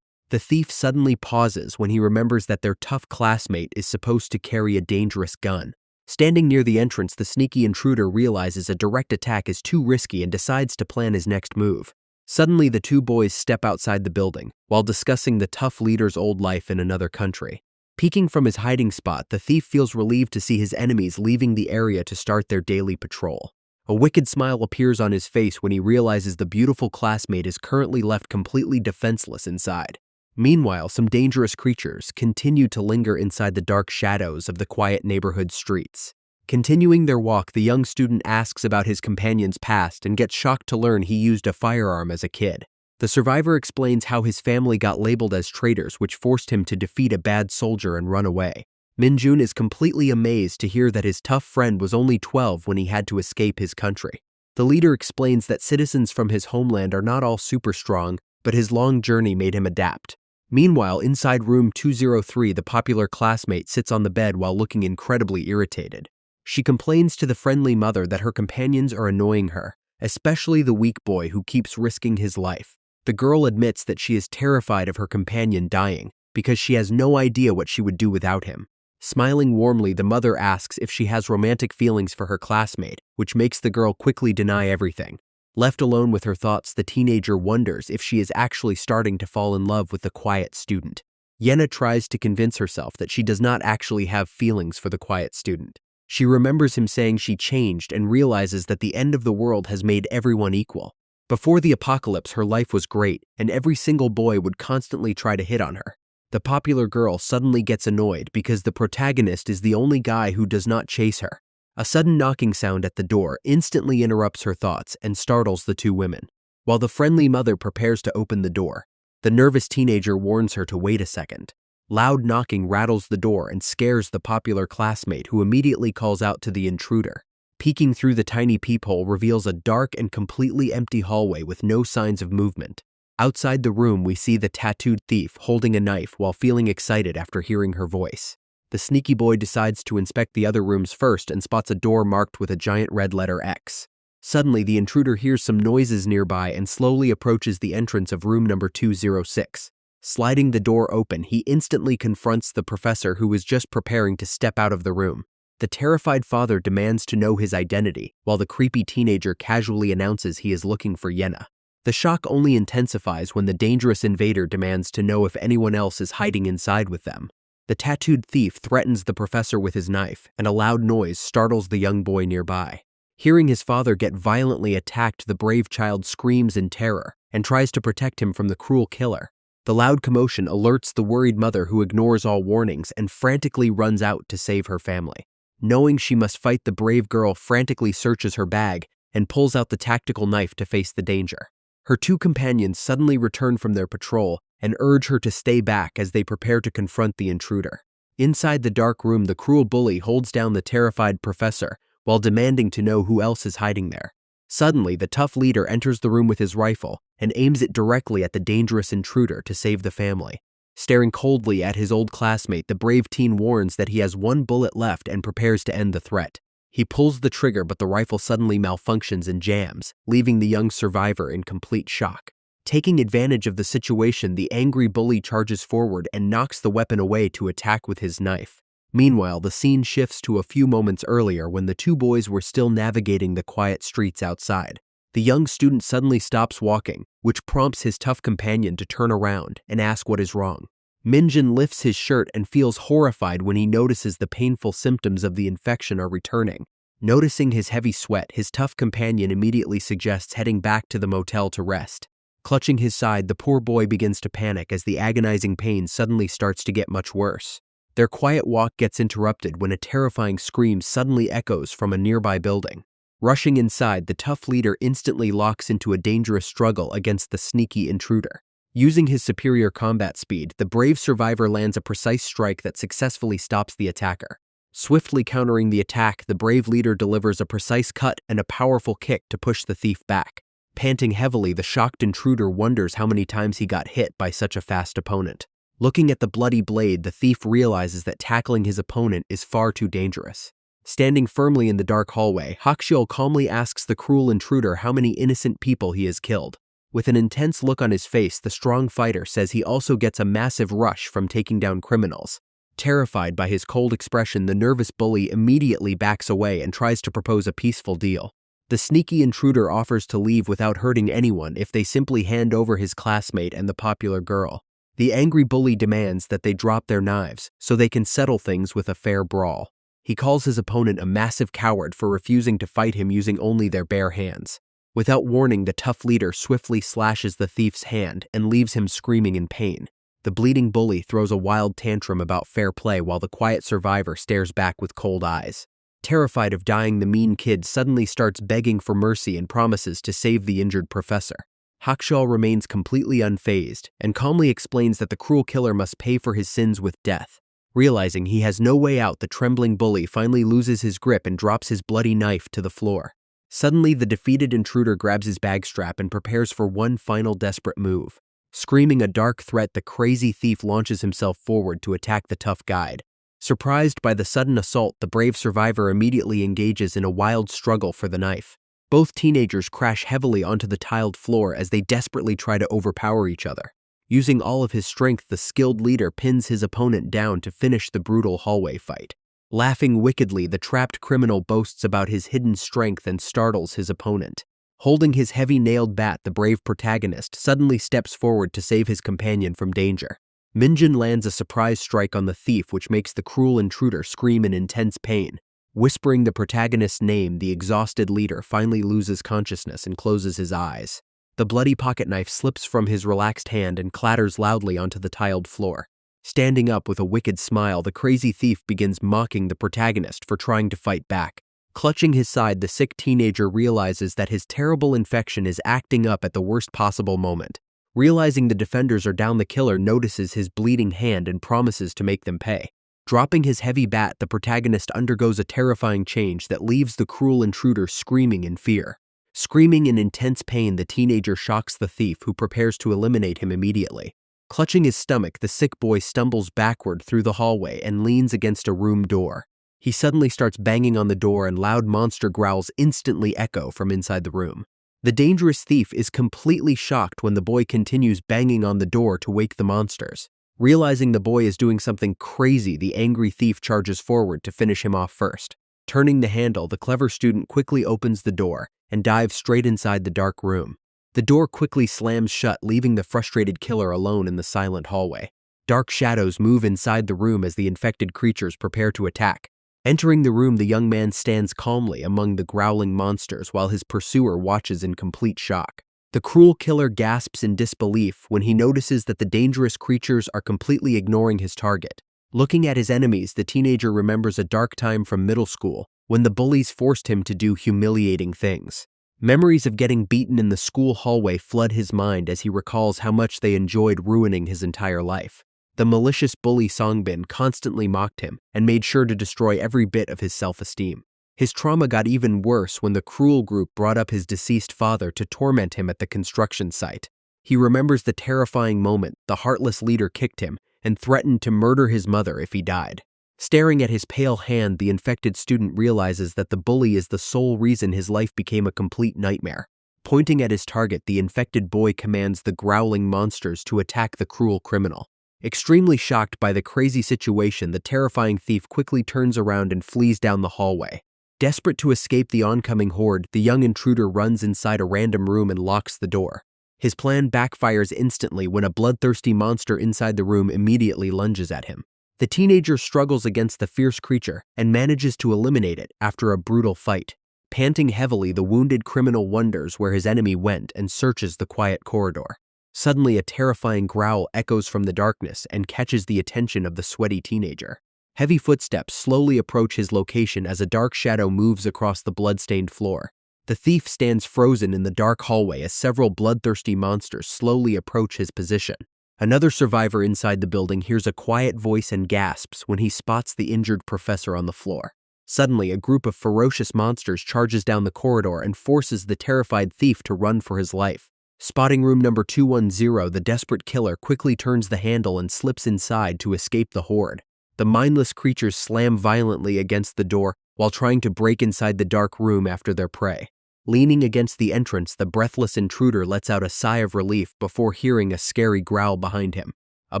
The thief suddenly pauses when he remembers that their tough classmate is supposed to carry a dangerous gun. Standing near the entrance, the sneaky intruder realizes a direct attack is too risky and decides to plan his next move. Suddenly, the two boys step outside the building while discussing the tough leader's old life in another country. Peeking from his hiding spot, the thief feels relieved to see his enemies leaving the area to start their daily patrol. A wicked smile appears on his face when he realizes the beautiful classmate is currently left completely defenseless inside. Meanwhile, some dangerous creatures continue to linger inside the dark shadows of the quiet neighborhood streets. Continuing their walk, the young student asks about his companion's past and gets shocked to learn he used a firearm as a kid. The survivor explains how his family got labeled as traitors, which forced him to defeat a bad soldier and run away. Minjun is completely amazed to hear that his tough friend was only 12 when he had to escape his country. The leader explains that citizens from his homeland are not all super strong, but his long journey made him adapt. Meanwhile, inside room 203, the popular classmate sits on the bed while looking incredibly irritated. She complains to the friendly mother that her companions are annoying her, especially the weak boy who keeps risking his life. The girl admits that she is terrified of her companion dying because she has no idea what she would do without him. Smiling warmly, the mother asks if she has romantic feelings for her classmate, which makes the girl quickly deny everything. Left alone with her thoughts, the teenager wonders if she is actually starting to fall in love with the quiet student. Yenna tries to convince herself that she does not actually have feelings for the quiet student. She remembers him saying she changed and realizes that the end of the world has made everyone equal. Before the apocalypse, her life was great, and every single boy would constantly try to hit on her. The popular girl suddenly gets annoyed because the protagonist is the only guy who does not chase her. A sudden knocking sound at the door instantly interrupts her thoughts and startles the two women. While the friendly mother prepares to open the door, the nervous teenager warns her to wait a second. Loud knocking rattles the door and scares the popular classmate, who immediately calls out to the intruder. Peeking through the tiny peephole reveals a dark and completely empty hallway with no signs of movement. Outside the room, we see the tattooed thief holding a knife while feeling excited after hearing her voice. The sneaky boy decides to inspect the other rooms first and spots a door marked with a giant red letter X. Suddenly, the intruder hears some noises nearby and slowly approaches the entrance of room number 206. Sliding the door open, he instantly confronts the professor, who is just preparing to step out of the room. The terrified father demands to know his identity, while the creepy teenager casually announces he is looking for Yenna. The shock only intensifies when the dangerous invader demands to know if anyone else is hiding inside with them. The tattooed thief threatens the professor with his knife, and a loud noise startles the young boy nearby. Hearing his father get violently attacked, the brave child screams in terror and tries to protect him from the cruel killer. The loud commotion alerts the worried mother, who ignores all warnings and frantically runs out to save her family. Knowing she must fight, the brave girl frantically searches her bag and pulls out the tactical knife to face the danger. Her two companions suddenly return from their patrol and urge her to stay back as they prepare to confront the intruder. Inside the dark room, the cruel bully holds down the terrified professor while demanding to know who else is hiding there. Suddenly, the tough leader enters the room with his rifle and aims it directly at the dangerous intruder to save the family. Staring coldly at his old classmate, the brave teen warns that he has one bullet left and prepares to end the threat. He pulls the trigger, but the rifle suddenly malfunctions and jams, leaving the young survivor in complete shock. Taking advantage of the situation, the angry bully charges forward and knocks the weapon away to attack with his knife. Meanwhile, the scene shifts to a few moments earlier when the two boys were still navigating the quiet streets outside. The young student suddenly stops walking, which prompts his tough companion to turn around and ask what is wrong. Minjin lifts his shirt and feels horrified when he notices the painful symptoms of the infection are returning. Noticing his heavy sweat, his tough companion immediately suggests heading back to the motel to rest. Clutching his side, the poor boy begins to panic as the agonizing pain suddenly starts to get much worse. Their quiet walk gets interrupted when a terrifying scream suddenly echoes from a nearby building. Rushing inside, the tough leader instantly locks into a dangerous struggle against the sneaky intruder. Using his superior combat speed, the brave survivor lands a precise strike that successfully stops the attacker. Swiftly countering the attack, the brave leader delivers a precise cut and a powerful kick to push the thief back. Panting heavily, the shocked intruder wonders how many times he got hit by such a fast opponent. Looking at the bloody blade, the thief realizes that tackling his opponent is far too dangerous. Standing firmly in the dark hallway, Hakshiol calmly asks the cruel intruder how many innocent people he has killed. With an intense look on his face, the strong fighter says he also gets a massive rush from taking down criminals. Terrified by his cold expression, the nervous bully immediately backs away and tries to propose a peaceful deal. The sneaky intruder offers to leave without hurting anyone if they simply hand over his classmate and the popular girl. The angry bully demands that they drop their knives so they can settle things with a fair brawl. He calls his opponent a massive coward for refusing to fight him using only their bare hands. Without warning, the tough leader swiftly slashes the thief's hand and leaves him screaming in pain. The bleeding bully throws a wild tantrum about fair play while the quiet survivor stares back with cold eyes. Terrified of dying, the mean kid suddenly starts begging for mercy and promises to save the injured professor. Hakshiol remains completely unfazed and calmly explains that the cruel killer must pay for his sins with death. Realizing he has no way out, the trembling bully finally loses his grip and drops his bloody knife to the floor. Suddenly, the defeated intruder grabs his bag strap and prepares for one final desperate move. Screaming a dark threat, the crazy thief launches himself forward to attack the tough guide. Surprised by the sudden assault, the brave survivor immediately engages in a wild struggle for the knife. Both teenagers crash heavily onto the tiled floor as they desperately try to overpower each other. Using all of his strength, the skilled leader pins his opponent down to finish the brutal hallway fight. Laughing wickedly, the trapped criminal boasts about his hidden strength and startles his opponent. Holding his heavy nailed bat, the brave protagonist suddenly steps forward to save his companion from danger. Minjin lands a surprise strike on the thief, which makes the cruel intruder scream in intense pain. Whispering the protagonist's name, the exhausted leader finally loses consciousness and closes his eyes. The bloody pocket knife slips from his relaxed hand and clatters loudly onto the tiled floor. Standing up with a wicked smile, the crazy thief begins mocking the protagonist for trying to fight back. Clutching his side, the sick teenager realizes that his terrible infection is acting up at the worst possible moment. Realizing the defenders are down, the killer notices his bleeding hand and promises to make them pay. Dropping his heavy bat, the protagonist undergoes a terrifying change that leaves the cruel intruder screaming in fear. Screaming in intense pain, the teenager shocks the thief, who prepares to eliminate him immediately. Clutching his stomach, the sick boy stumbles backward through the hallway and leans against a room door. He suddenly starts banging on the door and loud monster growls instantly echo from inside the room. The dangerous thief is completely shocked when the boy continues banging on the door to wake the monsters. Realizing the boy is doing something crazy, the angry thief charges forward to finish him off first. Turning the handle, the clever student quickly opens the door and dives straight inside the dark room. The door quickly slams shut, leaving the frustrated killer alone in the silent hallway. Dark shadows move inside the room as the infected creatures prepare to attack. Entering the room, the young man stands calmly among the growling monsters while his pursuer watches in complete shock. The cruel killer gasps in disbelief when he notices that the dangerous creatures are completely ignoring his target. Looking at his enemies, the teenager remembers a dark time from middle school when the bullies forced him to do humiliating things. Memories of getting beaten in the school hallway flood his mind as he recalls how much they enjoyed ruining his entire life. The malicious bully Songbin constantly mocked him and made sure to destroy every bit of his self-esteem. His trauma got even worse when the cruel group brought up his deceased father to torment him at the construction site. He remembers the terrifying moment the heartless leader kicked him and threatened to murder his mother if he died. Staring at his pale hand, the infected student realizes that the bully is the sole reason his life became a complete nightmare. Pointing at his target, the infected boy commands the growling monsters to attack the cruel criminal. Extremely shocked by the crazy situation, the terrifying thief quickly turns around and flees down the hallway. Desperate to escape the oncoming horde, the young intruder runs inside a random room and locks the door. His plan backfires instantly when a bloodthirsty monster inside the room immediately lunges at him. The teenager struggles against the fierce creature and manages to eliminate it after a brutal fight. Panting heavily, the wounded criminal wonders where his enemy went and searches the quiet corridor. Suddenly, a terrifying growl echoes from the darkness and catches the attention of the sweaty teenager. Heavy footsteps slowly approach his location as a dark shadow moves across the blood-stained floor. The thief stands frozen in the dark hallway as several bloodthirsty monsters slowly approach his position. Another survivor inside the building hears a quiet voice and gasps when he spots the injured professor on the floor. Suddenly, a group of ferocious monsters charges down the corridor and forces the terrified thief to run for his life. Spotting room number 210, the desperate killer quickly turns the handle and slips inside to escape the horde. The mindless creatures slam violently against the door while trying to break inside the dark room after their prey. Leaning against the entrance, the breathless intruder lets out a sigh of relief before hearing a scary growl behind him. A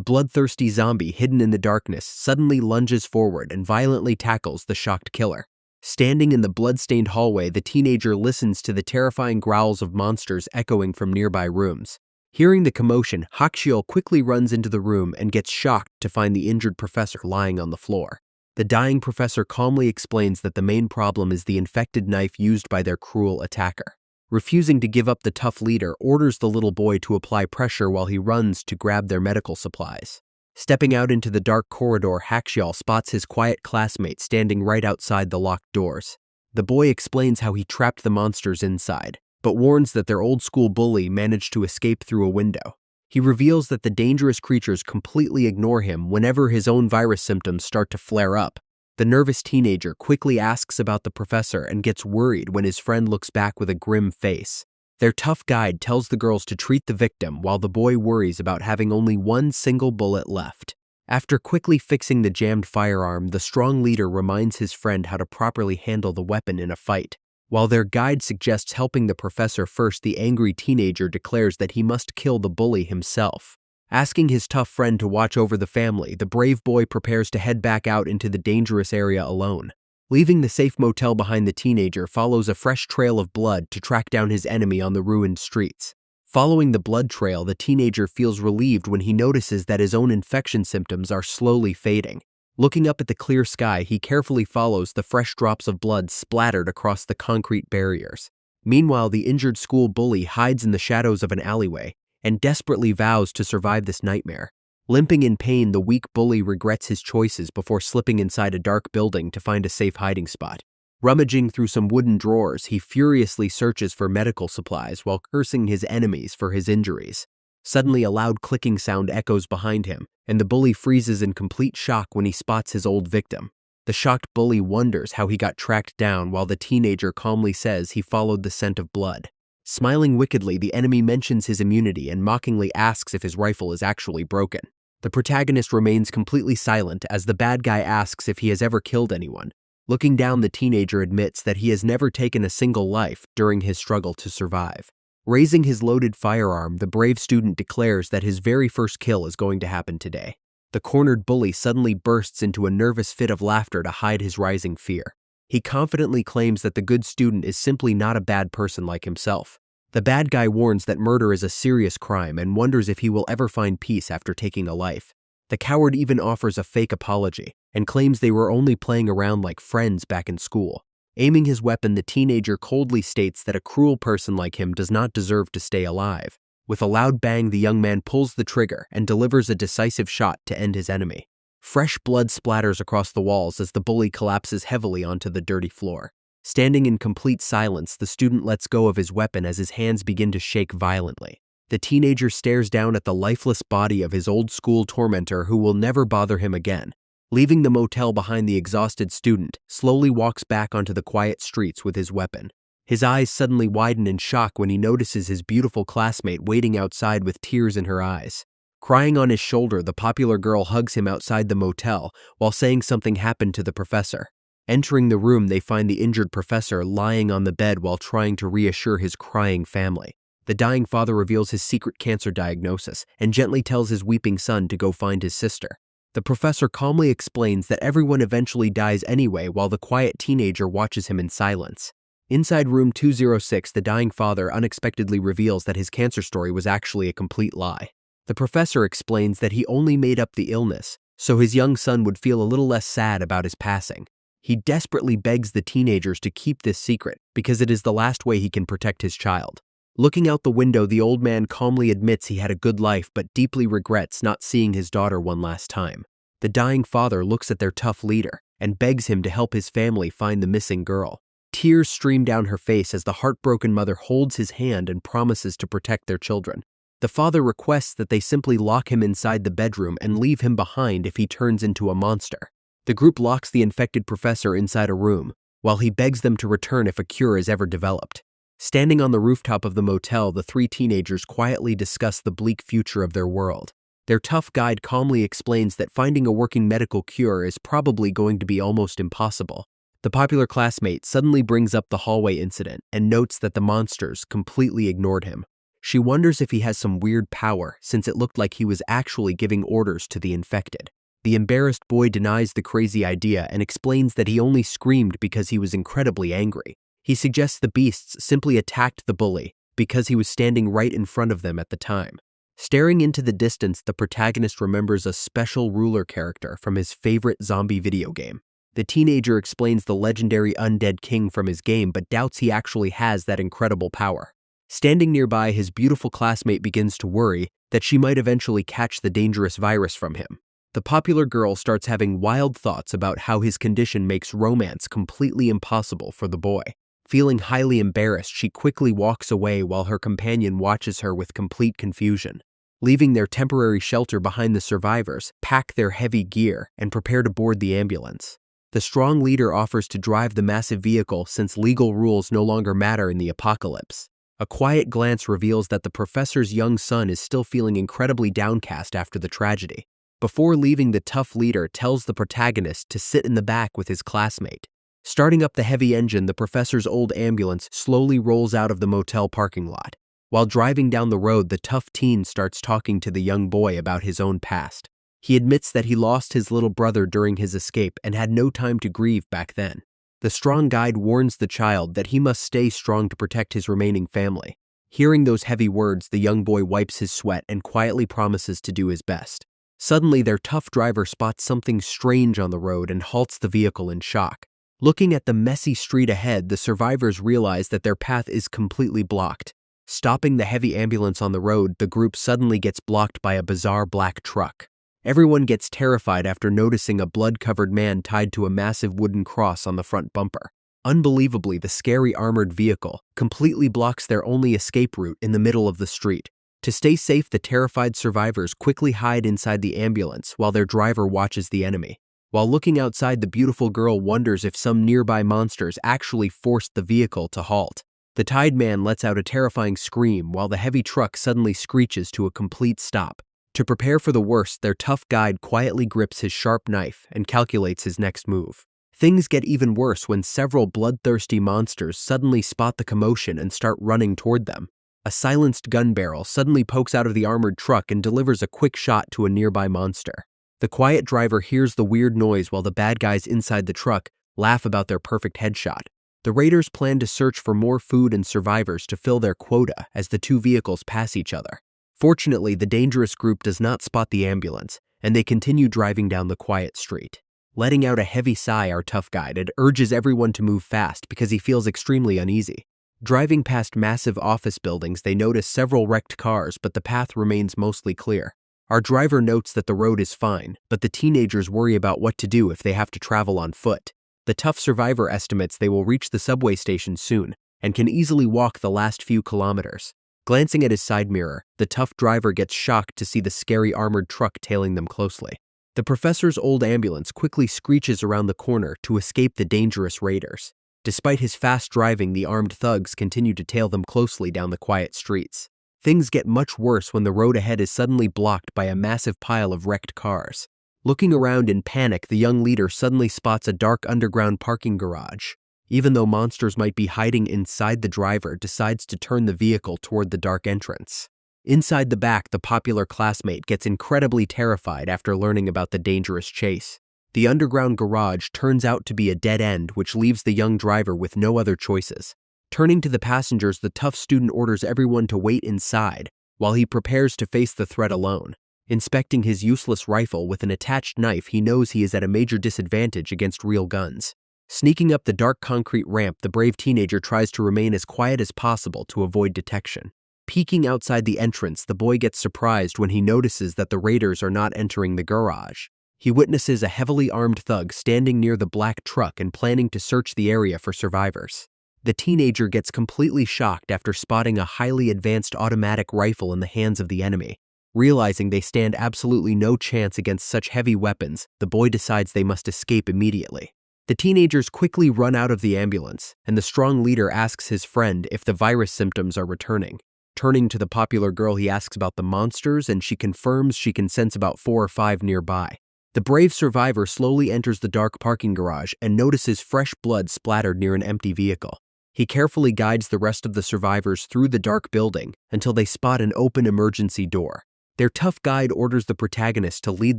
bloodthirsty zombie hidden in the darkness suddenly lunges forward and violently tackles the shocked killer. Standing in the blood-stained hallway, the teenager listens to the terrifying growls of monsters echoing from nearby rooms. Hearing the commotion, Hakshiol quickly runs into the room and gets shocked to find the injured professor lying on the floor. The dying professor calmly explains that the main problem is the infected knife used by their cruel attacker. Refusing to give up, the tough leader orders the little boy to apply pressure while he runs to grab their medical supplies. Stepping out into the dark corridor, Hakshiol spots his quiet classmate standing right outside the locked doors. The boy explains how he trapped the monsters inside, but warns that their old-school bully managed to escape through a window. He reveals that the dangerous creatures completely ignore him whenever his own virus symptoms start to flare up. The nervous teenager quickly asks about the professor and gets worried when his friend looks back with a grim face. Their tough guide tells the girls to treat the victim while the boy worries about having only one single bullet left. After quickly fixing the jammed firearm, the strong leader reminds his friend how to properly handle the weapon in a fight. While their guide suggests helping the professor first, the angry teenager declares that he must kill the bully himself. Asking his tough friend to watch over the family, the brave boy prepares to head back out into the dangerous area alone. Leaving the safe motel behind, the teenager follows a fresh trail of blood to track down his enemy on the ruined streets. Following the blood trail, the teenager feels relieved when he notices that his own infection symptoms are slowly fading. Looking up at the clear sky, he carefully follows the fresh drops of blood splattered across the concrete barriers. Meanwhile, the injured school bully hides in the shadows of an alleyway and desperately vows to survive this nightmare. Limping in pain, the weak bully regrets his choices before slipping inside a dark building to find a safe hiding spot. Rummaging through some wooden drawers, he furiously searches for medical supplies while cursing his enemies for his injuries. Suddenly, a loud clicking sound echoes behind him, and the bully freezes in complete shock when he spots his old victim. The shocked bully wonders how he got tracked down, while the teenager calmly says he followed the scent of blood. Smiling wickedly, the enemy mentions his immunity and mockingly asks if his rifle is actually broken. The protagonist remains completely silent as the bad guy asks if he has ever killed anyone. Looking down, the teenager admits that he has never taken a single life during his struggle to survive. Raising his loaded firearm, the brave student declares that his very first kill is going to happen today. The cornered bully suddenly bursts into a nervous fit of laughter to hide his rising fear. He confidently claims that the good student is simply not a bad person like himself. The bad guy warns that murder is a serious crime and wonders if he will ever find peace after taking a life. The coward even offers a fake apology and claims they were only playing around like friends back in school. Aiming his weapon, the teenager coldly states that a cruel person like him does not deserve to stay alive. With a loud bang, the young man pulls the trigger and delivers a decisive shot to end his enemy. Fresh blood splatters across the walls as the bully collapses heavily onto the dirty floor. Standing in complete silence, the student lets go of his weapon as his hands begin to shake violently. The teenager stares down at the lifeless body of his old-school tormentor who will never bother him again. Leaving the motel behind, the exhausted student slowly walks back onto the quiet streets with his weapon. His eyes suddenly widen in shock when he notices his beautiful classmate waiting outside with tears in her eyes. Crying on his shoulder, the popular girl hugs him outside the motel while saying something happened to the professor. Entering the room, they find the injured professor lying on the bed while trying to reassure his crying family. The dying father reveals his secret cancer diagnosis and gently tells his weeping son to go find his sister. The professor calmly explains that everyone eventually dies anyway, while the quiet teenager watches him in silence. Inside room 206, the dying father unexpectedly reveals that his cancer story was actually a complete lie. The professor explains that he only made up the illness so his young son would feel a little less sad about his passing. He desperately begs the teenagers to keep this secret because it is the last way he can protect his child. Looking out the window, the old man calmly admits he had a good life but deeply regrets not seeing his daughter one last time. The dying father looks at their tough leader and begs him to help his family find the missing girl. Tears stream down her face as the heartbroken mother holds his hand and promises to protect their children. The father requests that they simply lock him inside the bedroom and leave him behind if he turns into a monster. The group locks the infected professor inside a room, while he begs them to return if a cure is ever developed. Standing on the rooftop of the motel, the three teenagers quietly discuss the bleak future of their world. Their tough guide calmly explains that finding a working medical cure is probably going to be almost impossible. The popular classmate suddenly brings up the hallway incident and notes that the monsters completely ignored him. She wonders if he has some weird power, since it looked like he was actually giving orders to the infected. The embarrassed boy denies the crazy idea and explains that he only screamed because he was incredibly angry. He suggests the beasts simply attacked the bully because he was standing right in front of them at the time. Staring into the distance, the protagonist remembers a special ruler character from his favorite zombie video game. The teenager explains the legendary undead king from his game but doubts he actually has that incredible power. Standing nearby, his beautiful classmate begins to worry that she might eventually catch the dangerous virus from him. The popular girl starts having wild thoughts about how his condition makes romance completely impossible for the boy. Feeling highly embarrassed, she quickly walks away while her companion watches her with complete confusion. Leaving their temporary shelter behind, the survivors pack their heavy gear and prepare to board the ambulance. The strong leader offers to drive the massive vehicle since legal rules no longer matter in the apocalypse. A quiet glance reveals that the professor's young son is still feeling incredibly downcast after the tragedy. Before leaving, the tough leader tells the protagonist to sit in the back with his classmate. Starting up the heavy engine, the professor's old ambulance slowly rolls out of the motel parking lot. While driving down the road, the tough teen starts talking to the young boy about his own past. He admits that he lost his little brother during his escape and had no time to grieve back then. The strong guide warns the child that he must stay strong to protect his remaining family. Hearing those heavy words, the young boy wipes his sweat and quietly promises to do his best. Suddenly, their tough driver spots something strange on the road and halts the vehicle in shock. Looking at the messy street ahead, the survivors realize that their path is completely blocked. Stopping the heavy ambulance on the road, the group suddenly gets blocked by a bizarre black truck. Everyone gets terrified after noticing a blood-covered man tied to a massive wooden cross on the front bumper. Unbelievably, the scary armored vehicle completely blocks their only escape route in the middle of the street. To stay safe, the terrified survivors quickly hide inside the ambulance while their driver watches the enemy. While looking outside, the beautiful girl wonders if some nearby monsters actually forced the vehicle to halt. The tied man lets out a terrifying scream while the heavy truck suddenly screeches to a complete stop. To prepare for the worst, their tough guide quietly grips his sharp knife and calculates his next move. Things get even worse when several bloodthirsty monsters suddenly spot the commotion and start running toward them. A silenced gun barrel suddenly pokes out of the armored truck and delivers a quick shot to a nearby monster. The quiet driver hears the weird noise while the bad guys inside the truck laugh about their perfect headshot. The raiders plan to search for more food and survivors to fill their quota as the two vehicles pass each other. Fortunately, the dangerous group does not spot the ambulance, and they continue driving down the quiet street. Letting out a heavy sigh, our tough guide urges everyone to move fast because he feels extremely uneasy. Driving past massive office buildings, they notice several wrecked cars, but the path remains mostly clear. Our driver notes that the road is fine, but the teenagers worry about what to do if they have to travel on foot. The tough survivor estimates they will reach the subway station soon and can easily walk the last few kilometers. Glancing at his side mirror, the tough driver gets shocked to see the scary armored truck tailing them closely. The professor's old ambulance quickly screeches around the corner to escape the dangerous raiders. Despite his fast driving, the armed thugs continue to tail them closely down the quiet streets. Things get much worse when the road ahead is suddenly blocked by a massive pile of wrecked cars. Looking around in panic, the young leader suddenly spots a dark underground parking garage. Even though monsters might be hiding inside, the driver decides to turn the vehicle toward the dark entrance. Inside the back, the popular classmate gets incredibly terrified after learning about the dangerous chase. The underground garage turns out to be a dead end, which leaves the young driver with no other choices. Turning to the passengers, the tough student orders everyone to wait inside while he prepares to face the threat alone. Inspecting his useless rifle with an attached knife, he knows he is at a major disadvantage against real guns. Sneaking up the dark concrete ramp, the brave teenager tries to remain as quiet as possible to avoid detection. Peeking outside the entrance, the boy gets surprised when he notices that the raiders are not entering the garage. He witnesses a heavily armed thug standing near the black truck and planning to search the area for survivors. The teenager gets completely shocked after spotting a highly advanced automatic rifle in the hands of the enemy. Realizing they stand absolutely no chance against such heavy weapons, the boy decides they must escape immediately. The teenagers quickly run out of the ambulance, and the strong leader asks his friend if the virus symptoms are returning. Turning to the popular girl, he asks about the monsters, and she confirms she can sense about 4 or 5 nearby. The brave survivor slowly enters the dark parking garage and notices fresh blood splattered near an empty vehicle. He carefully guides the rest of the survivors through the dark building until they spot an open emergency door. Their tough guide orders the protagonist to lead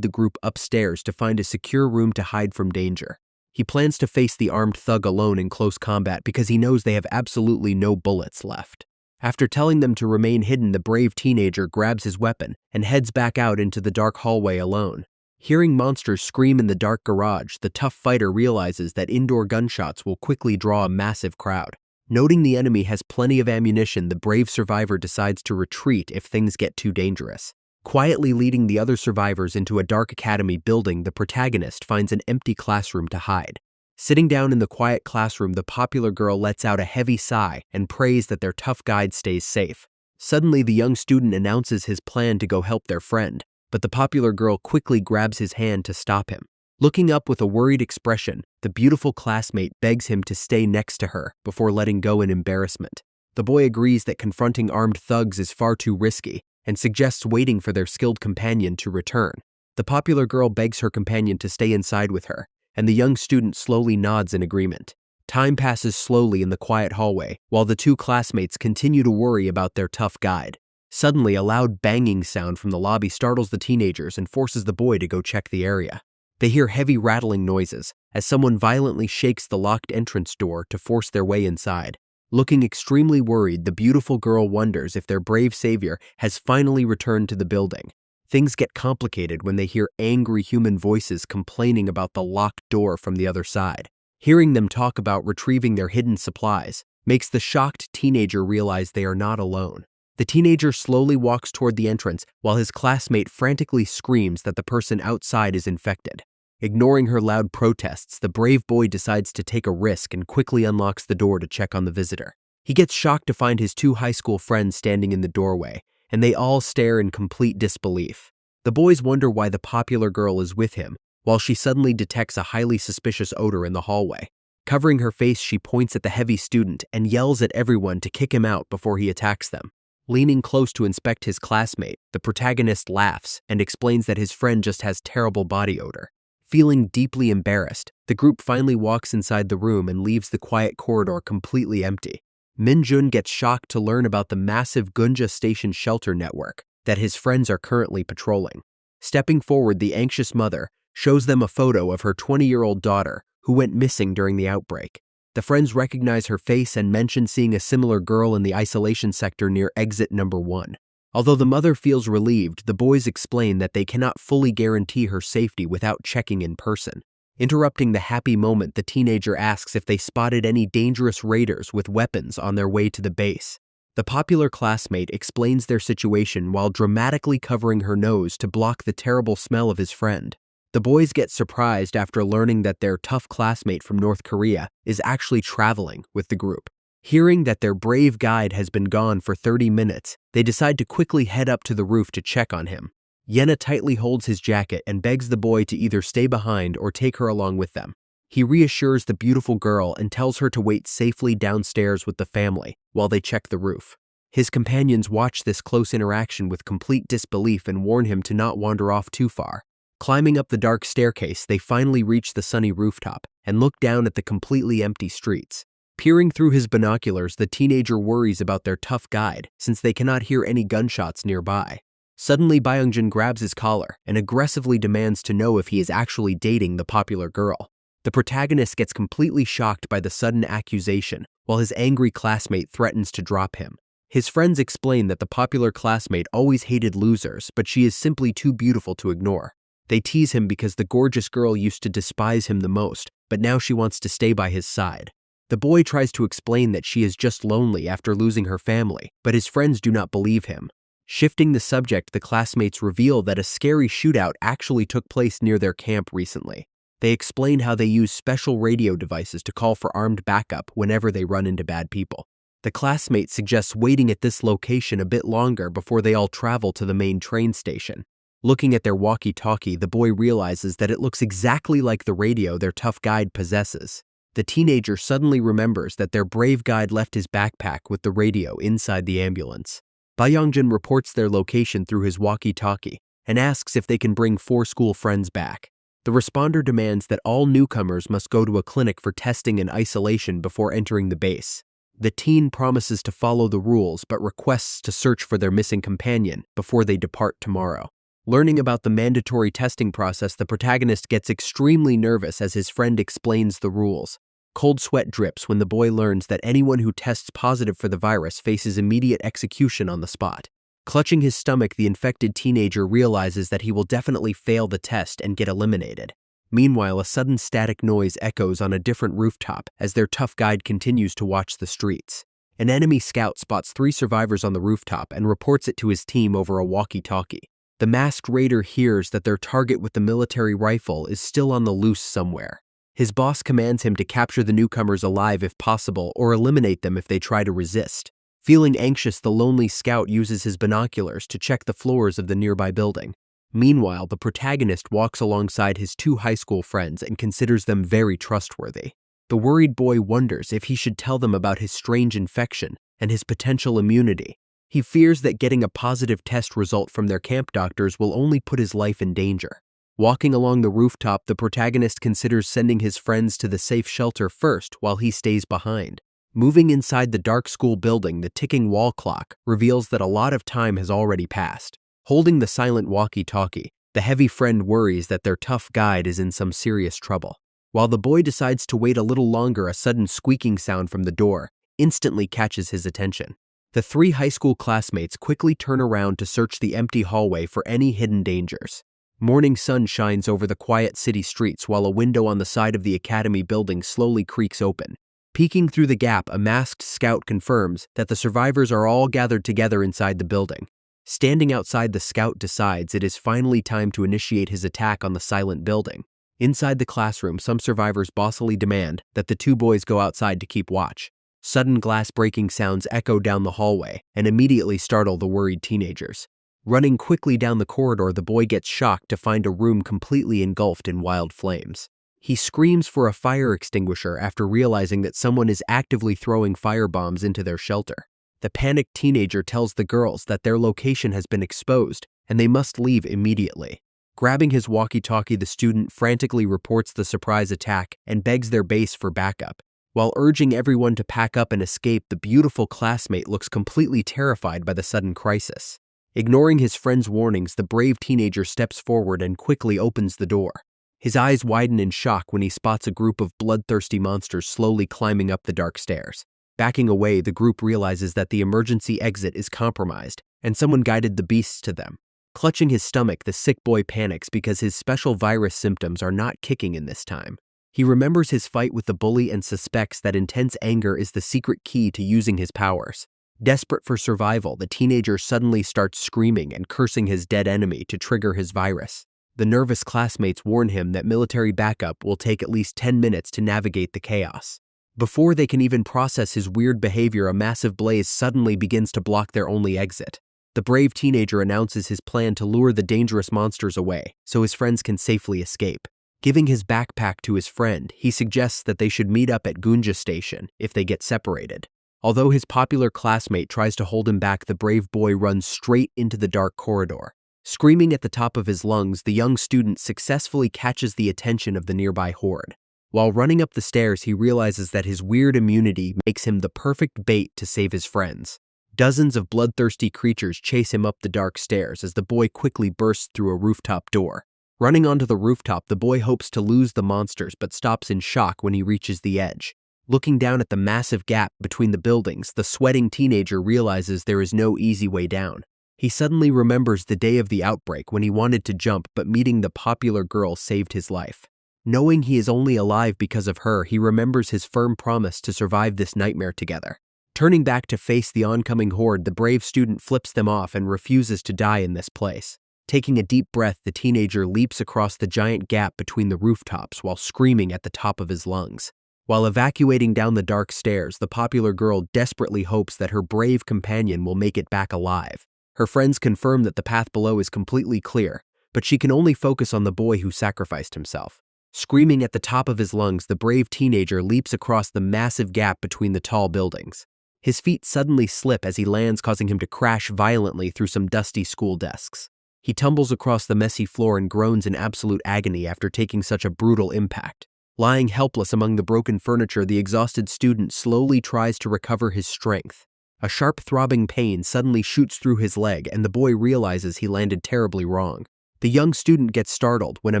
the group upstairs to find a secure room to hide from danger. He plans to face the armed thug alone in close combat because he knows they have absolutely no bullets left. After telling them to remain hidden, the brave teenager grabs his weapon and heads back out into the dark hallway alone. Hearing monsters scream in the dark garage, the tough fighter realizes that indoor gunshots will quickly draw a massive crowd. Noting the enemy has plenty of ammunition, the brave survivor decides to retreat if things get too dangerous. Quietly leading the other survivors into a dark academy building, the protagonist finds an empty classroom to hide. Sitting down in the quiet classroom, the popular girl lets out a heavy sigh and prays that their tough guide stays safe. Suddenly, the young student announces his plan to go help their friend, but the popular girl quickly grabs his hand to stop him. Looking up with a worried expression, the beautiful classmate begs him to stay next to her before letting go in embarrassment. The boy agrees that confronting armed thugs is far too risky and suggests waiting for their skilled companion to return. The popular girl begs her companion to stay inside with her, and the young student slowly nods in agreement. Time passes slowly in the quiet hallway, while the two classmates continue to worry about their tough guide. Suddenly, a loud banging sound from the lobby startles the teenagers and forces the boy to go check the area. They hear heavy rattling noises as someone violently shakes the locked entrance door to force their way inside. Looking extremely worried, the beautiful girl wonders if their brave savior has finally returned to the building. Things get complicated when they hear angry human voices complaining about the locked door from the other side. Hearing them talk about retrieving their hidden supplies makes the shocked teenager realize they are not alone. The teenager slowly walks toward the entrance while his classmate frantically screams that the person outside is infected. Ignoring her loud protests, the brave boy decides to take a risk and quickly unlocks the door to check on the visitor. He gets shocked to find his 2 high school friends standing in the doorway, and they all stare in complete disbelief. The boys wonder why the popular girl is with him, while she suddenly detects a highly suspicious odor in the hallway. Covering her face, she points at the heavy student and yells at everyone to kick him out before he attacks them. Leaning close to inspect his classmate, the protagonist laughs and explains that his friend just has terrible body odor. Feeling deeply embarrassed, the group finally walks inside the room and leaves the quiet corridor completely empty. Minjun gets shocked to learn about the massive Gunja Station shelter network that his friends are currently patrolling. Stepping forward, the anxious mother shows them a photo of her 20-year-old daughter who went missing during the outbreak. The friends recognize her face and mention seeing a similar girl in the isolation sector near exit number 1. Although the mother feels relieved, the boys explain that they cannot fully guarantee her safety without checking in person. Interrupting the happy moment, the teenager asks if they spotted any dangerous raiders with weapons on their way to the base. The popular classmate explains their situation while dramatically covering her nose to block the terrible smell of his friend. The boys get surprised after learning that their tough classmate from North Korea is actually traveling with the group. Hearing that their brave guide has been gone for 30 minutes, they decide to quickly head up to the roof to check on him. Yena tightly holds his jacket and begs the boy to either stay behind or take her along with them. He reassures the beautiful girl and tells her to wait safely downstairs with the family while they check the roof. His companions watch this close interaction with complete disbelief and warn him to not wander off too far. Climbing up the dark staircase, they finally reach the sunny rooftop and look down at the completely empty streets. Peering through his binoculars, the teenager worries about their tough guide since they cannot hear any gunshots nearby. Suddenly, Byungjin grabs his collar and aggressively demands to know if he is actually dating the popular girl. The protagonist gets completely shocked by the sudden accusation, while his angry classmate threatens to drop him. His friends explain that the popular classmate always hated losers, but she is simply too beautiful to ignore. They tease him because the gorgeous girl used to despise him the most, but now she wants to stay by his side. The boy tries to explain that she is just lonely after losing her family, but his friends do not believe him. Shifting the subject, the classmates reveal that a scary shootout actually took place near their camp recently. They explain how they use special radio devices to call for armed backup whenever they run into bad people. The classmate suggests waiting at this location a bit longer before they all travel to the main train station. Looking at their walkie-talkie, the boy realizes that it looks exactly like the radio their tough guide possesses. The teenager suddenly remembers that their brave guide left his backpack with the radio inside the ambulance. Bayoungjin reports their location through his walkie-talkie and asks if they can bring 4 school friends back. The responder demands that all newcomers must go to a clinic for testing and isolation before entering the base. The teen promises to follow the rules but requests to search for their missing companion before they depart tomorrow. Learning about the mandatory testing process, the protagonist gets extremely nervous as his friend explains the rules. Cold sweat drips when the boy learns that anyone who tests positive for the virus faces immediate execution on the spot. Clutching his stomach, the infected teenager realizes that he will definitely fail the test and get eliminated. Meanwhile, a sudden static noise echoes on a different rooftop as their tough guide continues to watch the streets. An enemy scout spots 3 survivors on the rooftop and reports it to his team over a walkie-talkie. The masked raider hears that their target with the military rifle is still on the loose somewhere. His boss commands him to capture the newcomers alive if possible or eliminate them if they try to resist. Feeling anxious, the lonely scout uses his binoculars to check the floors of the nearby building. Meanwhile, the protagonist walks alongside his 2 high school friends and considers them very trustworthy. The worried boy wonders if he should tell them about his strange infection and his potential immunity. He fears that getting a positive test result from their camp doctors will only put his life in danger. Walking along the rooftop, the protagonist considers sending his friends to the safe shelter first while he stays behind. Moving inside the dark school building, the ticking wall clock reveals that a lot of time has already passed. Holding the silent walkie-talkie, the heavy friend worries that their tough guide is in some serious trouble. While the boy decides to wait a little longer, a sudden squeaking sound from the door instantly catches his attention. The 3 high school classmates quickly turn around to search the empty hallway for any hidden dangers. Morning sun shines over the quiet city streets while a window on the side of the academy building slowly creaks open. Peeking through the gap, a masked scout confirms that the survivors are all gathered together inside the building. Standing outside, the scout decides it is finally time to initiate his attack on the silent building. Inside the classroom, some survivors bossily demand that the 2 boys go outside to keep watch. Sudden glass-breaking sounds echo down the hallway and immediately startle the worried teenagers. Running quickly down the corridor, the boy gets shocked to find a room completely engulfed in wild flames. He screams for a fire extinguisher after realizing that someone is actively throwing firebombs into their shelter. The panicked teenager tells the girls that their location has been exposed and they must leave immediately. Grabbing his walkie-talkie, the student frantically reports the surprise attack and begs their base for backup. While urging everyone to pack up and escape, the beautiful classmate looks completely terrified by the sudden crisis. Ignoring his friend's warnings, the brave teenager steps forward and quickly opens the door. His eyes widen in shock when he spots a group of bloodthirsty monsters slowly climbing up the dark stairs. Backing away, the group realizes that the emergency exit is compromised, and someone guided the beasts to them. Clutching his stomach, the sick boy panics because his special virus symptoms are not kicking in this time. He remembers his fight with the bully and suspects that intense anger is the secret key to using his powers. Desperate for survival, the teenager suddenly starts screaming and cursing his dead enemy to trigger his virus. The nervous classmates warn him that military backup will take at least 10 minutes to navigate the chaos. Before they can even process his weird behavior, a massive blaze suddenly begins to block their only exit. The brave teenager announces his plan to lure the dangerous monsters away so his friends can safely escape. Giving his backpack to his friend, he suggests that they should meet up at Gunja Station if they get separated. Although his popular classmate tries to hold him back, the brave boy runs straight into the dark corridor. Screaming at the top of his lungs, the young student successfully catches the attention of the nearby horde. While running up the stairs, he realizes that his weird immunity makes him the perfect bait to save his friends. Dozens of bloodthirsty creatures chase him up the dark stairs as the boy quickly bursts through a rooftop door. Running onto the rooftop, the boy hopes to lose the monsters but stops in shock when he reaches the edge. Looking down at the massive gap between the buildings, the sweating teenager realizes there is no easy way down. He suddenly remembers the day of the outbreak when he wanted to jump, but meeting the popular girl saved his life. Knowing he is only alive because of her, he remembers his firm promise to survive this nightmare together. Turning back to face the oncoming horde, the brave student flips them off and refuses to die in this place. Taking a deep breath, the teenager leaps across the giant gap between the rooftops while screaming at the top of his lungs. While evacuating down the dark stairs, the popular girl desperately hopes that her brave companion will make it back alive. Her friends confirm that the path below is completely clear, but she can only focus on the boy who sacrificed himself. Screaming at the top of his lungs, the brave teenager leaps across the massive gap between the tall buildings. His feet suddenly slip as he lands, causing him to crash violently through some dusty school desks. He tumbles across the messy floor and groans in absolute agony after taking such a brutal impact. Lying helpless among the broken furniture, the exhausted student slowly tries to recover his strength. A sharp throbbing pain suddenly shoots through his leg, and the boy realizes he landed terribly wrong. The young student gets startled when a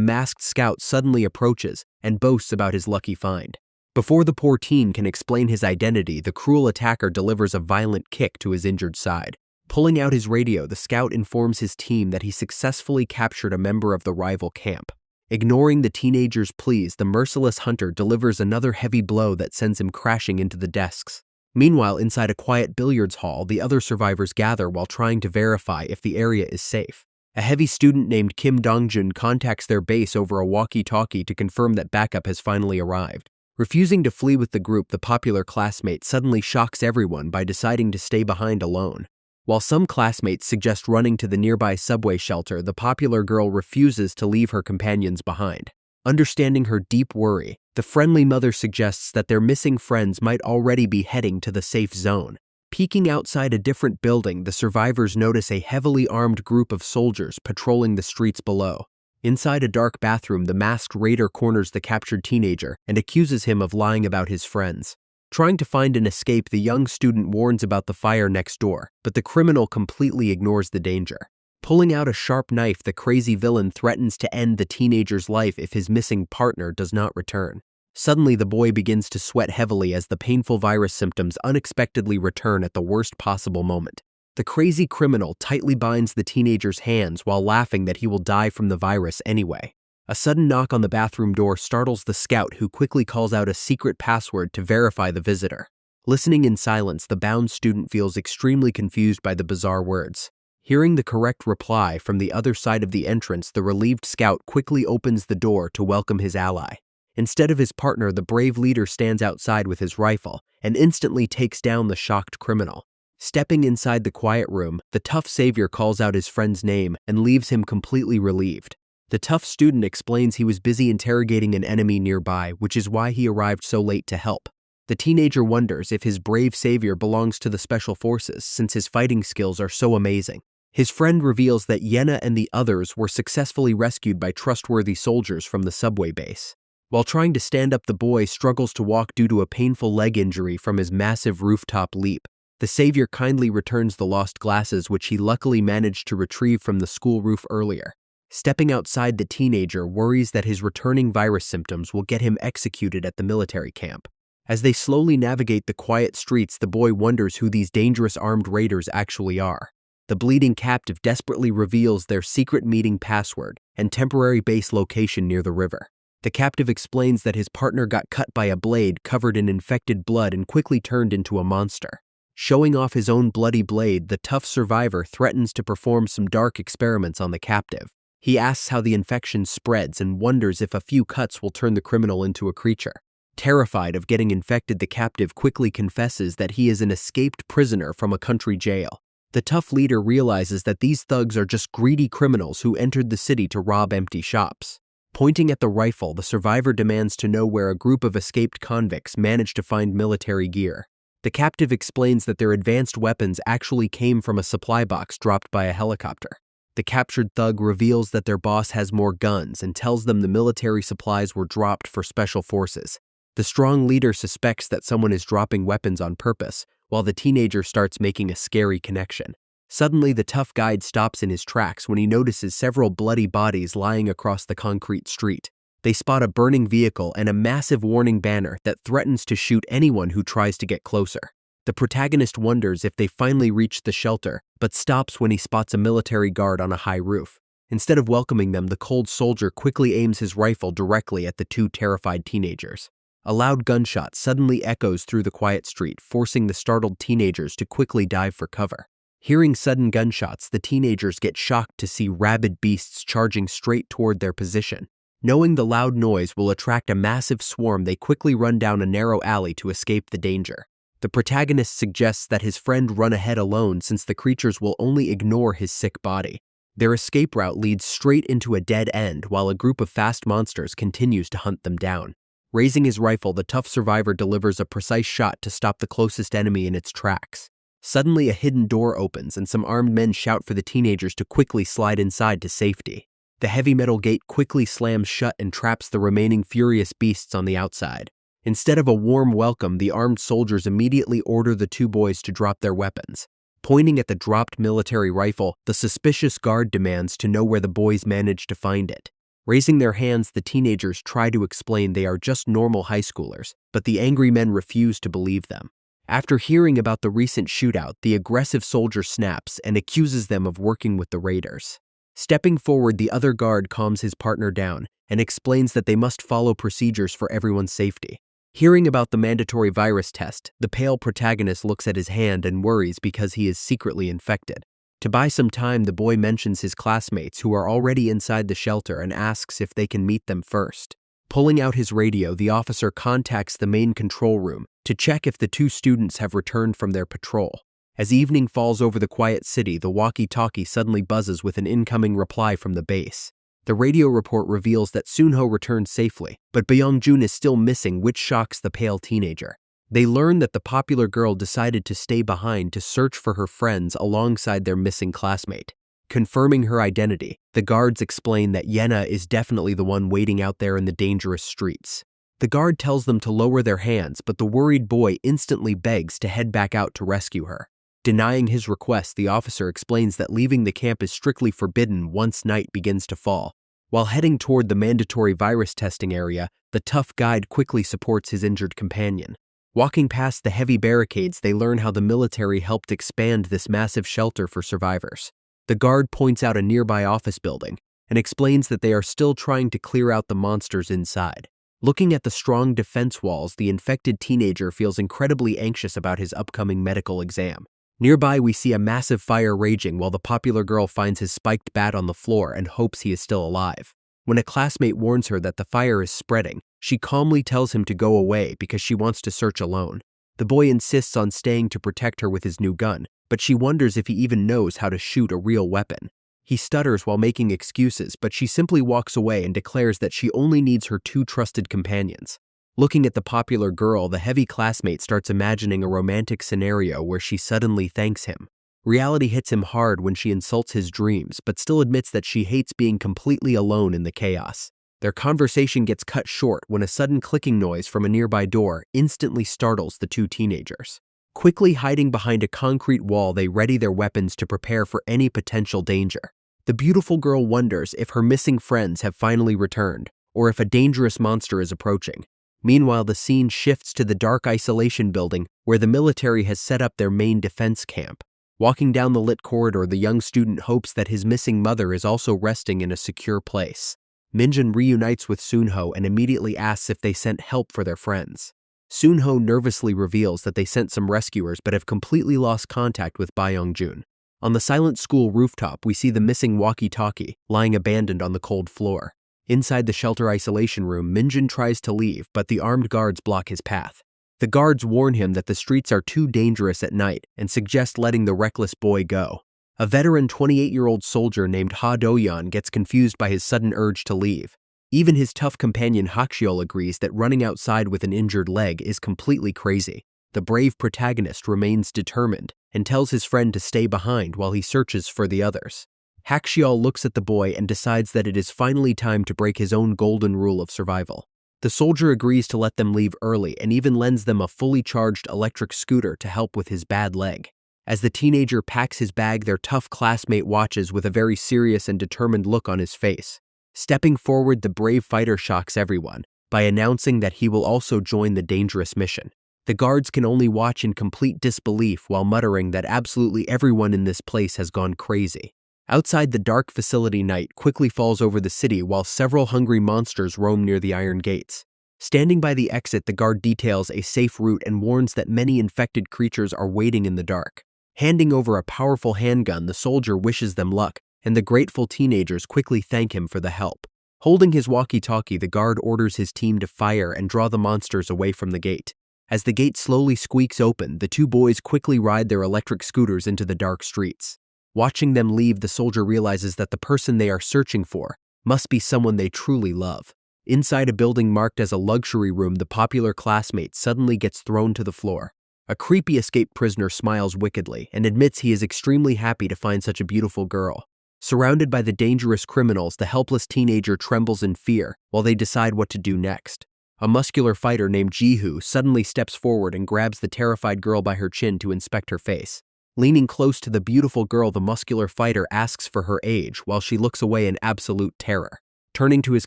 masked scout suddenly approaches and boasts about his lucky find. Before the poor teen can explain his identity, the cruel attacker delivers a violent kick to his injured side. Pulling out his radio, the scout informs his team that he successfully captured a member of the rival camp. Ignoring the teenager's pleas, the merciless hunter delivers another heavy blow that sends him crashing into the desks. Meanwhile, inside a quiet billiards hall, the other survivors gather while trying to verify if the area is safe. A heavy student named Kim Dongjun contacts their base over a walkie-talkie to confirm that backup has finally arrived. Refusing to flee with the group, the popular classmate suddenly shocks everyone by deciding to stay behind alone. While some classmates suggest running to the nearby subway shelter, the popular girl refuses to leave her companions behind. Understanding her deep worry, the friendly mother suggests that their missing friends might already be heading to the safe zone. Peeking outside a different building, the survivors notice a heavily armed group of soldiers patrolling the streets below. Inside a dark bathroom, the masked raider corners the captured teenager and accuses him of lying about his friends. Trying to find an escape, the young student warns about the fire next door, but the criminal completely ignores the danger. Pulling out a sharp knife, the crazy villain threatens to end the teenager's life if his missing partner does not return. Suddenly, the boy begins to sweat heavily as the painful virus symptoms unexpectedly return at the worst possible moment. The crazy criminal tightly binds the teenager's hands while laughing that he will die from the virus anyway. A sudden knock on the bathroom door startles the scout, who quickly calls out a secret password to verify the visitor. Listening in silence, the bound student feels extremely confused by the bizarre words. Hearing the correct reply from the other side of the entrance, the relieved scout quickly opens the door to welcome his ally. Instead of his partner, the brave leader stands outside with his rifle and instantly takes down the shocked criminal. Stepping inside the quiet room, the tough savior calls out his friend's name and leaves him completely relieved. The tough student explains he was busy interrogating an enemy nearby, which is why he arrived so late to help. The teenager wonders if his brave savior belongs to the special forces, since his fighting skills are so amazing. His friend reveals that Yena and the others were successfully rescued by trustworthy soldiers from the subway base. While trying to stand up, the boy struggles to walk due to a painful leg injury from his massive rooftop leap. The savior kindly returns the lost glasses, which he luckily managed to retrieve from the school roof earlier. Stepping outside, the teenager worries that his returning virus symptoms will get him executed at the military camp. As they slowly navigate the quiet streets, the boy wonders who these dangerous armed raiders actually are. The bleeding captive desperately reveals their secret meeting password and temporary base location near the river. The captive explains that his partner got cut by a blade covered in infected blood and quickly turned into a monster. Showing off his own bloody blade, the tough survivor threatens to perform some dark experiments on the captive. He asks how the infection spreads and wonders if a few cuts will turn the criminal into a creature. Terrified of getting infected, the captive quickly confesses that he is an escaped prisoner from a country jail. The tough leader realizes that these thugs are just greedy criminals who entered the city to rob empty shops. Pointing at the rifle, the survivor demands to know where a group of escaped convicts managed to find military gear. The captive explains that their advanced weapons actually came from a supply box dropped by a helicopter. The captured thug reveals that their boss has more guns and tells them the military supplies were dropped for special forces. The strong leader suspects that someone is dropping weapons on purpose, while the teenager starts making a scary connection. Suddenly, the tough guide stops in his tracks when he notices several bloody bodies lying across the concrete street. They spot a burning vehicle and a massive warning banner that threatens to shoot anyone who tries to get closer. The protagonist wonders if they finally reach the shelter, but stops when he spots a military guard on a high roof. Instead of welcoming them, the cold soldier quickly aims his rifle directly at the two terrified teenagers. A loud gunshot suddenly echoes through the quiet street, forcing the startled teenagers to quickly dive for cover. Hearing sudden gunshots, the teenagers get shocked to see rabid beasts charging straight toward their position. Knowing the loud noise will attract a massive swarm, they quickly run down a narrow alley to escape the danger. The protagonist suggests that his friend run ahead alone since the creatures will only ignore his sick body. Their escape route leads straight into a dead end while a group of fast monsters continues to hunt them down. Raising his rifle, the tough survivor delivers a precise shot to stop the closest enemy in its tracks. Suddenly, a hidden door opens and some armed men shout for the teenagers to quickly slide inside to safety. The heavy metal gate quickly slams shut and traps the remaining furious beasts on the outside. Instead of a warm welcome, the armed soldiers immediately order the two boys to drop their weapons. Pointing at the dropped military rifle, the suspicious guard demands to know where the boys managed to find it. Raising their hands, the teenagers try to explain they are just normal high schoolers, but the angry men refuse to believe them. After hearing about the recent shootout, the aggressive soldier snaps and accuses them of working with the raiders. Stepping forward, the other guard calms his partner down and explains that they must follow procedures for everyone's safety. Hearing about the mandatory virus test, the pale protagonist looks at his hand and worries because he is secretly infected. To buy some time, the boy mentions his classmates who are already inside the shelter and asks if they can meet them first. Pulling out his radio, the officer contacts the main control room to check if the two students have returned from their patrol. As evening falls over the quiet city, the walkie-talkie suddenly buzzes with an incoming reply from the base. The radio report reveals that Sunho returned safely, but Byung-jun is still missing, which shocks the pale teenager. They learn that the popular girl decided to stay behind to search for her friends alongside their missing classmate. Confirming her identity, the guards explain that Yena is definitely the one waiting out there in the dangerous streets. The guard tells them to lower their hands, but the worried boy instantly begs to head back out to rescue her. Denying his request, the officer explains that leaving the camp is strictly forbidden once night begins to fall. While heading toward the mandatory virus testing area, the tough guide quickly supports his injured companion. Walking past the heavy barricades, they learn how the military helped expand this massive shelter for survivors. The guard points out a nearby office building and explains that they are still trying to clear out the monsters inside. Looking at the strong defense walls, the infected teenager feels incredibly anxious about his upcoming medical exam. Nearby, we see a massive fire raging while the popular girl finds his spiked bat on the floor and hopes he is still alive. When a classmate warns her that the fire is spreading, she calmly tells him to go away because she wants to search alone. The boy insists on staying to protect her with his new gun, but she wonders if he even knows how to shoot a real weapon. He stutters while making excuses, but she simply walks away and declares that she only needs her two trusted companions. Looking at the popular girl, the heavy classmate starts imagining a romantic scenario where she suddenly thanks him. Reality hits him hard when she insults his dreams, but still admits that she hates being completely alone in the chaos. Their conversation gets cut short when a sudden clicking noise from a nearby door instantly startles the two teenagers. Quickly hiding behind a concrete wall, they ready their weapons to prepare for any potential danger. The beautiful girl wonders if her missing friends have finally returned, or if a dangerous monster is approaching. Meanwhile, the scene shifts to the dark isolation building where the military has set up their main defense camp. Walking down the lit corridor, the young student hopes that his missing mother is also resting in a secure place. Minjun reunites with Sunho and immediately asks if they sent help for their friends. Sunho nervously reveals that they sent some rescuers but have completely lost contact with Byung-jun. On the silent school rooftop, we see the missing walkie-talkie lying abandoned on the cold floor. Inside the shelter isolation room, Minjun tries to leave, but the armed guards block his path. The guards warn him that the streets are too dangerous at night and suggest letting the reckless boy go. A veteran 28-year-old soldier named Ha Do-yeon gets confused by his sudden urge to leave. Even his tough companion Hakshiol agrees that running outside with an injured leg is completely crazy. The brave protagonist remains determined and tells his friend to stay behind while he searches for the others. Hakshiol looks at the boy and decides that it is finally time to break his own golden rule of survival. The soldier agrees to let them leave early and even lends them a fully charged electric scooter to help with his bad leg. As the teenager packs his bag, their tough classmate watches with a very serious and determined look on his face. Stepping forward, the brave fighter shocks everyone by announcing that he will also join the dangerous mission. The guards can only watch in complete disbelief while muttering that absolutely everyone in this place has gone crazy. Outside, the dark facility night quickly falls over the city while several hungry monsters roam near the iron gates. Standing by the exit, the guard details a safe route and warns that many infected creatures are waiting in the dark. Handing over a powerful handgun, the soldier wishes them luck, and the grateful teenagers quickly thank him for the help. Holding his walkie-talkie, the guard orders his team to fire and draw the monsters away from the gate. As the gate slowly squeaks open, the two boys quickly ride their electric scooters into the dark streets. Watching them leave, the soldier realizes that the person they are searching for must be someone they truly love. Inside a building marked as a luxury room, the popular classmate suddenly gets thrown to the floor. A creepy escaped prisoner smiles wickedly and admits he is extremely happy to find such a beautiful girl. Surrounded by the dangerous criminals, the helpless teenager trembles in fear while they decide what to do next. A muscular fighter named Jihu suddenly steps forward and grabs the terrified girl by her chin to inspect her face. Leaning close to the beautiful girl, the muscular fighter asks for her age while she looks away in absolute terror. Turning to his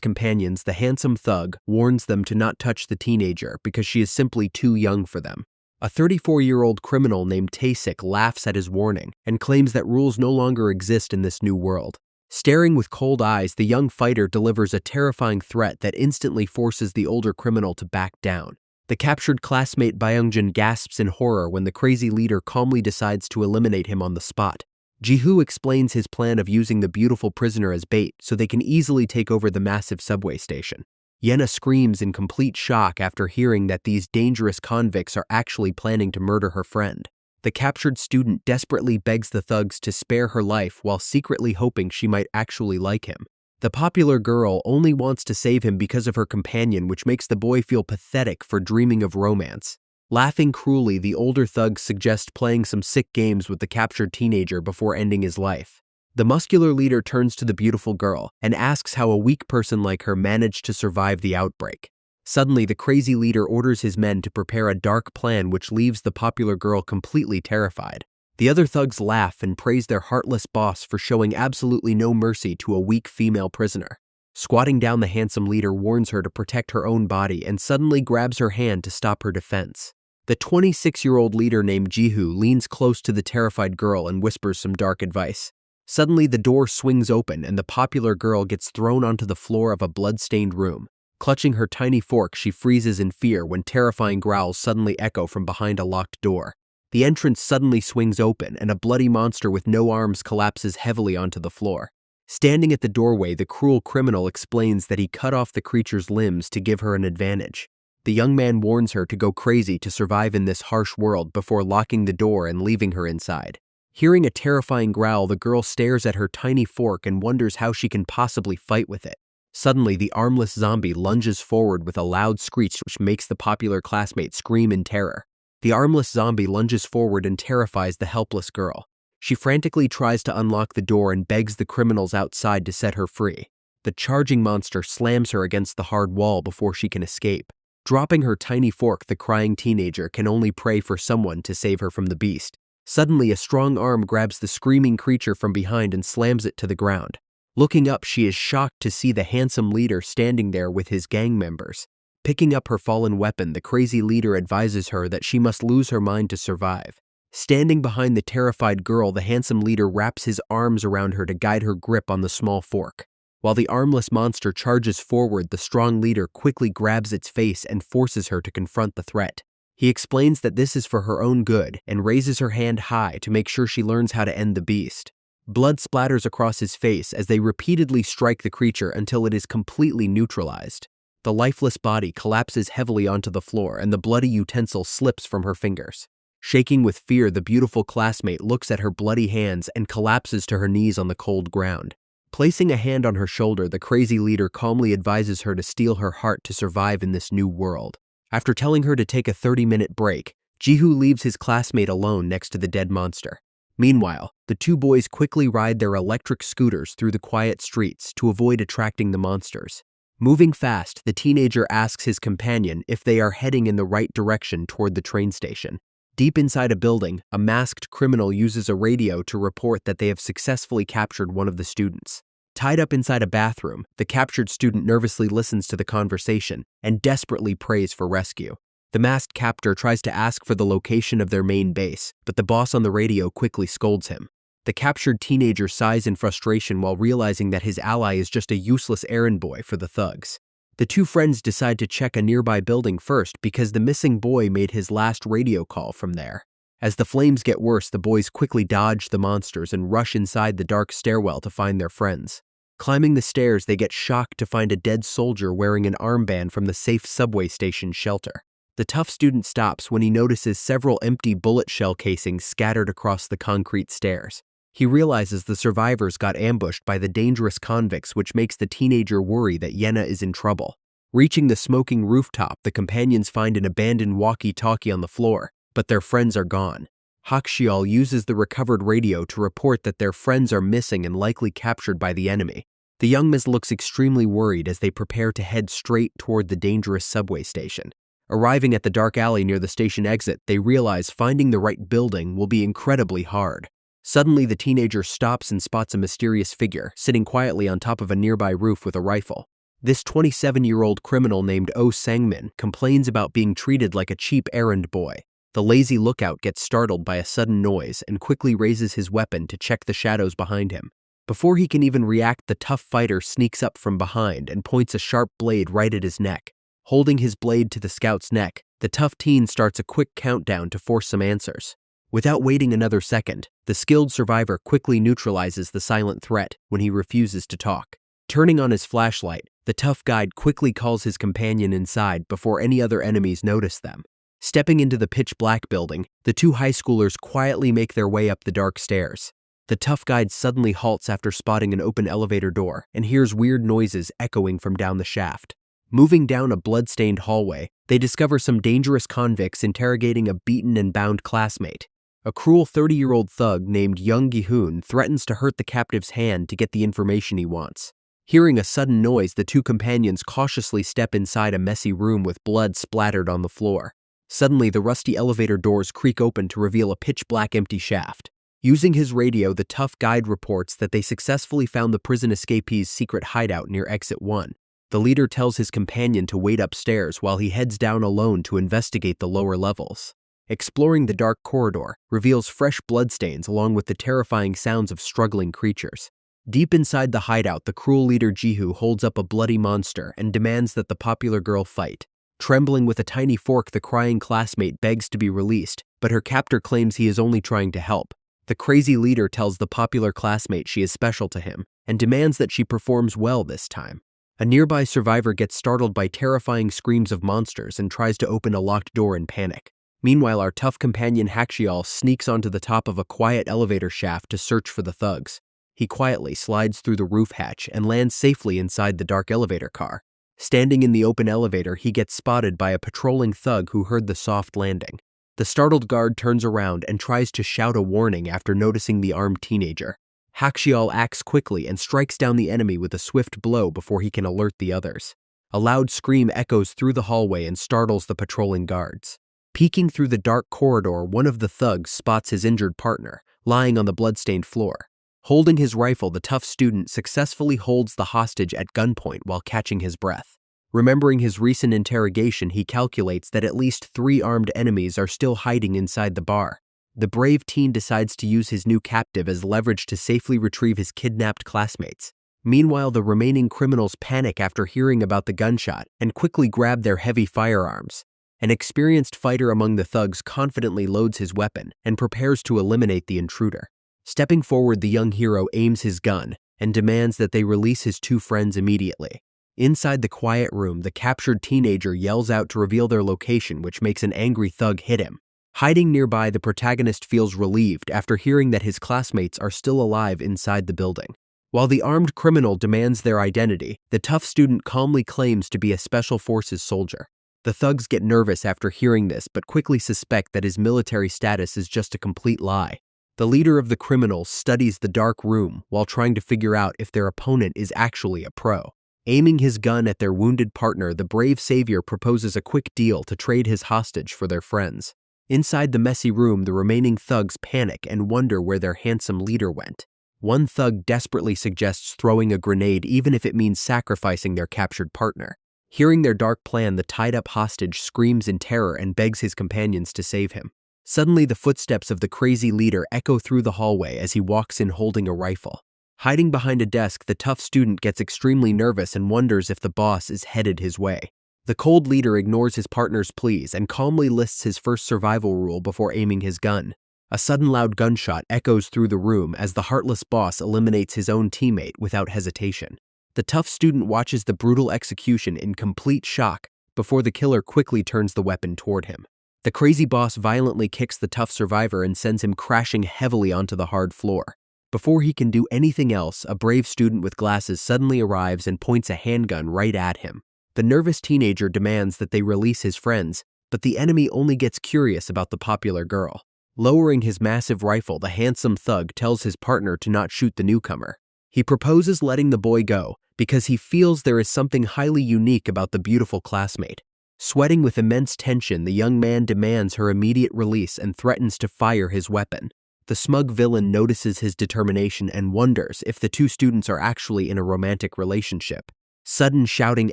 companions, the handsome thug warns them to not touch the teenager because she is simply too young for them. A 34-year-old criminal named Tasik laughs at his warning and claims that rules no longer exist in this new world. Staring with cold eyes, the young fighter delivers a terrifying threat that instantly forces the older criminal to back down. The captured classmate Byungjin gasps in horror when the crazy leader calmly decides to eliminate him on the spot. Jihu explains his plan of using the beautiful prisoner as bait so they can easily take over the massive subway station. Yena screams in complete shock after hearing that these dangerous convicts are actually planning to murder her friend. The captured student desperately begs the thugs to spare her life while secretly hoping she might actually like him. The popular girl only wants to save him because of her companion, which makes the boy feel pathetic for dreaming of romance. Laughing cruelly, the older thugs suggest playing some sick games with the captured teenager before ending his life. The muscular leader turns to the beautiful girl and asks how a weak person like her managed to survive the outbreak. Suddenly, the crazy leader orders his men to prepare a dark plan which leaves the popular girl completely terrified. The other thugs laugh and praise their heartless boss for showing absolutely no mercy to a weak female prisoner. Squatting down, the handsome leader warns her to protect her own body and suddenly grabs her hand to stop her defense. The 26-year-old leader named Jihu leans close to the terrified girl and whispers some dark advice. Suddenly, the door swings open and the popular girl gets thrown onto the floor of a blood-stained room. Clutching her tiny fork, she freezes in fear when terrifying growls suddenly echo from behind a locked door. The entrance suddenly swings open and a bloody monster with no arms collapses heavily onto the floor. Standing at the doorway, the cruel criminal explains that he cut off the creature's limbs to give her an advantage. The young man warns her to go crazy to survive in this harsh world before locking the door and leaving her inside. Hearing a terrifying growl, the girl stares at her tiny fork and wonders how she can possibly fight with it. Suddenly, the armless zombie lunges forward with a loud screech which makes the popular classmate scream in terror. The armless zombie lunges forward and terrifies the helpless girl. She frantically tries to unlock the door and begs the criminals outside to set her free. The charging monster slams her against the hard wall before she can escape. Dropping her tiny fork, the crying teenager can only pray for someone to save her from the beast. Suddenly, a strong arm grabs the screaming creature from behind and slams it to the ground. Looking up, she is shocked to see the handsome leader standing there with his gang members. Picking up her fallen weapon, the crazy leader advises her that she must lose her mind to survive. Standing behind the terrified girl, the handsome leader wraps his arms around her to guide her grip on the small fork. While the armless monster charges forward, the strong leader quickly grabs its face and forces her to confront the threat. He explains that this is for her own good and raises her hand high to make sure she learns how to end the beast. Blood splatters across his face as they repeatedly strike the creature until it is completely neutralized. The lifeless body collapses heavily onto the floor and the bloody utensil slips from her fingers. Shaking with fear, the beautiful classmate looks at her bloody hands and collapses to her knees on the cold ground. Placing a hand on her shoulder, the crazy leader calmly advises her to steel her heart to survive in this new world. After telling her to take a 30-minute break, Jihu leaves his classmate alone next to the dead monster. Meanwhile, the two boys quickly ride their electric scooters through the quiet streets to avoid attracting the monsters. Moving fast, the teenager asks his companion if they are heading in the right direction toward the train station. Deep inside a building, a masked criminal uses a radio to report that they have successfully captured one of the students. Tied up inside a bathroom, the captured student nervously listens to the conversation and desperately prays for rescue. The masked captor tries to ask for the location of their main base, but the boss on the radio quickly scolds him. The captured teenager sighs in frustration while realizing that his ally is just a useless errand boy for the thugs. The two friends decide to check a nearby building first because the missing boy made his last radio call from there. As the flames get worse, the boys quickly dodge the monsters and rush inside the dark stairwell to find their friends. Climbing the stairs, they get shocked to find a dead soldier wearing an armband from the safe subway station shelter. The tough student stops when he notices several empty bullet shell casings scattered across the concrete stairs. He realizes the survivors got ambushed by the dangerous convicts, which makes the teenager worry that Yena is in trouble. Reaching the smoking rooftop, the companions find an abandoned walkie-talkie on the floor, but their friends are gone. Hakshial uses the recovered radio to report that their friends are missing and likely captured by the enemy. The young miss looks extremely worried as they prepare to head straight toward the dangerous subway station. Arriving at the dark alley near the station exit, they realize finding the right building will be incredibly hard. Suddenly, the teenager stops and spots a mysterious figure sitting quietly on top of a nearby roof with a rifle. This 27-year-old criminal named Oh Sangmin complains about being treated like a cheap errand boy. The lazy lookout gets startled by a sudden noise and quickly raises his weapon to check the shadows behind him. Before he can even react, the tough fighter sneaks up from behind and points a sharp blade right at his neck. Holding his blade to the scout's neck, the tough teen starts a quick countdown to force some answers. Without waiting another second, the skilled survivor quickly neutralizes the silent threat when he refuses to talk. Turning on his flashlight, the tough guide quickly calls his companion inside before any other enemies notice them. Stepping into the pitch-black building, the two high schoolers quietly make their way up the dark stairs. The tough guide suddenly halts after spotting an open elevator door and hears weird noises echoing from down the shaft. Moving down a blood-stained hallway, they discover some dangerous convicts interrogating a beaten and bound classmate. A cruel 30-year-old thug named Young Gi-hoon threatens to hurt the captive's hand to get the information he wants. Hearing a sudden noise, the two companions cautiously step inside a messy room with blood splattered on the floor. Suddenly, the rusty elevator doors creak open to reveal a pitch-black empty shaft. Using his radio, the tough guide reports that they successfully found the prison escapees' secret hideout near Exit 1. The leader tells his companion to wait upstairs while he heads down alone to investigate the lower levels. Exploring the dark corridor reveals fresh bloodstains along with the terrifying sounds of struggling creatures. Deep inside the hideout, the cruel leader Jihu holds up a bloody monster and demands that the popular girl fight. Trembling with a tiny fork, the crying classmate begs to be released, but her captor claims he is only trying to help. The crazy leader tells the popular classmate she is special to him and demands that she performs well this time. A nearby survivor gets startled by terrifying screams of monsters and tries to open a locked door in panic. Meanwhile, our tough companion Hakshial sneaks onto the top of a quiet elevator shaft to search for the thugs. He quietly slides through the roof hatch and lands safely inside the dark elevator car. Standing in the open elevator, he gets spotted by a patrolling thug who heard the soft landing. The startled guard turns around and tries to shout a warning after noticing the armed teenager. Hakshial acts quickly and strikes down the enemy with a swift blow before he can alert the others. A loud scream echoes through the hallway and startles the patrolling guards. Peeking through the dark corridor, one of the thugs spots his injured partner, lying on the bloodstained floor. Holding his rifle, the tough student successfully holds the hostage at gunpoint while catching his breath. Remembering his recent interrogation, he calculates that at least 3 armed enemies are still hiding inside the bar. The brave teen decides to use his new captive as leverage to safely retrieve his kidnapped classmates. Meanwhile, the remaining criminals panic after hearing about the gunshot and quickly grab their heavy firearms. An experienced fighter among the thugs confidently loads his weapon and prepares to eliminate the intruder. Stepping forward, the young hero aims his gun and demands that they release his 2 friends immediately. Inside the quiet room, the captured teenager yells out to reveal their location, which makes an angry thug hit him. Hiding nearby, the protagonist feels relieved after hearing that his classmates are still alive inside the building. While the armed criminal demands their identity, the tough student calmly claims to be a special forces soldier. The thugs get nervous after hearing this, but quickly suspect that his military status is just a complete lie. The leader of the criminals studies the dark room while trying to figure out if their opponent is actually a pro. Aiming his gun at their wounded partner, the brave savior proposes a quick deal to trade his hostage for their friends. Inside the messy room, the remaining thugs panic and wonder where their handsome leader went. One thug desperately suggests throwing a grenade even if it means sacrificing their captured partner. Hearing their dark plan, the tied-up hostage screams in terror and begs his companions to save him. Suddenly, the footsteps of the crazy leader echo through the hallway as he walks in holding a rifle. Hiding behind a desk, the tough student gets extremely nervous and wonders if the boss is headed his way. The cold leader ignores his partner's pleas and calmly lists his first survival rule before aiming his gun. A sudden loud gunshot echoes through the room as the heartless boss eliminates his own teammate without hesitation. The tough student watches the brutal execution in complete shock before the killer quickly turns the weapon toward him. The crazy boss violently kicks the tough survivor and sends him crashing heavily onto the hard floor. Before he can do anything else, a brave student with glasses suddenly arrives and points a handgun right at him. The nervous teenager demands that they release his friends, but the enemy only gets curious about the popular girl. Lowering his massive rifle, the handsome thug tells his partner to not shoot the newcomer. He proposes letting the boy go because he feels there is something highly unique about the beautiful classmate. Sweating with immense tension, the young man demands her immediate release and threatens to fire his weapon. The smug villain notices his determination and wonders if the two students are actually in a romantic relationship. Sudden shouting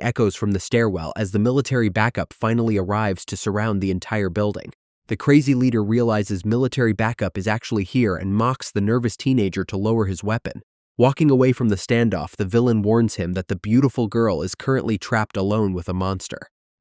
echoes from the stairwell as the military backup finally arrives to surround the entire building. The crazy leader realizes military backup is actually here and mocks the nervous teenager to lower his weapon. Walking away from the standoff, the villain warns him that the beautiful girl is currently trapped alone with a monster.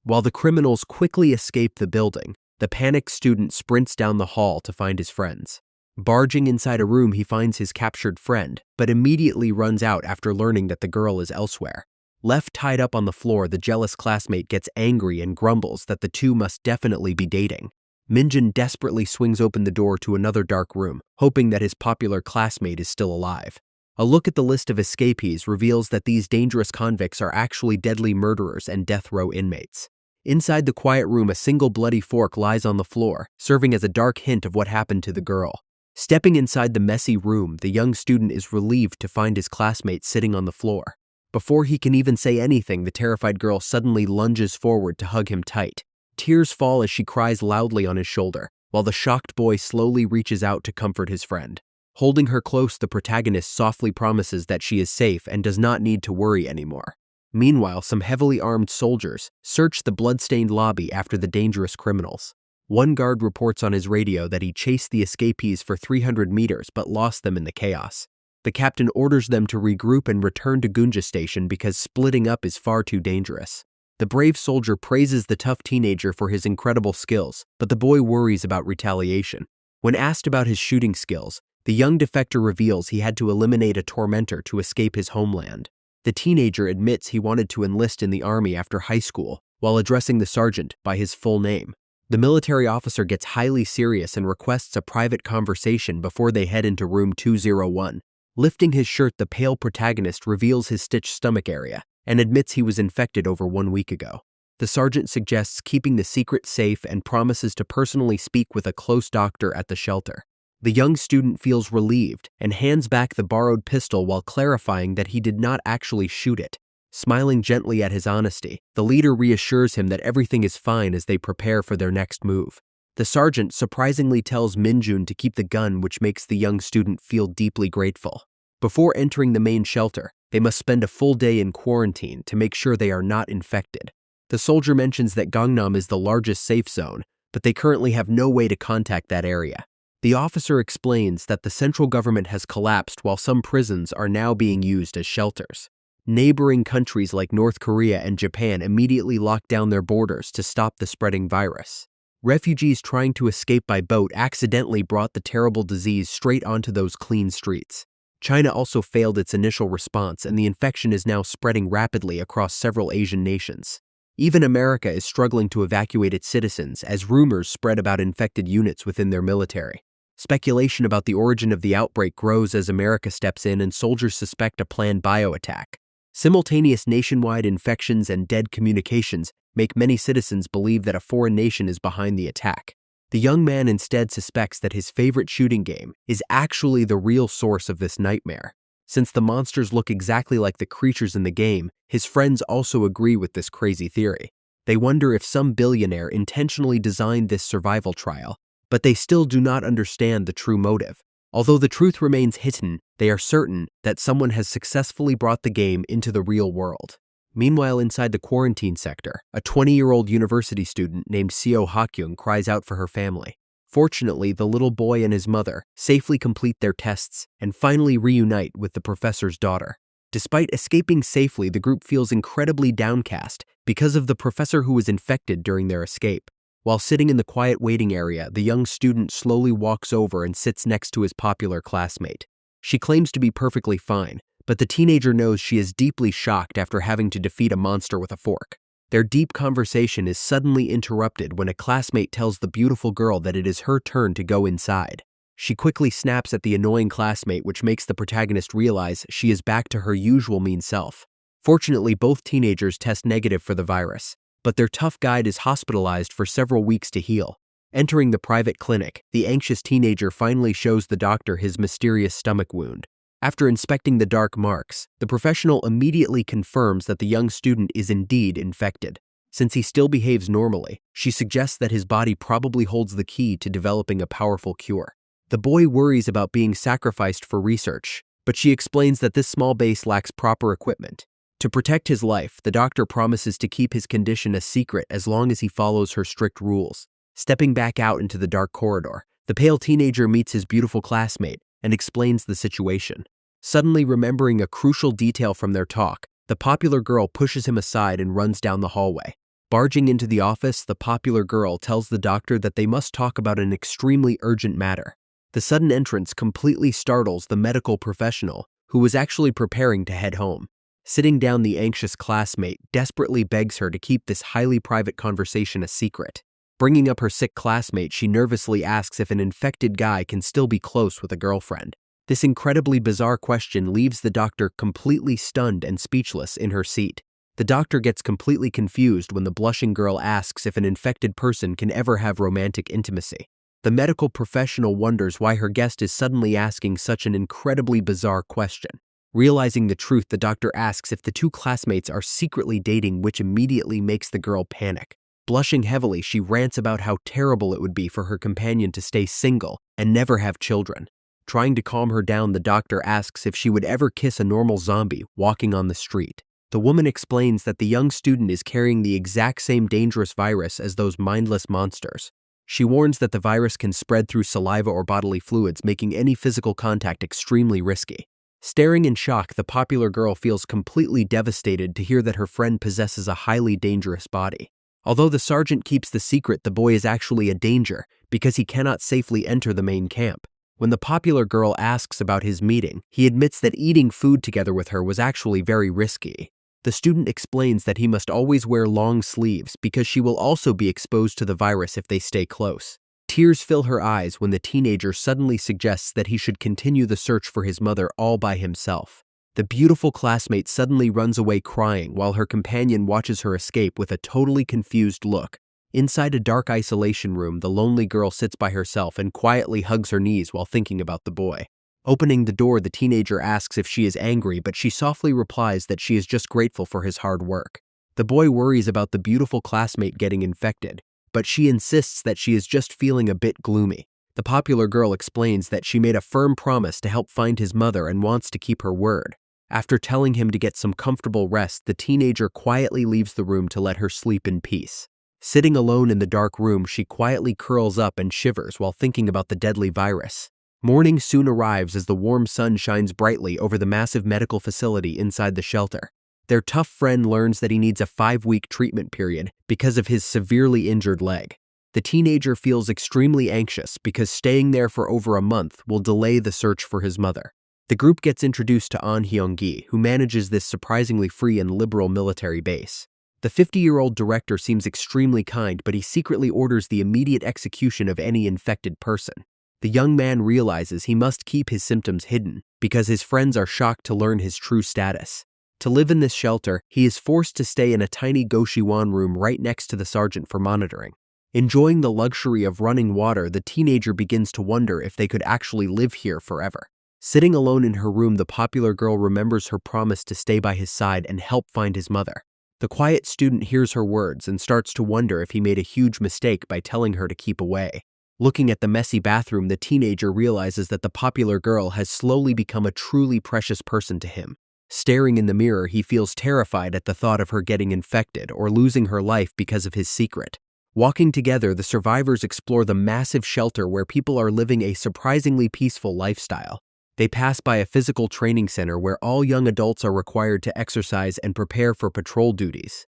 While the criminals quickly escape the building, the panicked student sprints down the hall to find his friends. Barging inside a room, he finds his captured friend, but immediately runs out after learning that the girl is elsewhere. Left tied up on the floor, the jealous classmate gets angry and grumbles that the two must definitely be dating. Minjun desperately swings open the door to another dark room, hoping that his popular classmate is still alive. A look at the list of escapees reveals that these dangerous convicts are actually deadly murderers and death row inmates. Inside the quiet room, a single bloody fork lies on the floor, serving as a dark hint of what happened to the girl. Stepping inside the messy room, the young student is relieved to find his classmate sitting on the floor. Before he can even say anything, the terrified girl suddenly lunges forward to hug him tight. Tears fall as she cries loudly on his shoulder, while the shocked boy slowly reaches out to comfort his friend. Holding her close, the protagonist softly promises that she is safe and does not need to worry anymore. Meanwhile, some heavily armed soldiers search the blood-stained lobby after the dangerous criminals. One guard reports on his radio that he chased the escapees for 300 meters but lost them in the chaos. The captain orders them to regroup and return to Gunja Station because splitting up is far too dangerous. The brave soldier praises the tough teenager for his incredible skills, but the boy worries about retaliation. When asked about his shooting skills, the young defector reveals he had to eliminate a tormentor to escape his homeland. The teenager admits he wanted to enlist in the army after high school, while addressing the sergeant by his full name. The military officer gets highly serious and requests a private conversation before they head into room 201. Lifting his shirt, the pale protagonist reveals his stitched stomach area and admits he was infected over 1 week ago. The sergeant suggests keeping the secret safe and promises to personally speak with a close doctor at the shelter. The young student feels relieved and hands back the borrowed pistol while clarifying that he did not actually shoot it. Smiling gently at his honesty, the leader reassures him that everything is fine as they prepare for their next move. The sergeant surprisingly tells Minjun to keep the gun, which makes the young student feel deeply grateful. Before entering the main shelter, they must spend a full day in quarantine to make sure they are not infected. The soldier mentions that Gangnam is the largest safe zone, but they currently have no way to contact that area. The officer explains that the central government has collapsed while some prisons are now being used as shelters. Neighboring countries like North Korea and Japan immediately locked down their borders to stop the spreading virus. Refugees trying to escape by boat accidentally brought the terrible disease straight onto those clean streets. China also failed its initial response, and the infection is now spreading rapidly across several Asian nations. Even America is struggling to evacuate its citizens as rumors spread about infected units within their military. Speculation about the origin of the outbreak grows as America steps in and soldiers suspect a planned bioattack. Simultaneous nationwide infections and dead communications make many citizens believe that a foreign nation is behind the attack. The young man instead suspects that his favorite shooting game is actually the real source of this nightmare. Since the monsters look exactly like the creatures in the game, his friends also agree with this crazy theory. They wonder if some billionaire intentionally designed this survival trial, but they still do not understand the true motive. Although the truth remains hidden, they are certain that someone has successfully brought the game into the real world. Meanwhile, inside the quarantine sector, a 20-year-old university student named Seo Hakyung cries out for her family. Fortunately, the little boy and his mother safely complete their tests and finally reunite with the professor's daughter. Despite escaping safely, the group feels incredibly downcast because of the professor who was infected during their escape. While sitting in the quiet waiting area, the young student slowly walks over and sits next to his popular classmate. She claims to be perfectly fine, but the teenager knows she is deeply shocked after having to defeat a monster with a fork. Their deep conversation is suddenly interrupted when a classmate tells the beautiful girl that it is her turn to go inside. She quickly snaps at the annoying classmate, which makes the protagonist realize she is back to her usual mean self. Fortunately, both teenagers test negative for the virus, but their tough guide is hospitalized for several weeks to heal. Entering the private clinic, the anxious teenager finally shows the doctor his mysterious stomach wound. After inspecting the dark marks, the professional immediately confirms that the young student is indeed infected. Since he still behaves normally, she suggests that his body probably holds the key to developing a powerful cure. The boy worries about being sacrificed for research, but she explains that this small base lacks proper equipment. To protect his life, the doctor promises to keep his condition a secret as long as he follows her strict rules. Stepping back out into the dark corridor, the pale teenager meets his beautiful classmate and explains the situation. Suddenly remembering a crucial detail from their talk, the popular girl pushes him aside and runs down the hallway. Barging into the office, the popular girl tells the doctor that they must talk about an extremely urgent matter. The sudden entrance completely startles the medical professional, who was actually preparing to head home. Sitting down, the anxious classmate desperately begs her to keep this highly private conversation a secret. Bringing up her sick classmate, she nervously asks if an infected guy can still be close with a girlfriend. This incredibly bizarre question leaves the doctor completely stunned and speechless in her seat. The doctor gets completely confused when the blushing girl asks if an infected person can ever have romantic intimacy. The medical professional wonders why her guest is suddenly asking such an incredibly bizarre question. Realizing the truth, the doctor asks if the two classmates are secretly dating, which immediately makes the girl panic. Blushing heavily, she rants about how terrible it would be for her companion to stay single and never have children. Trying to calm her down, the doctor asks if she would ever kiss a normal zombie walking on the street. The woman explains that the young student is carrying the exact same dangerous virus as those mindless monsters. She warns that the virus can spread through saliva or bodily fluids, making any physical contact extremely risky. Staring in shock, the popular girl feels completely devastated to hear that her friend possesses a highly dangerous body. Although the sergeant keeps the secret, the boy is actually a danger because he cannot safely enter the main camp. When the popular girl asks about his meeting, he admits that eating food together with her was actually very risky. The student explains that he must always wear long sleeves because she will also be exposed to the virus if they stay close. Tears fill her eyes when the teenager suddenly suggests that he should continue the search for his mother all by himself. The beautiful classmate suddenly runs away crying while her companion watches her escape with a totally confused look. Inside a dark isolation room, the lonely girl sits by herself and quietly hugs her knees while thinking about the boy. Opening the door, the teenager asks if she is angry, but she softly replies that she is just grateful for his hard work. The boy worries about the beautiful classmate getting infected, but she insists that she is just feeling a bit gloomy. The popular girl explains that she made a firm promise to help find his mother and wants to keep her word. After telling him to get some comfortable rest, the teenager quietly leaves the room to let her sleep in peace. Sitting alone in the dark room, she quietly curls up and shivers while thinking about the deadly virus. Morning soon arrives as the warm sun shines brightly over the massive medical facility inside the shelter. Their tough friend learns that he needs a 5-week treatment period because of his severely injured leg. The teenager feels extremely anxious because staying there for over a month will delay the search for his mother. The group gets introduced to An Hyung-gi, who manages this surprisingly free and liberal military base. The 50-year-old director seems extremely kind, but he secretly orders the immediate execution of any infected person. The young man realizes he must keep his symptoms hidden because his friends are shocked to learn his true status. To live in this shelter, he is forced to stay in a tiny Goshiwon room right next to the sergeant for monitoring. Enjoying the luxury of running water, the teenager begins to wonder if they could actually live here forever. Sitting alone in her room, the popular girl remembers her promise to stay by his side and help find his mother. The quiet student hears her words and starts to wonder if he made a huge mistake by telling her to keep away. Looking at the messy bathroom, the teenager realizes that the popular girl has slowly become a truly precious person to him. Staring in the mirror, he feels terrified at the thought of her getting infected or losing her life because of his secret. Walking together, the survivors explore the massive shelter where people are living a surprisingly peaceful lifestyle. They pass by a physical training center where all young adults are required to exercise and prepare for patrol duties.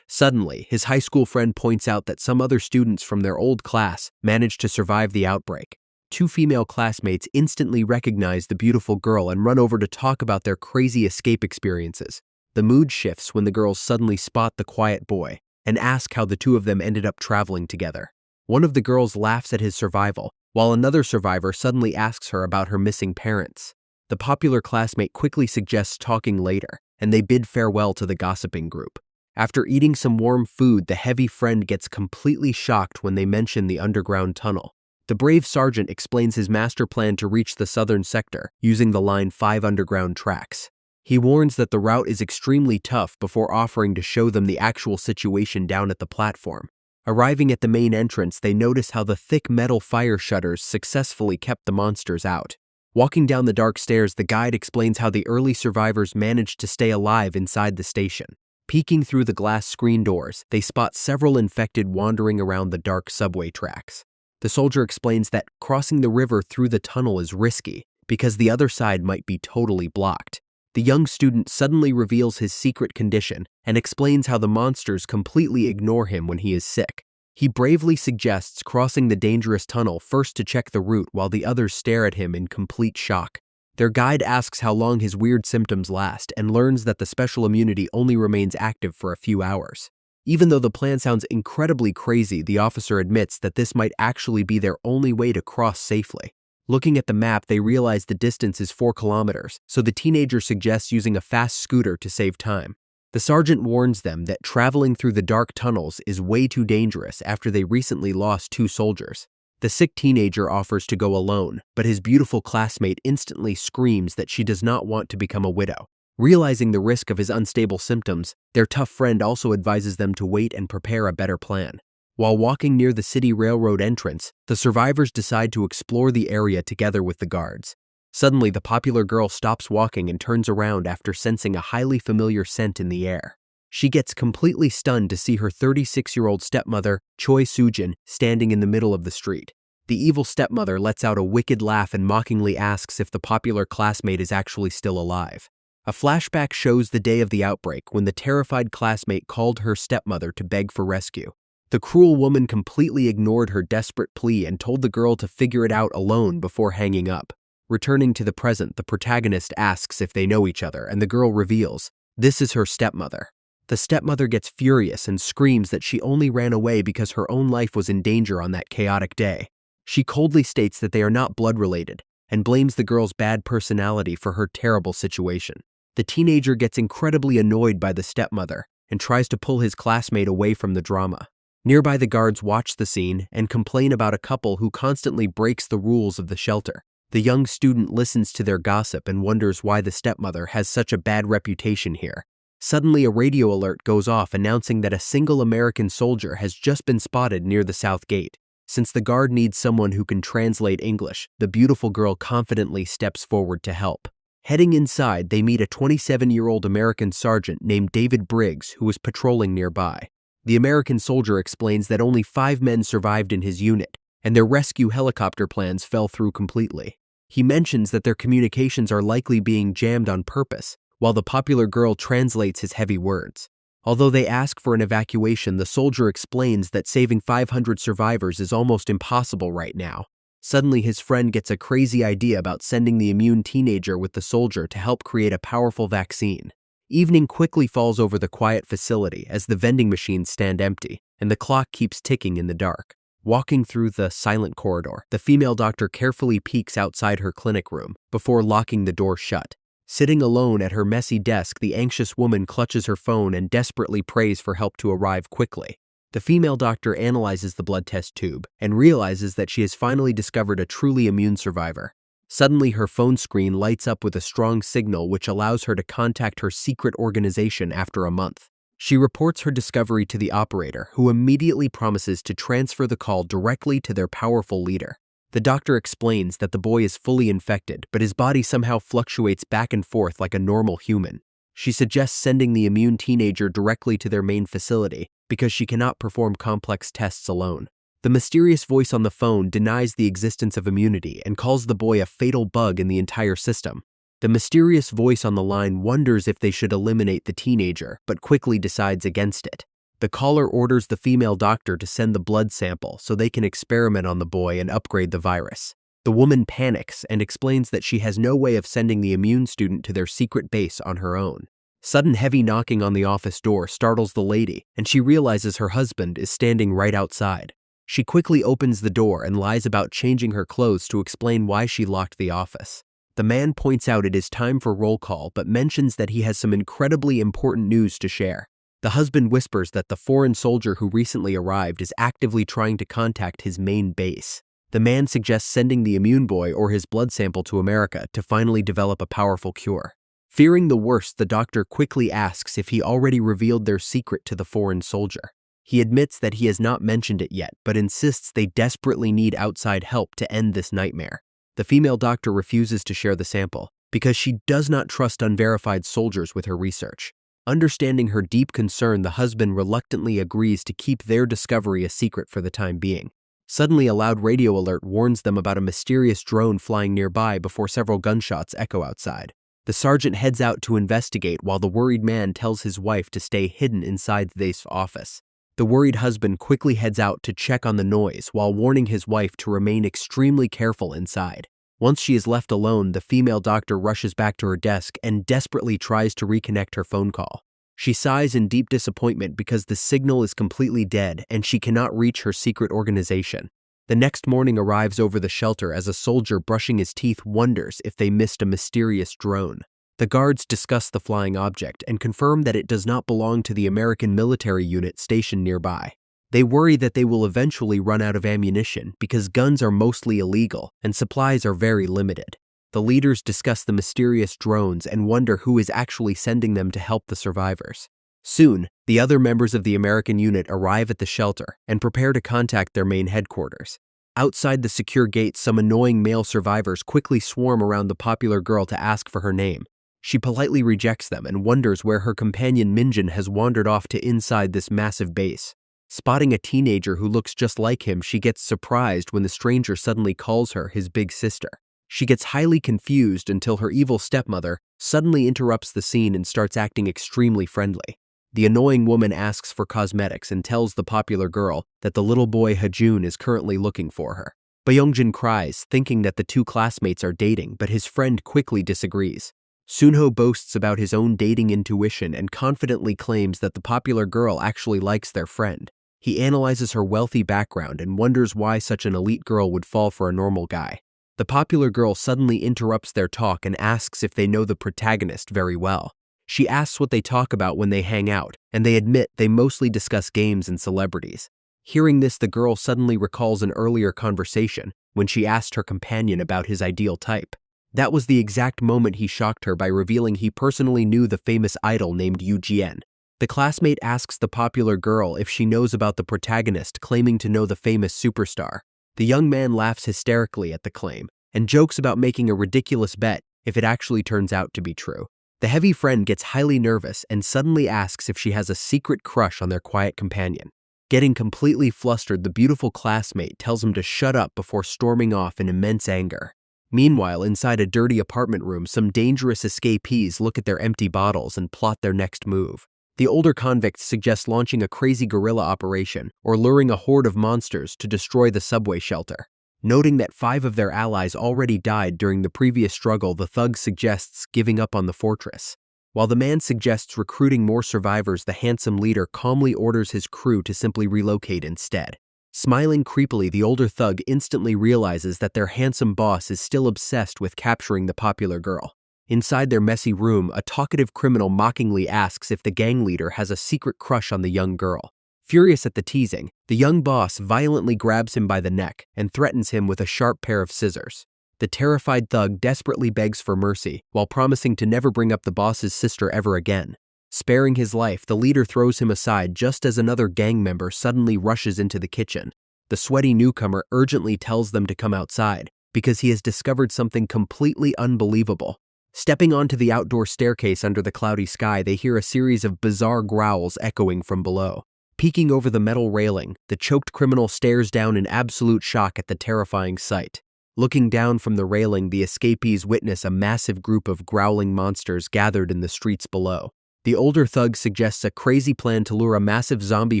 Suddenly, his high school friend points out that some other students from their old class managed to survive the outbreak. Two female classmates instantly recognize the beautiful girl and run over to talk about their crazy escape experiences. The mood shifts when the girls suddenly spot the quiet boy and ask how the two of them ended up traveling together. One of the girls laughs at his survival, while another survivor suddenly asks her about her missing parents. The popular classmate quickly suggests talking later, and they bid farewell to the gossiping group. After eating some warm food, the heavy friend gets completely shocked when they mention the underground tunnel. The brave sergeant explains his master plan to reach the southern sector using the line 5 underground tracks. He warns that the route is extremely tough before offering to show them the actual situation down at the platform. Arriving at the main entrance, they notice how the thick metal fire shutters successfully kept the monsters out. Walking down the dark stairs, the guide explains how the early survivors managed to stay alive inside the station. Peeking through the glass screen doors, they spot several infected wandering around the dark subway tracks. The soldier explains that crossing the river through the tunnel is risky because the other side might be totally blocked. The young student suddenly reveals his secret condition and explains how the monsters completely ignore him when he is sick. He bravely suggests crossing the dangerous tunnel first to check the route while the others stare at him in complete shock. Their guide asks how long his weird symptoms last and learns that the special immunity only remains active for a few hours. Even though the plan sounds incredibly crazy, the officer admits that this might actually be their only way to cross safely. Looking at the map, they realize the distance is 4 kilometers, so the teenager suggests using a fast scooter to save time. The sergeant warns them that traveling through the dark tunnels is way too dangerous after they recently lost 2 soldiers. The sick teenager offers to go alone, but his beautiful classmate instantly screams that she does not want to become a widow. Realizing the risk of his unstable symptoms, their tough friend also advises them to wait and prepare a better plan. While walking near the city railroad entrance, the survivors decide to explore the area together with the guards. Suddenly, the popular girl stops walking and turns around after sensing a highly familiar scent in the air. She gets completely stunned to see her 36-year-old stepmother, Choi Soo-jin, standing in the middle of the street. The evil stepmother lets out a wicked laugh and mockingly asks if the popular classmate is actually still alive. A flashback shows the day of the outbreak when the terrified classmate called her stepmother to beg for rescue. The cruel woman completely ignored her desperate plea and told the girl to figure it out alone before hanging up. Returning to the present, the protagonist asks if they know each other, and the girl reveals this is her stepmother. The stepmother gets furious and screams that she only ran away because her own life was in danger on that chaotic day. She coldly states that they are not blood-related and blames the girl's bad personality for her terrible situation. The teenager gets incredibly annoyed by the stepmother and tries to pull his classmate away from the drama. Nearby, the guards watch the scene and complain about a couple who constantly breaks the rules of the shelter. The young student listens to their gossip and wonders why the stepmother has such a bad reputation here. Suddenly, a radio alert goes off announcing that a single American soldier has just been spotted near the south gate. Since the guard needs someone who can translate English, the beautiful girl confidently steps forward to help. Heading inside, they meet a 27-year-old American sergeant named David Briggs who was patrolling nearby. The American soldier explains that only 5 men survived in his unit, and their rescue helicopter plans fell through completely. He mentions that their communications are likely being jammed on purpose, while the popular girl translates his heavy words. Although they ask for an evacuation, the soldier explains that saving 500 survivors is almost impossible right now. Suddenly, his friend gets a crazy idea about sending the immune teenager with the soldier to help create a powerful vaccine. Evening quickly falls over the quiet facility as the vending machines stand empty, and the clock keeps ticking in the dark. Walking through the silent corridor, the female doctor carefully peeks outside her clinic room before locking the door shut. Sitting alone at her messy desk, the anxious woman clutches her phone and desperately prays for help to arrive quickly. The female doctor analyzes the blood test tube and realizes that she has finally discovered a truly immune survivor. Suddenly, her phone screen lights up with a strong signal which allows her to contact her secret organization after a month. She reports her discovery to the operator, who immediately promises to transfer the call directly to their powerful leader. The doctor explains that the boy is fully infected, but his body somehow fluctuates back and forth like a normal human. She suggests sending the immune teenager directly to their main facility, because she cannot perform complex tests alone. The mysterious voice on the phone denies the existence of immunity and calls the boy a fatal bug in the entire system. The mysterious voice on the line wonders if they should eliminate the teenager, but quickly decides against it. The caller orders the female doctor to send the blood sample so they can experiment on the boy and upgrade the virus. The woman panics and explains that she has no way of sending the immune student to their secret base on her own. Sudden heavy knocking on the office door startles the lady, and she realizes her husband is standing right outside. She quickly opens the door and lies about changing her clothes to explain why she locked the office. The man points out it is time for roll call but mentions that he has some incredibly important news to share. The husband whispers that the foreign soldier who recently arrived is actively trying to contact his main base. The man suggests sending the immune boy or his blood sample to America to finally develop a powerful cure. Fearing the worst, the doctor quickly asks if he already revealed their secret to the foreign soldier. He admits that he has not mentioned it yet, but insists they desperately need outside help to end this nightmare. The female doctor refuses to share the sample because she does not trust unverified soldiers with her research. Understanding her deep concern, the husband reluctantly agrees to keep their discovery a secret for the time being. Suddenly, a loud radio alert warns them about a mysterious drone flying nearby before several gunshots echo outside. The sergeant heads out to investigate while the worried man tells his wife to stay hidden inside the office. The worried husband quickly heads out to check on the noise while warning his wife to remain extremely careful inside. Once she is left alone, the female doctor rushes back to her desk and desperately tries to reconnect her phone call. She sighs in deep disappointment because the signal is completely dead and she cannot reach her secret organization. The next morning arrives over the shelter as a soldier brushing his teeth wonders if they missed a mysterious drone. The guards discuss the flying object and confirm that it does not belong to the American military unit stationed nearby. They worry that they will eventually run out of ammunition because guns are mostly illegal and supplies are very limited. The leaders discuss the mysterious drones and wonder who is actually sending them to help the survivors. Soon, the other members of the American unit arrive at the shelter and prepare to contact their main headquarters. Outside the secure gates, some annoying male survivors quickly swarm around the popular girl to ask for her name. She politely rejects them and wonders where her companion Minjin has wandered off to inside this massive base. Spotting a teenager who looks just like him, she gets surprised when the stranger suddenly calls her his big sister. She gets highly confused until her evil stepmother suddenly interrupts the scene and starts acting extremely friendly. The annoying woman asks for cosmetics and tells the popular girl that the little boy Hajun is currently looking for her. Byungjin cries, thinking that the two classmates are dating, but his friend quickly disagrees. Sunho boasts about his own dating intuition and confidently claims that the popular girl actually likes their friend. He analyzes her wealthy background and wonders why such an elite girl would fall for a normal guy. The popular girl suddenly interrupts their talk and asks if they know the protagonist very well. She asks what they talk about when they hang out, and they admit they mostly discuss games and celebrities. Hearing this, the girl suddenly recalls an earlier conversation when she asked her companion about his ideal type. That was the exact moment he shocked her by revealing he personally knew the famous idol named Yu Jian. The classmate asks the popular girl if she knows about the protagonist, claiming to know the famous superstar. The young man laughs hysterically at the claim and jokes about making a ridiculous bet if it actually turns out to be true. The heavy friend gets highly nervous and suddenly asks if she has a secret crush on their quiet companion. Getting completely flustered, the beautiful classmate tells him to shut up before storming off in immense anger. Meanwhile, inside a dirty apartment room, some dangerous escapees look at their empty bottles and plot their next move. The older convicts suggest launching a crazy guerrilla operation or luring a horde of monsters to destroy the subway shelter. Noting that 5 of their allies already died during the previous struggle, the thug suggests giving up on the fortress. While the man suggests recruiting more survivors, the handsome leader calmly orders his crew to simply relocate instead. Smiling creepily, the older thug instantly realizes that their handsome boss is still obsessed with capturing the popular girl. Inside their messy room, a talkative criminal mockingly asks if the gang leader has a secret crush on the young girl. Furious at the teasing, the young boss violently grabs him by the neck and threatens him with a sharp pair of scissors. The terrified thug desperately begs for mercy while promising to never bring up the boss's sister ever again. Sparing his life, the leader throws him aside just as another gang member suddenly rushes into the kitchen. The sweaty newcomer urgently tells them to come outside because he has discovered something completely unbelievable. Stepping onto the outdoor staircase under the cloudy sky, they hear a series of bizarre growls echoing from below. Peeking over the metal railing, the choked criminal stares down in absolute shock at the terrifying sight. Looking down from the railing, the escapees witness a massive group of growling monsters gathered in the streets below. The older thug suggests a crazy plan to lure a massive zombie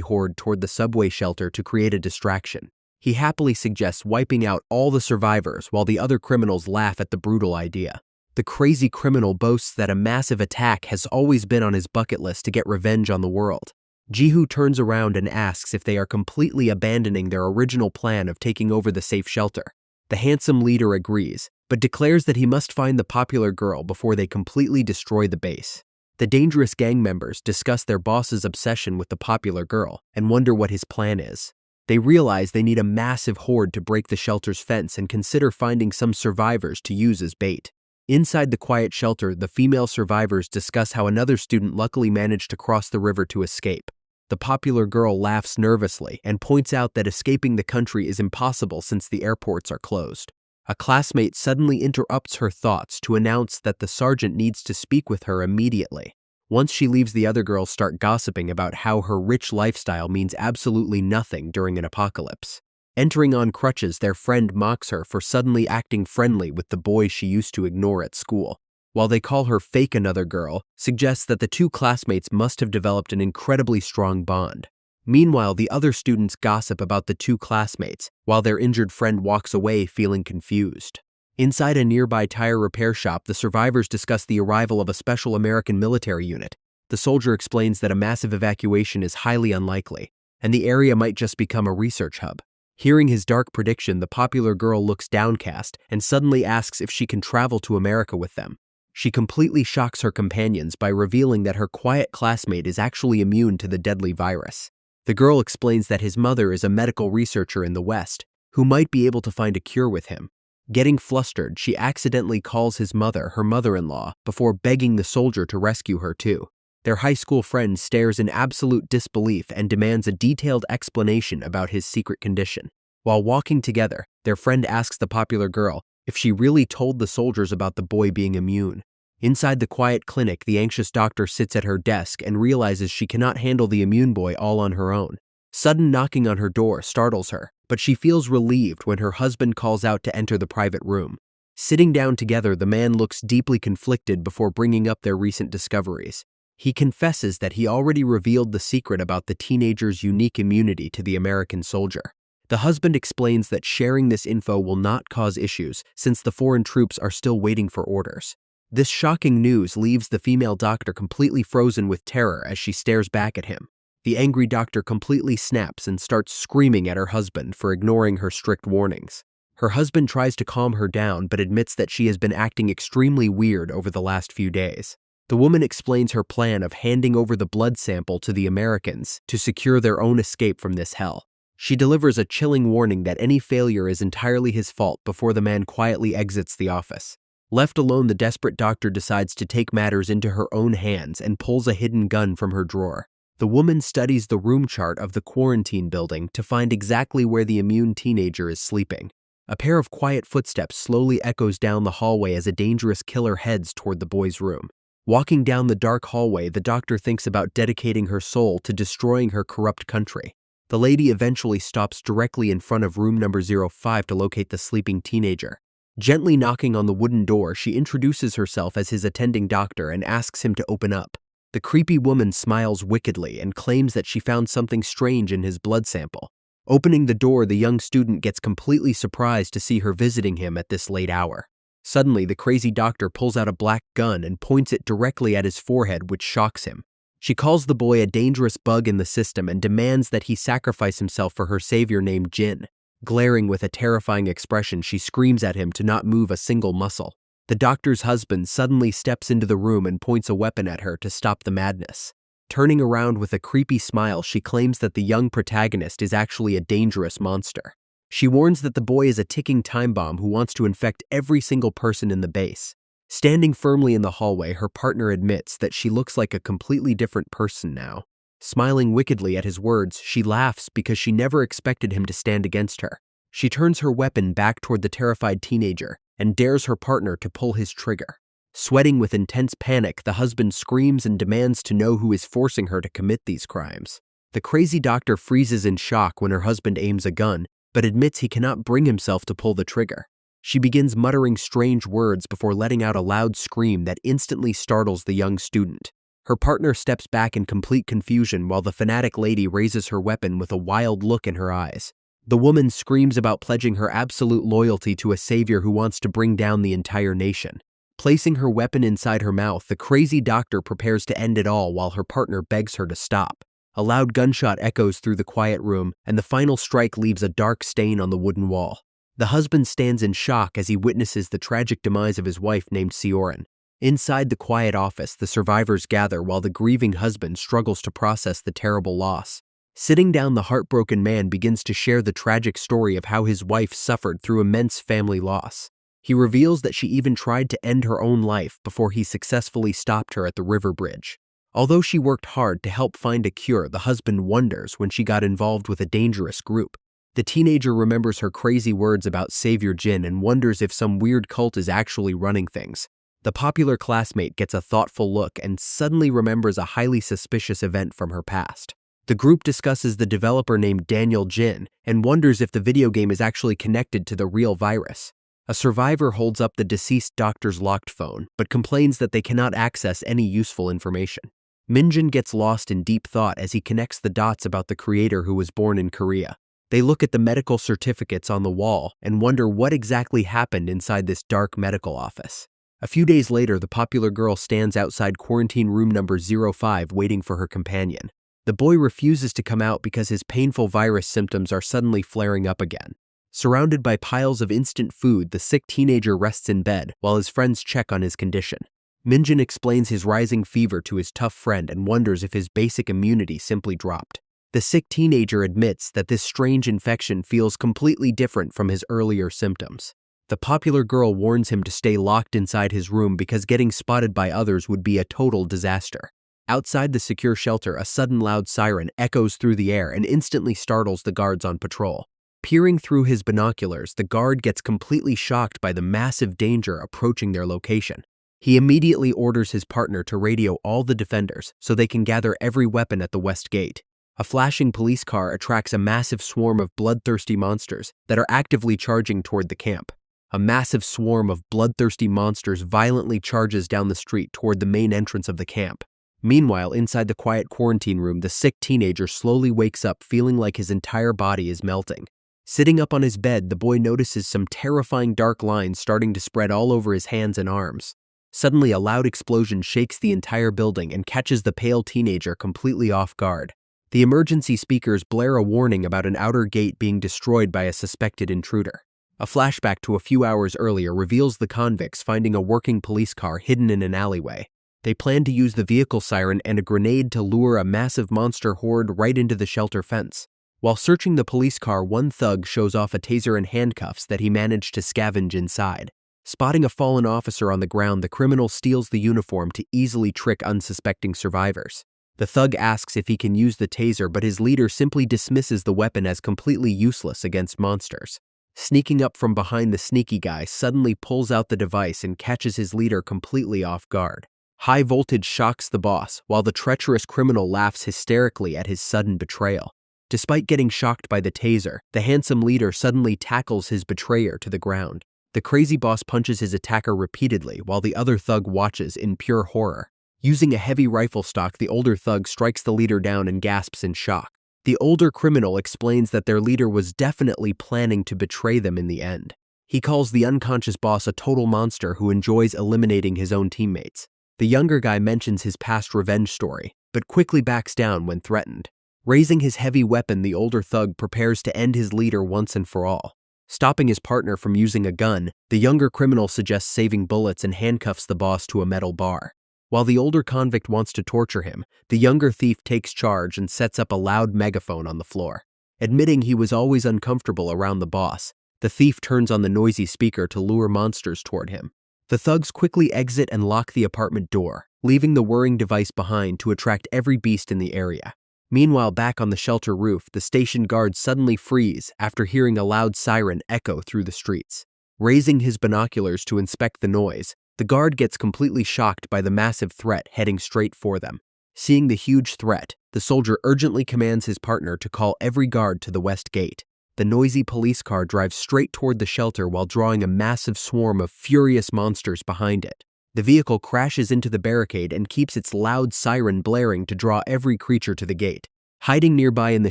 horde toward the subway shelter to create a distraction. He happily suggests wiping out all the survivors while the other criminals laugh at the brutal idea. The crazy criminal boasts that a massive attack has always been on his bucket list to get revenge on the world. Jihu turns around and asks if they are completely abandoning their original plan of taking over the safe shelter. The handsome leader agrees, but declares that he must find the popular girl before they completely destroy the base. The dangerous gang members discuss their boss's obsession with the popular girl and wonder what his plan is. They realize they need a massive horde to break the shelter's fence and consider finding some survivors to use as bait. Inside the quiet shelter, the female survivors discuss how another student luckily managed to cross the river to escape. The popular girl laughs nervously and points out that escaping the country is impossible since the airports are closed. A classmate suddenly interrupts her thoughts to announce that the sergeant needs to speak with her immediately. Once she leaves, the other girls start gossiping about how her rich lifestyle means absolutely nothing during an apocalypse. Entering on crutches, their friend mocks her for suddenly acting friendly with the boys she used to ignore at school. While they call her fake, another girl suggests that the two classmates must have developed an incredibly strong bond. Meanwhile, the other students gossip about the two classmates, while their injured friend walks away feeling confused. Inside a nearby tire repair shop, the survivors discuss the arrival of a special American military unit. The soldier explains that a massive evacuation is highly unlikely, and the area might just become a research hub. Hearing his dark prediction, the popular girl looks downcast and suddenly asks if she can travel to America with them. She completely shocks her companions by revealing that her quiet classmate is actually immune to the deadly virus. The girl explains that his mother is a medical researcher in the West, who might be able to find a cure with him. Getting flustered, she accidentally calls his mother her mother-in-law before begging the soldier to rescue her too. Their high school friend stares in absolute disbelief and demands a detailed explanation about his secret condition. While walking together, their friend asks the popular girl if she really told the soldiers about the boy being immune. Inside the quiet clinic, the anxious doctor sits at her desk and realizes she cannot handle the immune boy all on her own. Sudden knocking on her door startles her, but she feels relieved when her husband calls out to enter the private room. Sitting down together, the man looks deeply conflicted before bringing up their recent discoveries. He confesses that he already revealed the secret about the teenager's unique immunity to the American soldier. The husband explains that sharing this info will not cause issues since the foreign troops are still waiting for orders. This shocking news leaves the female doctor completely frozen with terror as she stares back at him. The angry doctor completely snaps and starts screaming at her husband for ignoring her strict warnings. Her husband tries to calm her down but admits that she has been acting extremely weird over the last few days. The woman explains her plan of handing over the blood sample to the Americans to secure their own escape from this hell. She delivers a chilling warning that any failure is entirely his fault before the man quietly exits the office. Left alone, the desperate doctor decides to take matters into her own hands and pulls a hidden gun from her drawer. The woman studies the room chart of the quarantine building to find exactly where the immune teenager is sleeping. A pair of quiet footsteps slowly echoes down the hallway as a dangerous killer heads toward the boy's room. Walking down the dark hallway, the doctor thinks about dedicating her soul to destroying her corrupt country. The lady eventually stops directly in front of room number 05 to locate the sleeping teenager. Gently knocking on the wooden door, she introduces herself as his attending doctor and asks him to open up. The creepy woman smiles wickedly and claims that she found something strange in his blood sample. Opening the door, the young student gets completely surprised to see her visiting him at this late hour. Suddenly, the crazy doctor pulls out a black gun and points it directly at his forehead, which shocks him. She calls the boy a dangerous bug in the system and demands that he sacrifice himself for her savior named Jin. Glaring with a terrifying expression, she screams at him to not move a single muscle. The doctor's husband suddenly steps into the room and points a weapon at her to stop the madness. Turning around with a creepy smile, she claims that the young protagonist is actually a dangerous monster. She warns that the boy is a ticking time bomb who wants to infect every single person in the base. Standing firmly in the hallway, her partner admits that she looks like a completely different person now. Smiling wickedly at his words, she laughs because she never expected him to stand against her. She turns her weapon back toward the terrified teenager and dares her partner to pull his trigger. Sweating with intense panic, the husband screams and demands to know who is forcing her to commit these crimes. The crazy doctor freezes in shock when her husband aims a gun, but admits he cannot bring himself to pull the trigger. She begins muttering strange words before letting out a loud scream that instantly startles the young student. Her partner steps back in complete confusion while the fanatic lady raises her weapon with a wild look in her eyes. The woman screams about pledging her absolute loyalty to a savior who wants to bring down the entire nation. Placing her weapon inside her mouth, the crazy doctor prepares to end it all while her partner begs her to stop. A loud gunshot echoes through the quiet room, and the final strike leaves a dark stain on the wooden wall. The husband stands in shock as he witnesses the tragic demise of his wife named Sioran. Inside the quiet office, the survivors gather while the grieving husband struggles to process the terrible loss. Sitting down, the heartbroken man begins to share the tragic story of how his wife suffered through immense family loss. He reveals that she even tried to end her own life before he successfully stopped her at the river bridge. Although she worked hard to help find a cure, the husband wonders when she got involved with a dangerous group. The teenager remembers her crazy words about Savior Jin and wonders if some weird cult is actually running things. The popular classmate gets a thoughtful look and suddenly remembers a highly suspicious event from her past. The group discusses the developer named Daniel Jin and wonders if the video game is actually connected to the real virus. A survivor holds up the deceased doctor's locked phone, but complains that they cannot access any useful information. Minjin gets lost in deep thought as he connects the dots about the creator who was born in Korea. They look at the medical certificates on the wall and wonder what exactly happened inside this dark medical office. A few days later, the popular girl stands outside quarantine room number 05 waiting for her companion. The boy refuses to come out because his painful virus symptoms are suddenly flaring up again. Surrounded by piles of instant food, the sick teenager rests in bed while his friends check on his condition. Minjin explains his rising fever to his tough friend and wonders if his basic immunity simply dropped. The sick teenager admits that this strange infection feels completely different from his earlier symptoms. The popular girl warns him to stay locked inside his room because getting spotted by others would be a total disaster. Outside the secure shelter, a sudden loud siren echoes through the air and instantly startles the guards on patrol. Peering through his binoculars, the guard gets completely shocked by the massive danger approaching their location. He immediately orders his partner to radio all the defenders so they can gather every weapon at the west gate. A flashing police car attracts a massive swarm of bloodthirsty monsters that are actively charging toward the camp. A massive swarm of bloodthirsty monsters violently charges down the street toward the main entrance of the camp. Meanwhile, inside the quiet quarantine room, the sick teenager slowly wakes up feeling like his entire body is melting. Sitting up on his bed, the boy notices some terrifying dark lines starting to spread all over his hands and arms. Suddenly, a loud explosion shakes the entire building and catches the pale teenager completely off guard. The emergency speakers blare a warning about an outer gate being destroyed by a suspected intruder. A flashback to a few hours earlier reveals the convicts finding a working police car hidden in an alleyway. They plan to use the vehicle siren and a grenade to lure a massive monster horde right into the shelter fence. While searching the police car, one thug shows off a taser and handcuffs that he managed to scavenge inside. Spotting a fallen officer on the ground, the criminal steals the uniform to easily trick unsuspecting survivors. The thug asks if he can use the taser, but his leader simply dismisses the weapon as completely useless against monsters. Sneaking up from behind, the sneaky guy suddenly pulls out the device and catches his leader completely off guard. High voltage shocks the boss, while the treacherous criminal laughs hysterically at his sudden betrayal. Despite getting shocked by the taser, the handsome leader suddenly tackles his betrayer to the ground. The crazy boss punches his attacker repeatedly while the other thug watches in pure horror. Using a heavy rifle stock, the older thug strikes the leader down and gasps in shock. The older criminal explains that their leader was definitely planning to betray them in the end. He calls the unconscious boss a total monster who enjoys eliminating his own teammates. The younger guy mentions his past revenge story, but quickly backs down when threatened. Raising his heavy weapon, the older thug prepares to end his leader once and for all. Stopping his partner from using a gun, the younger criminal suggests saving bullets and handcuffs the boss to a metal bar. While the older convict wants to torture him, the younger thief takes charge and sets up a loud megaphone on the floor. Admitting he was always uncomfortable around the boss, the thief turns on the noisy speaker to lure monsters toward him. The thugs quickly exit and lock the apartment door, leaving the whirring device behind to attract every beast in the area. Meanwhile, back on the shelter roof, the station guards suddenly freeze after hearing a loud siren echo through the streets. Raising his binoculars to inspect the noise, the guard gets completely shocked by the massive threat heading straight for them. Seeing the huge threat, the soldier urgently commands his partner to call every guard to the west gate. The noisy police car drives straight toward the shelter while drawing a massive swarm of furious monsters behind it. The vehicle crashes into the barricade and keeps its loud siren blaring to draw every creature to the gate. Hiding nearby in the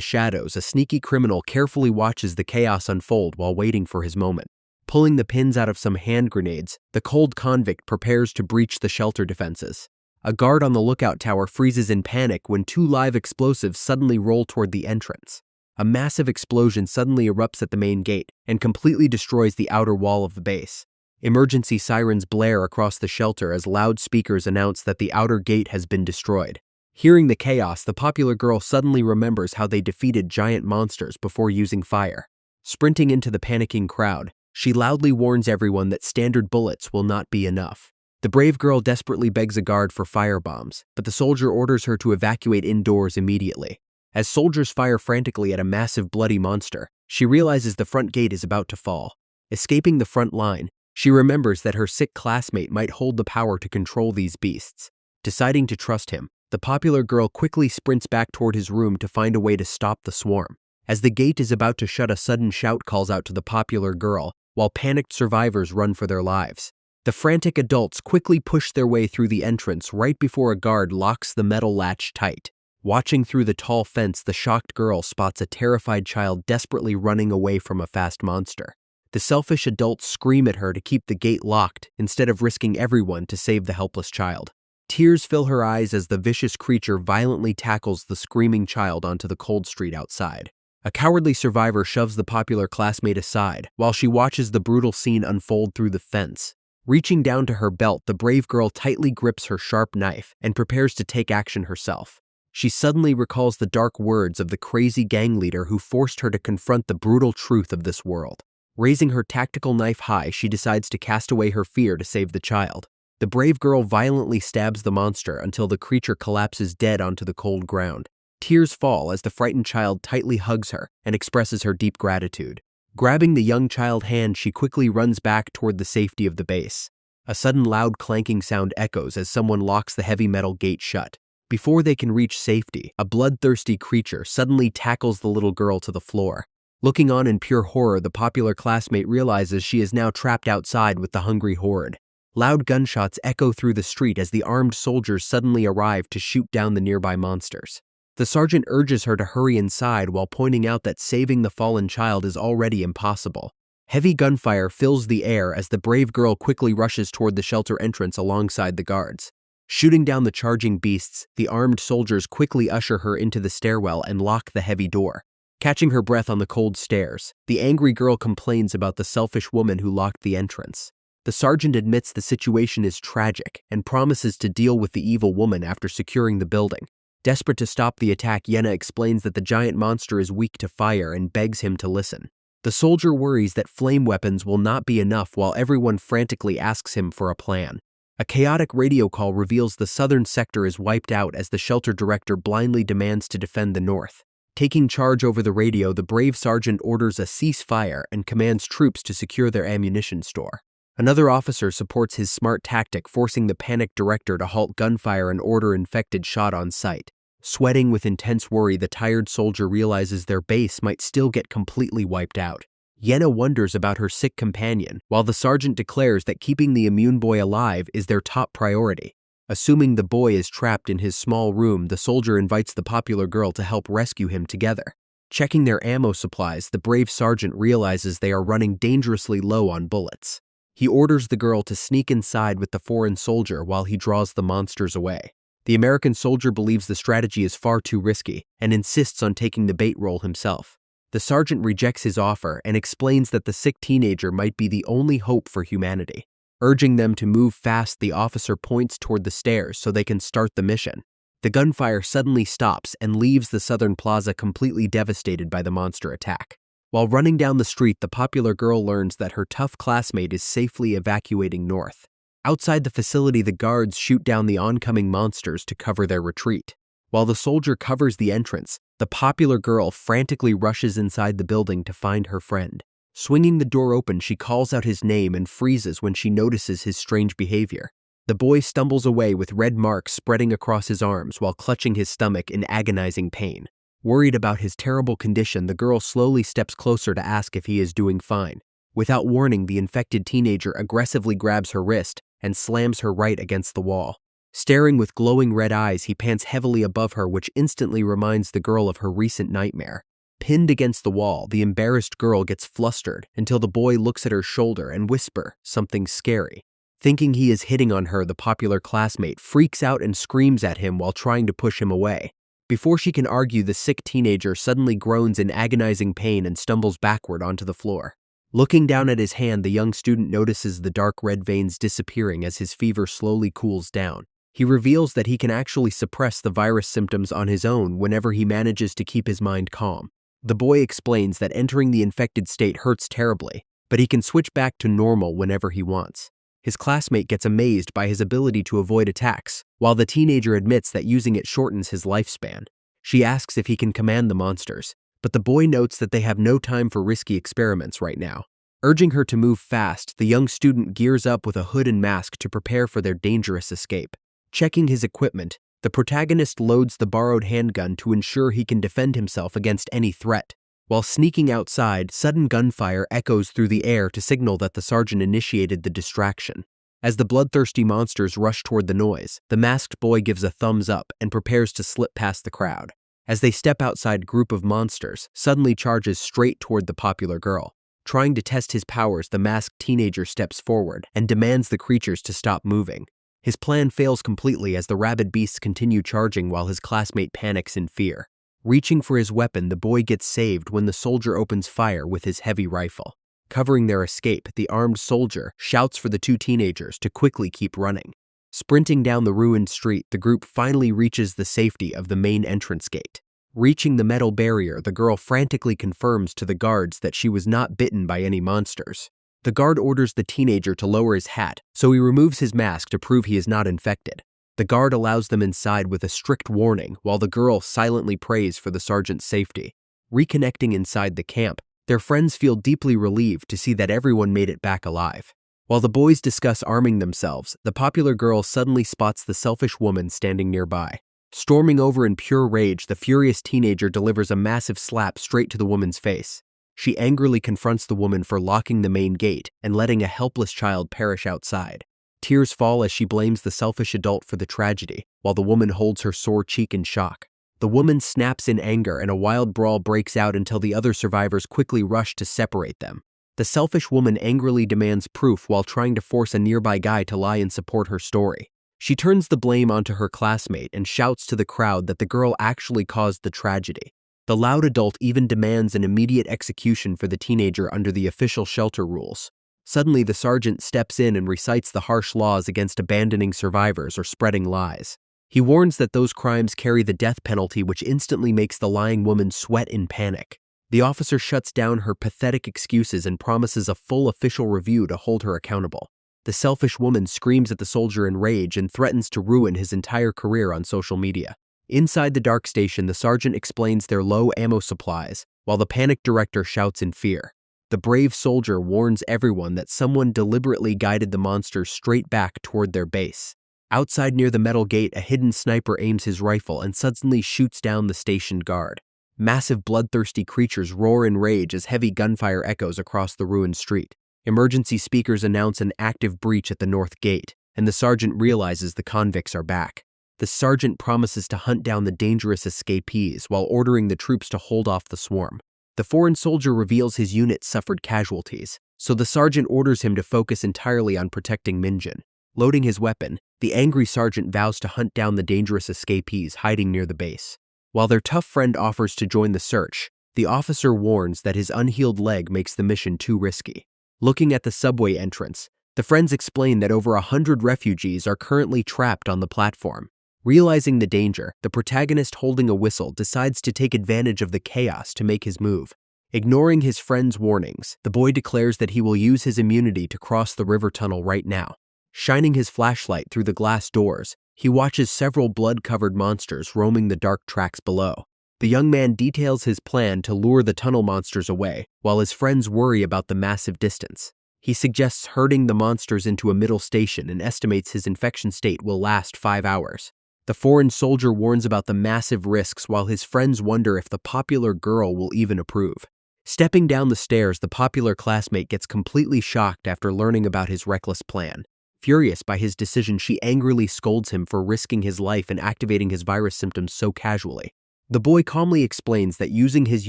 shadows, a sneaky criminal carefully watches the chaos unfold while waiting for his moment. Pulling the pins out of some hand grenades, the cold convict prepares to breach the shelter defenses. A guard on the lookout tower freezes in panic when two live explosives suddenly roll toward the entrance. A massive explosion suddenly erupts at the main gate and completely destroys the outer wall of the base. Emergency sirens blare across the shelter as loudspeakers announce that the outer gate has been destroyed. Hearing the chaos, the popular girl suddenly remembers how they defeated giant monsters before using fire. Sprinting into the panicking crowd, she loudly warns everyone that standard bullets will not be enough. The brave girl desperately begs a guard for firebombs, but the soldier orders her to evacuate indoors immediately. As soldiers fire frantically at a massive bloody monster, she realizes the front gate is about to fall. Escaping the front line, she remembers that her sick classmate might hold the power to control these beasts. Deciding to trust him, the popular girl quickly sprints back toward his room to find a way to stop the swarm. As the gate is about to shut, a sudden shout calls out to the popular girl, while panicked survivors run for their lives. The frantic adults quickly push their way through the entrance right before a guard locks the metal latch tight. Watching through the tall fence, the shocked girl spots a terrified child desperately running away from a fast monster. The selfish adults scream at her to keep the gate locked instead of risking everyone to save the helpless child. Tears fill her eyes as the vicious creature violently tackles the screaming child onto the cold street outside. A cowardly survivor shoves the popular classmate aside while she watches the brutal scene unfold through the fence. Reaching down to her belt, the brave girl tightly grips her sharp knife and prepares to take action herself. She suddenly recalls the dark words of the crazy gang leader who forced her to confront the brutal truth of this world. Raising her tactical knife high, she decides to cast away her fear to save the child. The brave girl violently stabs the monster until the creature collapses dead onto the cold ground. Tears fall as the frightened child tightly hugs her and expresses her deep gratitude. Grabbing the young child's hand, she quickly runs back toward the safety of the base. A sudden loud clanking sound echoes as someone locks the heavy metal gate shut. Before they can reach safety, a bloodthirsty creature suddenly tackles the little girl to the floor. Looking on in pure horror, the popular classmate realizes she is now trapped outside with the hungry horde. Loud gunshots echo through the street as the armed soldiers suddenly arrive to shoot down the nearby monsters. The sergeant urges her to hurry inside while pointing out that saving the fallen child is already impossible. Heavy gunfire fills the air as the brave girl quickly rushes toward the shelter entrance alongside the guards. Shooting down the charging beasts, the armed soldiers quickly usher her into the stairwell and lock the heavy door. Catching her breath on the cold stairs, the angry girl complains about the selfish woman who locked the entrance. The sergeant admits the situation is tragic and promises to deal with the evil woman after securing the building. Desperate to stop the attack, Yenna explains that the giant monster is weak to fire and begs him to listen. The soldier worries that flame weapons will not be enough while everyone frantically asks him for a plan. A chaotic radio call reveals the southern sector is wiped out as the shelter director blindly demands to defend the north. Taking charge over the radio, the brave sergeant orders a ceasefire and commands troops to secure their ammunition store. Another officer supports his smart tactic, forcing the panicked director to halt gunfire and order infected shot on sight. Sweating with intense worry, the tired soldier realizes their base might still get completely wiped out. Yenna wonders about her sick companion, while the sergeant declares that keeping the immune boy alive is their top priority. Assuming the boy is trapped in his small room, the soldier invites the popular girl to help rescue him together. Checking their ammo supplies, the brave sergeant realizes they are running dangerously low on bullets. He orders the girl to sneak inside with the foreign soldier while he draws the monsters away. The American soldier believes the strategy is far too risky and insists on taking the bait role himself. The sergeant rejects his offer and explains that the sick teenager might be the only hope for humanity. Urging them to move fast, the officer points toward the stairs so they can start the mission. The gunfire suddenly stops and leaves the southern plaza completely devastated by the monster attack. While running down the street, the popular girl learns that her tough classmate is safely evacuating north. Outside the facility, the guards shoot down the oncoming monsters to cover their retreat. While the soldier covers the entrance, the popular girl frantically rushes inside the building to find her friend. Swinging the door open, she calls out his name and freezes when she notices his strange behavior. The boy stumbles away with red marks spreading across his arms while clutching his stomach in agonizing pain. Worried about his terrible condition, the girl slowly steps closer to ask if he is doing fine. Without warning, the infected teenager aggressively grabs her wrist and slams her right against the wall. Staring with glowing red eyes, he pants heavily above her, which instantly reminds the girl of her recent nightmare. Pinned against the wall, the embarrassed girl gets flustered until the boy looks at her shoulder and whispers something scary. Thinking he is hitting on her, the popular classmate freaks out and screams at him while trying to push him away. Before she can argue, the sick teenager suddenly groans in agonizing pain and stumbles backward onto the floor. Looking down at his hand, the young student notices the dark red veins disappearing as his fever slowly cools down. He reveals that he can actually suppress the virus symptoms on his own whenever he manages to keep his mind calm. The boy explains that entering the infected state hurts terribly, but he can switch back to normal whenever he wants. His classmate gets amazed by his ability to avoid attacks, while the teenager admits that using it shortens his lifespan. She asks if he can command the monsters, but the boy notes that they have no time for risky experiments right now. Urging her to move fast, the young student gears up with a hood and mask to prepare for their dangerous escape. Checking his equipment, the protagonist loads the borrowed handgun to ensure he can defend himself against any threat. While sneaking outside, sudden gunfire echoes through the air to signal that the sergeant initiated the distraction. As the bloodthirsty monsters rush toward the noise, the masked boy gives a thumbs up and prepares to slip past the crowd. As they step outside, a group of monsters suddenly charges straight toward the popular girl. Trying to test his powers, the masked teenager steps forward and demands the creatures to stop moving. His plan fails completely as the rabid beasts continue charging while his classmate panics in fear. Reaching for his weapon, the boy gets saved when the soldier opens fire with his heavy rifle. Covering their escape, the armed soldier shouts for the two teenagers to quickly keep running. Sprinting down the ruined street, the group finally reaches the safety of the main entrance gate. Reaching the metal barrier, the girl frantically confirms to the guards that she was not bitten by any monsters. The guard orders the teenager to lower his hat, so he removes his mask to prove he is not infected. The guard allows them inside with a strict warning, while the girl silently prays for the sergeant's safety. Reconnecting inside the camp, their friends feel deeply relieved to see that everyone made it back alive. While the boys discuss arming themselves, the popular girl suddenly spots the selfish woman standing nearby. Storming over in pure rage, the furious teenager delivers a massive slap straight to the woman's face. She angrily confronts the woman for locking the main gate and letting a helpless child perish outside. Tears fall as she blames the selfish adult for the tragedy, while the woman holds her sore cheek in shock. The woman snaps in anger and a wild brawl breaks out until the other survivors quickly rush to separate them. The selfish woman angrily demands proof while trying to force a nearby guy to lie and support her story. She turns the blame onto her classmate and shouts to the crowd that the girl actually caused the tragedy. The loud adult even demands an immediate execution for the teenager under the official shelter rules. Suddenly, the sergeant steps in and recites the harsh laws against abandoning survivors or spreading lies. He warns that those crimes carry the death penalty, which instantly makes the lying woman sweat in panic. The officer shuts down her pathetic excuses and promises a full official review to hold her accountable. The selfish woman screams at the soldier in rage and threatens to ruin his entire career on social media. Inside the dark station, the sergeant explains their low ammo supplies, while the panicked director shouts in fear. The brave soldier warns everyone that someone deliberately guided the monsters straight back toward their base. Outside near the metal gate, a hidden sniper aims his rifle and suddenly shoots down the stationed guard. Massive bloodthirsty creatures roar in rage as heavy gunfire echoes across the ruined street. Emergency speakers announce an active breach at the north gate, and the sergeant realizes the convicts are back. The sergeant promises to hunt down the dangerous escapees while ordering the troops to hold off the swarm. The foreign soldier reveals his unit suffered casualties, so the sergeant orders him to focus entirely on protecting Minjin. Loading his weapon, the angry sergeant vows to hunt down the dangerous escapees hiding near the base. While their tough friend offers to join the search, the officer warns that his unhealed leg makes the mission too risky. Looking at the subway entrance, the friends explain that over 100 refugees are currently trapped on the platform. Realizing the danger, the protagonist holding a whistle decides to take advantage of the chaos to make his move. Ignoring his friend's warnings, the boy declares that he will use his immunity to cross the river tunnel right now. Shining his flashlight through the glass doors, he watches several blood-covered monsters roaming the dark tracks below. The young man details his plan to lure the tunnel monsters away, while his friends worry about the massive distance. He suggests herding the monsters into a middle station and estimates his infection state will last 5 hours. The foreign soldier warns about the massive risks while his friends wonder if the popular girl will even approve. Stepping down the stairs, the popular classmate gets completely shocked after learning about his reckless plan. Furious by his decision, she angrily scolds him for risking his life and activating his virus symptoms so casually. The boy calmly explains that using his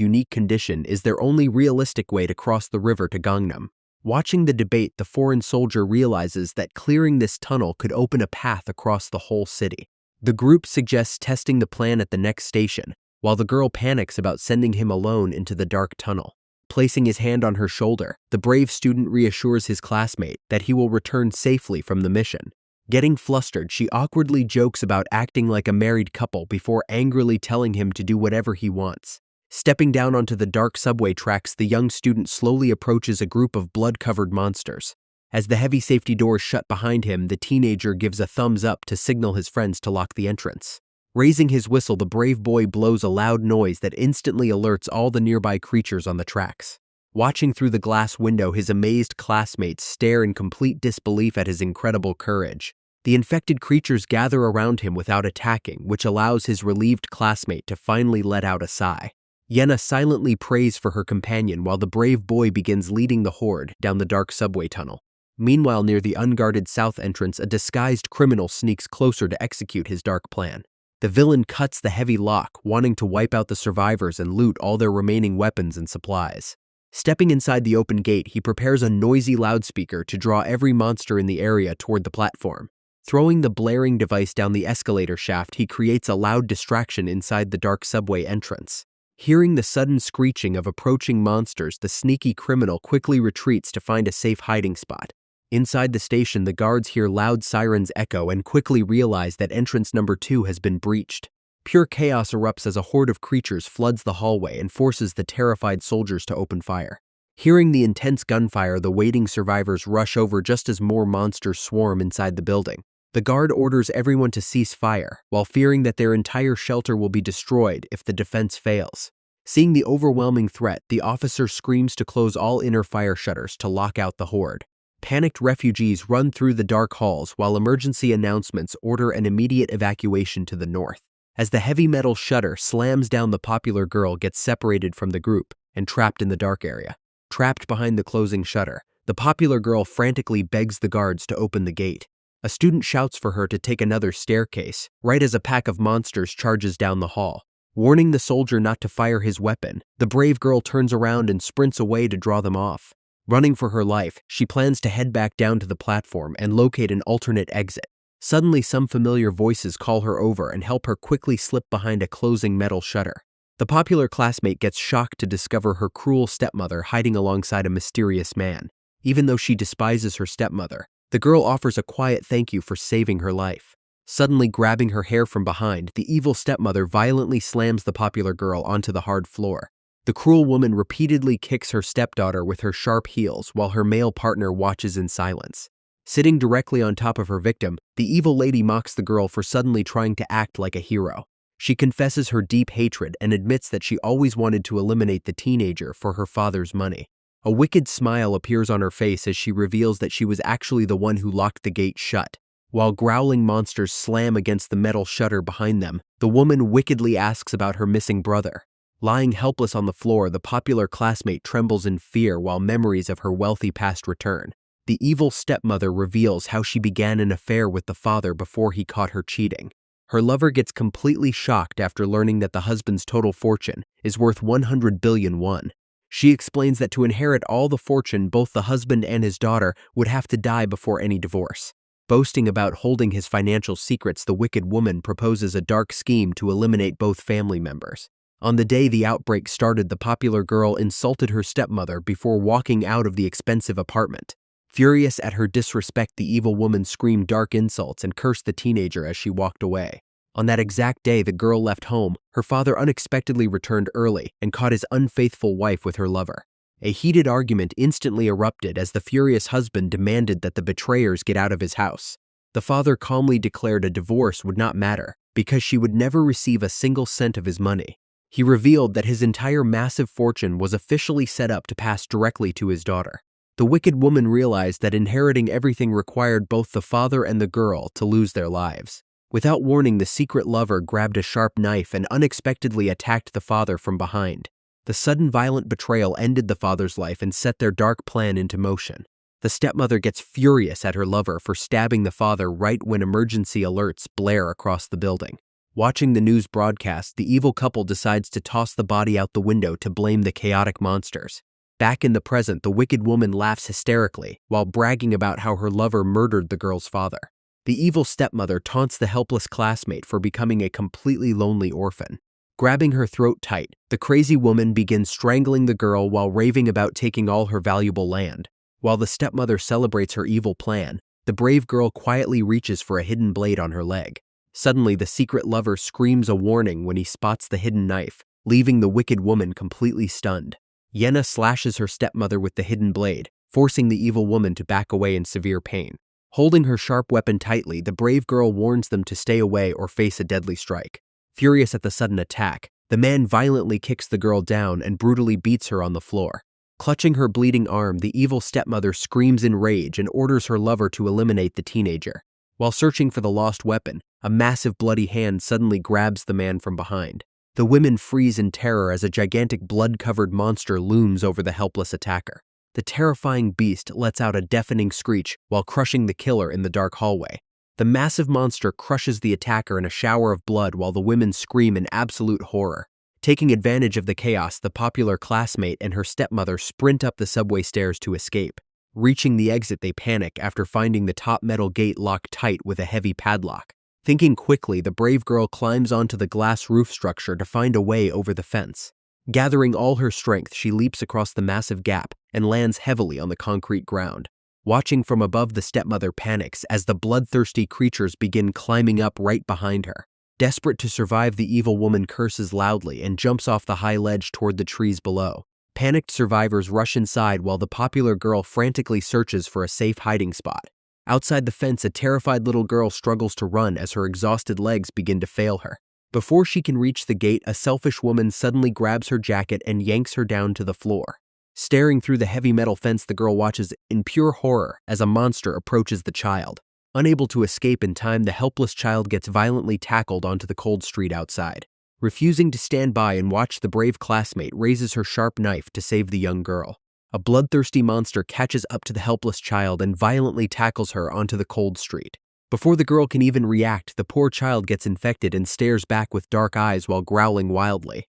unique condition is their only realistic way to cross the river to Gangnam. Watching the debate, the foreign soldier realizes that clearing this tunnel could open a path across the whole city. The group suggests testing the plan at the next station, while the girl panics about sending him alone into the dark tunnel. Placing his hand on her shoulder, the brave student reassures his classmate that he will return safely from the mission. Getting flustered, she awkwardly jokes about acting like a married couple before angrily telling him to do whatever he wants. Stepping down onto the dark subway tracks, the young student slowly approaches a group of blood-covered monsters. As the heavy safety doors shut behind him, the teenager gives a thumbs up to signal his friends to lock the entrance. Raising his whistle, the brave boy blows a loud noise that instantly alerts all the nearby creatures on the tracks. Watching through the glass window, his amazed classmates stare in complete disbelief at his incredible courage. The infected creatures gather around him without attacking, which allows his relieved classmate to finally let out a sigh. Yena silently prays for her companion while the brave boy begins leading the horde down the dark subway tunnel. Meanwhile, near the unguarded south entrance, a disguised criminal sneaks closer to execute his dark plan. The villain cuts the heavy lock, wanting to wipe out the survivors and loot all their remaining weapons and supplies. Stepping inside the open gate, he prepares a noisy loudspeaker to draw every monster in the area toward the platform. Throwing the blaring device down the escalator shaft, he creates a loud distraction inside the dark subway entrance. Hearing the sudden screeching of approaching monsters, the sneaky criminal quickly retreats to find a safe hiding spot. Inside the station, the guards hear loud sirens echo and quickly realize that entrance number 2 has been breached. Pure chaos erupts as a horde of creatures floods the hallway and forces the terrified soldiers to open fire. Hearing the intense gunfire, the waiting survivors rush over just as more monsters swarm inside the building. The guard orders everyone to cease fire, while fearing that their entire shelter will be destroyed if the defense fails. Seeing the overwhelming threat, the officer screams to close all inner fire shutters to lock out the horde. Panicked refugees run through the dark halls while emergency announcements order an immediate evacuation to the north. As the heavy metal shutter slams down, the popular girl gets separated from the group and trapped in the dark area. Trapped behind the closing shutter, the popular girl frantically begs the guards to open the gate. A student shouts for her to take another staircase, right as a pack of monsters charges down the hall. Warning the soldier not to fire his weapon, the brave girl turns around and sprints away to draw them off. Running for her life, she plans to head back down to the platform and locate an alternate exit. Suddenly, some familiar voices call her over and help her quickly slip behind a closing metal shutter. The popular classmate gets shocked to discover her cruel stepmother hiding alongside a mysterious man. Even though she despises her stepmother, the girl offers a quiet thank you for saving her life. Suddenly grabbing her hair from behind, the evil stepmother violently slams the popular girl onto the hard floor. The cruel woman repeatedly kicks her stepdaughter with her sharp heels while her male partner watches in silence. Sitting directly on top of her victim, the evil lady mocks the girl for suddenly trying to act like a hero. She confesses her deep hatred and admits that she always wanted to eliminate the teenager for her father's money. A wicked smile appears on her face as she reveals that she was actually the one who locked the gate shut. While growling monsters slam against the metal shutter behind them, the woman wickedly asks about her missing brother. Lying helpless on the floor, the popular classmate trembles in fear while memories of her wealthy past return. The evil stepmother reveals how she began an affair with the father before he caught her cheating. Her lover gets completely shocked after learning that the husband's total fortune is worth 100 billion won. She explains that to inherit all the fortune, both the husband and his daughter would have to die before any divorce. Boasting about holding his financial secrets, the wicked woman proposes a dark scheme to eliminate both family members. On the day the outbreak started, the popular girl insulted her stepmother before walking out of the expensive apartment. Furious at her disrespect, the evil woman screamed dark insults and cursed the teenager as she walked away. On that exact day the girl left home, her father unexpectedly returned early and caught his unfaithful wife with her lover. A heated argument instantly erupted as the furious husband demanded that the betrayers get out of his house. The father calmly declared a divorce would not matter because she would never receive a single cent of his money. He revealed that his entire massive fortune was officially set up to pass directly to his daughter. The wicked woman realized that inheriting everything required both the father and the girl to lose their lives. Without warning, the secret lover grabbed a sharp knife and unexpectedly attacked the father from behind. The sudden violent betrayal ended the father's life and set their dark plan into motion. The stepmother gets furious at her lover for stabbing the father right when emergency alerts blare across the building. Watching the news broadcast, the evil couple decides to toss the body out the window to blame the chaotic monsters. Back in the present, the wicked woman laughs hysterically while bragging about how her lover murdered the girl's father. The evil stepmother taunts the helpless classmate for becoming a completely lonely orphan. Grabbing her throat tight, the crazy woman begins strangling the girl while raving about taking all her valuable land. While the stepmother celebrates her evil plan, the brave girl quietly reaches for a hidden blade on her leg. Suddenly, the secret lover screams a warning when he spots the hidden knife, leaving the wicked woman completely stunned. Yenna slashes her stepmother with the hidden blade, forcing the evil woman to back away in severe pain. Holding her sharp weapon tightly, the brave girl warns them to stay away or face a deadly strike. Furious at the sudden attack, the man violently kicks the girl down and brutally beats her on the floor. Clutching her bleeding arm, the evil stepmother screams in rage and orders her lover to eliminate the teenager. While searching for the lost weapon, a massive bloody hand suddenly grabs the man from behind. The women freeze in terror as a gigantic blood-covered monster looms over the helpless attacker. The terrifying beast lets out a deafening screech while crushing the killer in the dark hallway. The massive monster crushes the attacker in a shower of blood while the women scream in absolute horror. Taking advantage of the chaos, the popular classmate and her stepmother sprint up the subway stairs to escape. Reaching the exit, they panic after finding the top metal gate locked tight with a heavy padlock. Thinking quickly, the brave girl climbs onto the glass roof structure to find a way over the fence. Gathering all her strength, she leaps across the massive gap and lands heavily on the concrete ground. Watching from above, the stepmother panics as the bloodthirsty creatures begin climbing up right behind her. Desperate to survive, the evil woman curses loudly and jumps off the high ledge toward the trees below. Panicked survivors rush inside while the popular girl frantically searches for a safe hiding spot. Outside the fence, a terrified little girl struggles to run as her exhausted legs begin to fail her. Before she can reach the gate, a selfish woman suddenly grabs her jacket and yanks her down to the floor. Staring through the heavy metal fence, the girl watches in pure horror as a monster approaches the child. Unable to escape in time, the helpless child gets violently tackled onto the cold street outside. Refusing to stand by and watch, the brave classmate raises her sharp knife to save the young girl. A bloodthirsty monster catches up to the helpless child and violently tackles her onto the cold street. Before the girl can even react, the poor child gets infected and stares back with dark eyes while growling wildly.